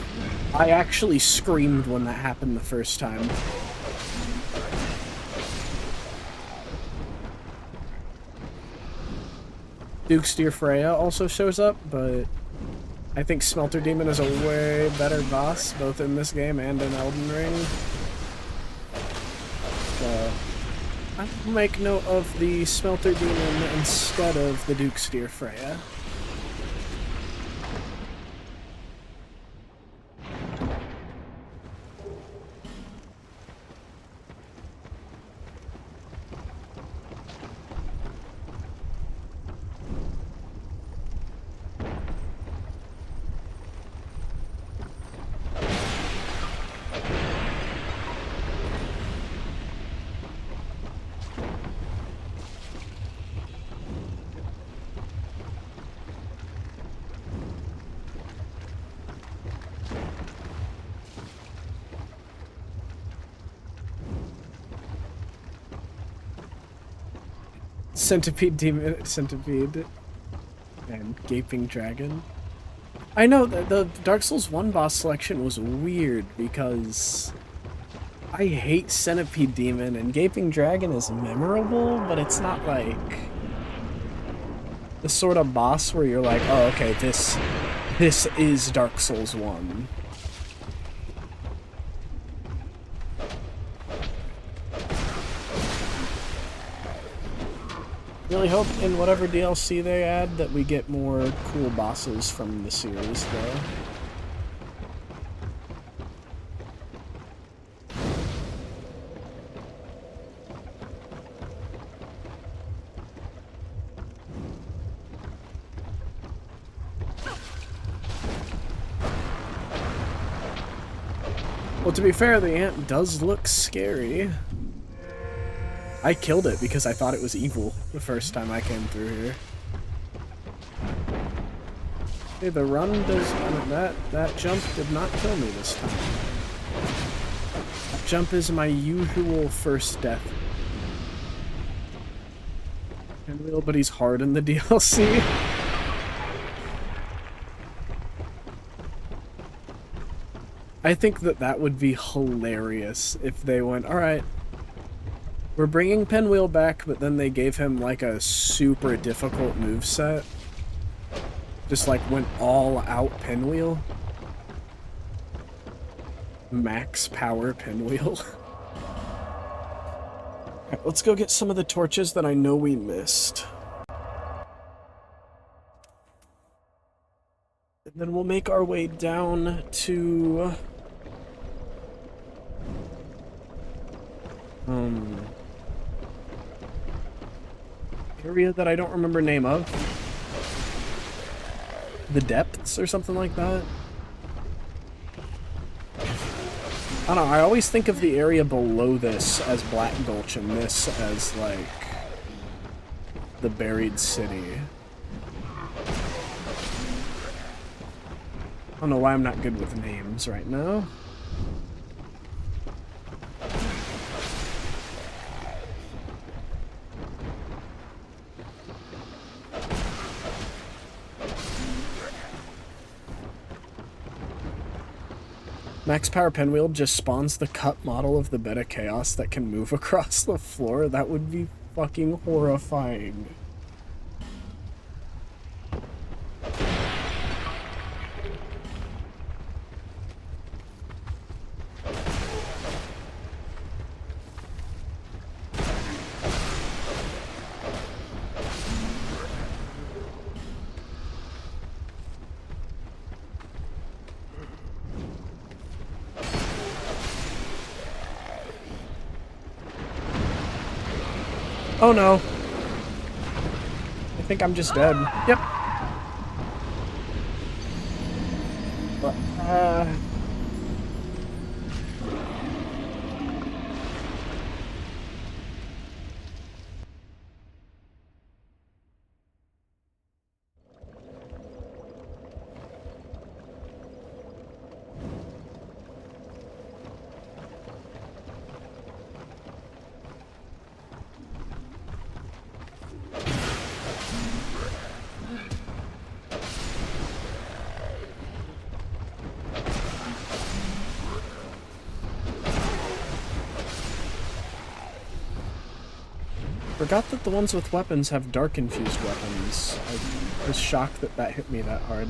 I actually screamed when that happened the first time. Duke's Dear Freya also shows up, but I think Smelter Demon is a way better boss, both in this game and in Elden Ring. So I'll make note of the Smelter Demon instead of the Duke's Dear Freya. Centipede, and Gaping Dragon. I know that the Dark Souls 1 boss selection was weird because I hate Centipede Demon and Gaping Dragon is memorable, but it's not like the sort of boss where you're like, oh, okay, this is Dark Souls 1. Really hope in whatever DLC they add that we get more cool bosses from the series, though. Well, to be fair, the ant does look scary. I killed it because I thought it was evil the first time I came through here. Hey, the run does... that jump did not kill me this time. That jump is my usual first death. But he's hard in the DLC. I think that would be hilarious if they went, alright, we're bringing Pinwheel back, but then they gave him like a super difficult moveset. Just like went all out Pinwheel. Max power Pinwheel. Alright, let's go get some of the torches that I know we missed. And then we'll make our way down to... area that I don't remember name of. The Depths or something like that. I don't know, I always think of the area below this as Black Gulch and this as like the Buried City. I don't know why I'm not good with names right now. Max Power Pinwheel just spawns the cut model of the Bed of Chaos that can move across the floor. That would be fucking horrifying. Oh no. I think I'm just dead. Yep. Forgot that the ones with weapons have dark-infused weapons. I was shocked that that hit me that hard.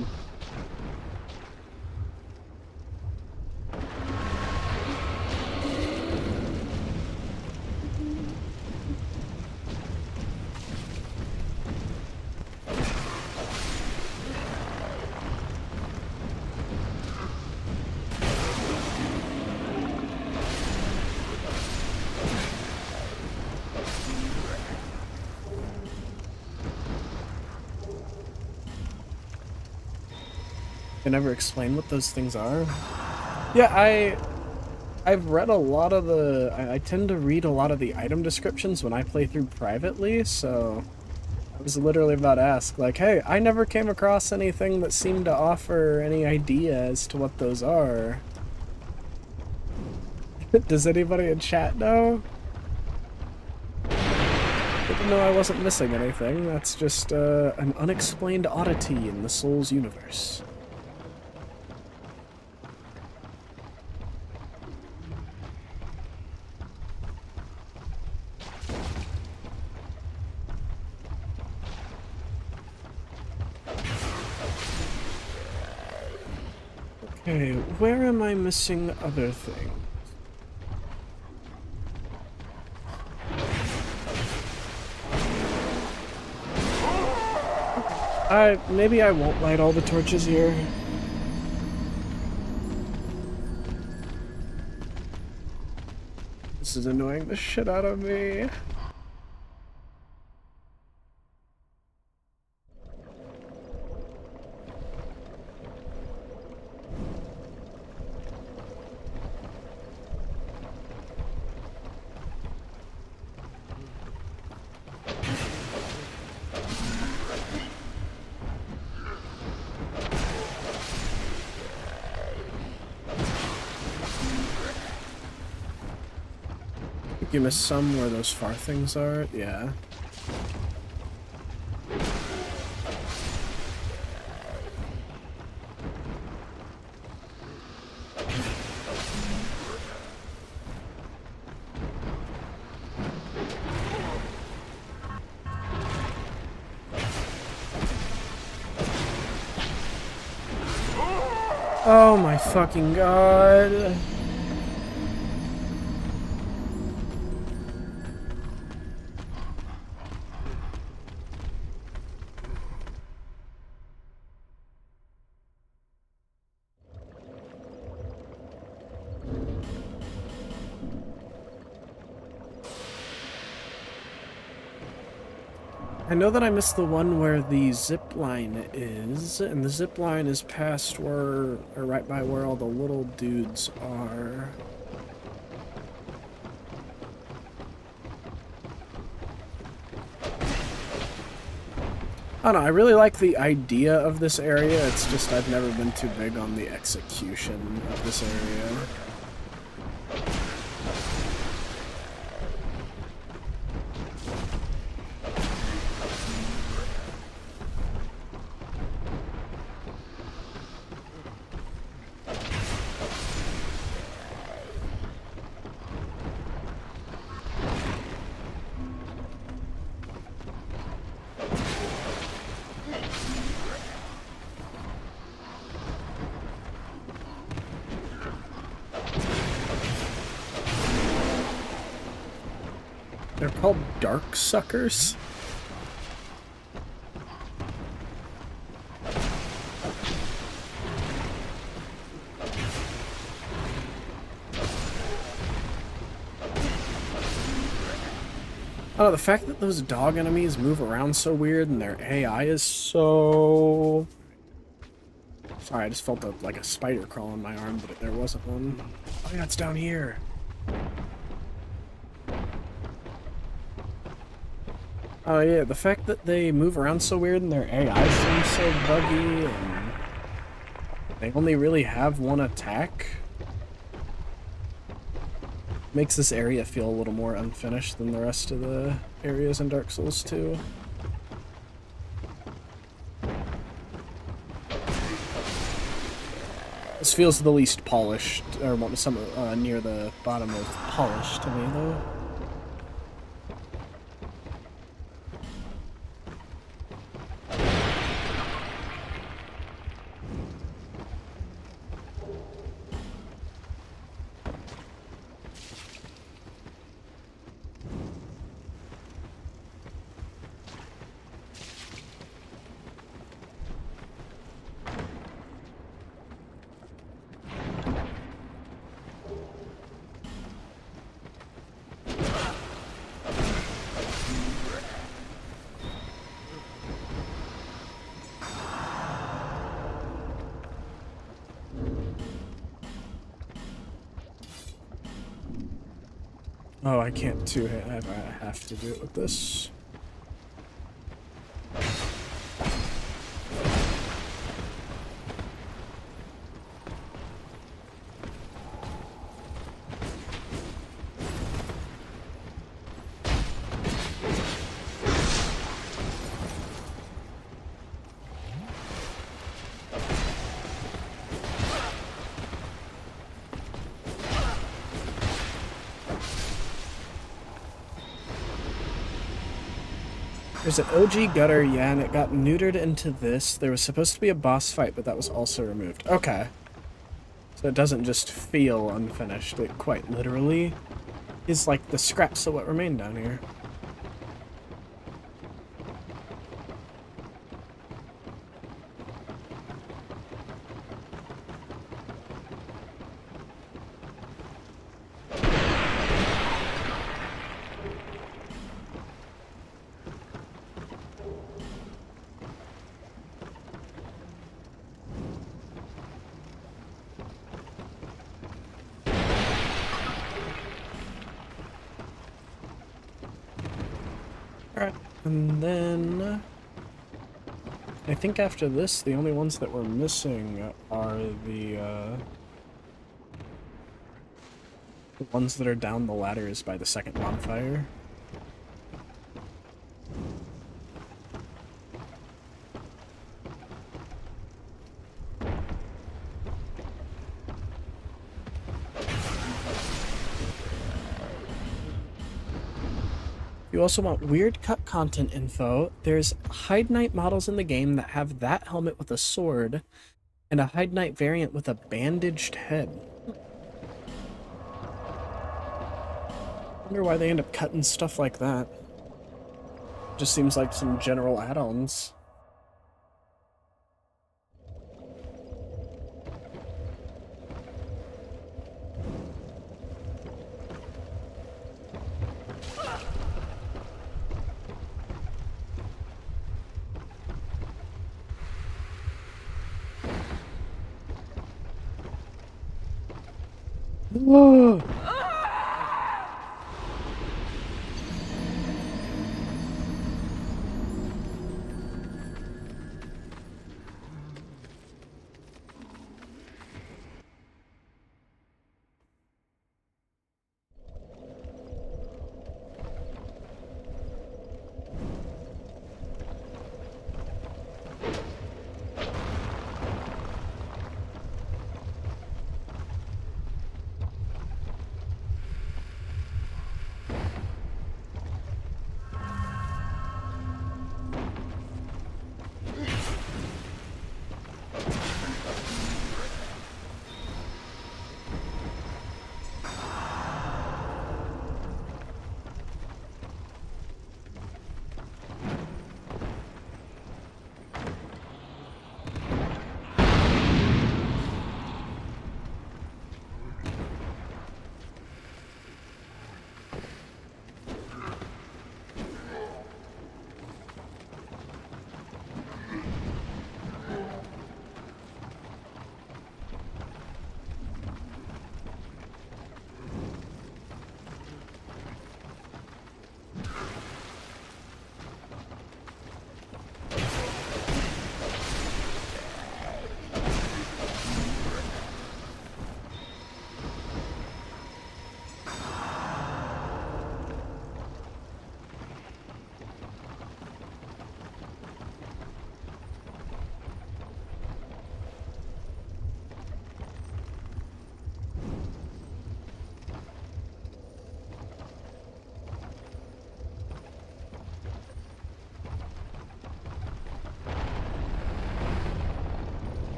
They never explain what those things are. Yeah, I've read a lot of the... I tend to read a lot of the item descriptions when I play through privately, so... I was literally about to ask, like, hey, I never came across anything that seemed to offer any idea as to what those are. Does anybody in chat know? Didn't know I wasn't missing anything. That's just an unexplained oddity in the Souls universe. Okay, where am I missing other things? Maybe I won't light all the torches here. This is annoying the shit out of me. You missed some where those far things are? Yeah. Oh my fucking god. I know that I missed the one where the zip line is, and the zip line is past where, or right by where all the little dudes are. I don't know, I really like the idea of this area, it's just I've never been too big on the execution of this area. They're called dark suckers. Oh, the fact that those dog enemies move around so weird and their AI is so... Sorry, I just felt like a spider crawl on my arm, but there wasn't one. Oh yeah, it's down here. Oh yeah, the fact that they move around so weird and their AI seems so buggy and they only really have one attack makes this area feel a little more unfinished than the rest of the areas in Dark Souls 2. This feels the least polished, or some near the bottom of polished to me, though. Oh, I can't I have to do it with this. There's an OG gutter, yeah, and it got neutered into this. There was supposed to be a boss fight, but that was also removed. Okay. So it doesn't just feel unfinished, it quite literally is like the scraps of what remained down here. Alright, and then I think after this, the only ones that we're missing are the ones that are down the ladders by the second bonfire. If you also want weird cut content info, there's Hide Knight models in the game that have that helmet with a sword, and a Hide Knight variant with a bandaged head. Wonder why they end up cutting stuff like that. Just seems like some general add-ons. Whoa!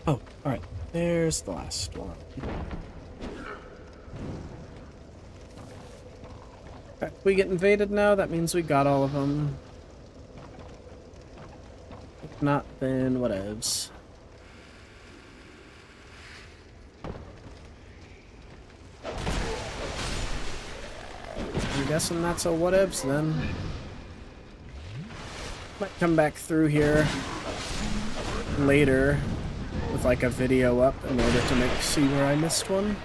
Oh, alright. There's the last one. Okay, we get invaded now, that means we got all of them. If not, then whatevs. I'm guessing that's a whatevs then. Might come back through here later with like a video up in order to see where I missed one.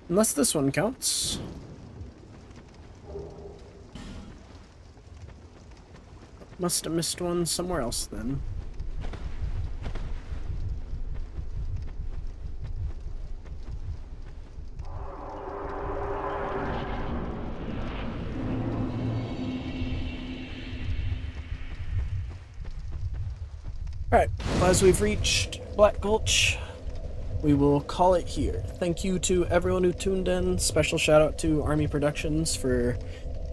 Unless this one counts. Must have missed one somewhere else then. Alright, well, as we've reached Black Gulch, we will call it here. Thank you to everyone who tuned in. Special shout out to Army Productions for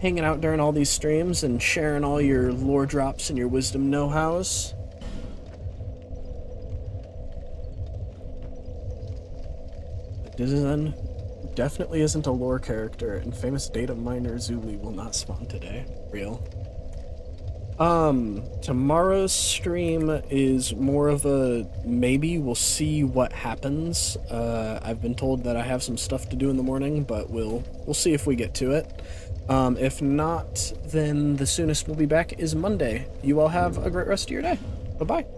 hanging out during all these streams and sharing all your lore drops and your wisdom know-hows. Dizzen definitely isn't a lore character, and famous data miner Zuli will not spawn today. Real. Tomorrow's stream is more of a maybe. We'll see what happens. I've been told that I have some stuff to do in the morning, but we'll see if we get to it. If not, then the soonest we'll be back is Monday. You all have a great rest of your day. Bye-bye.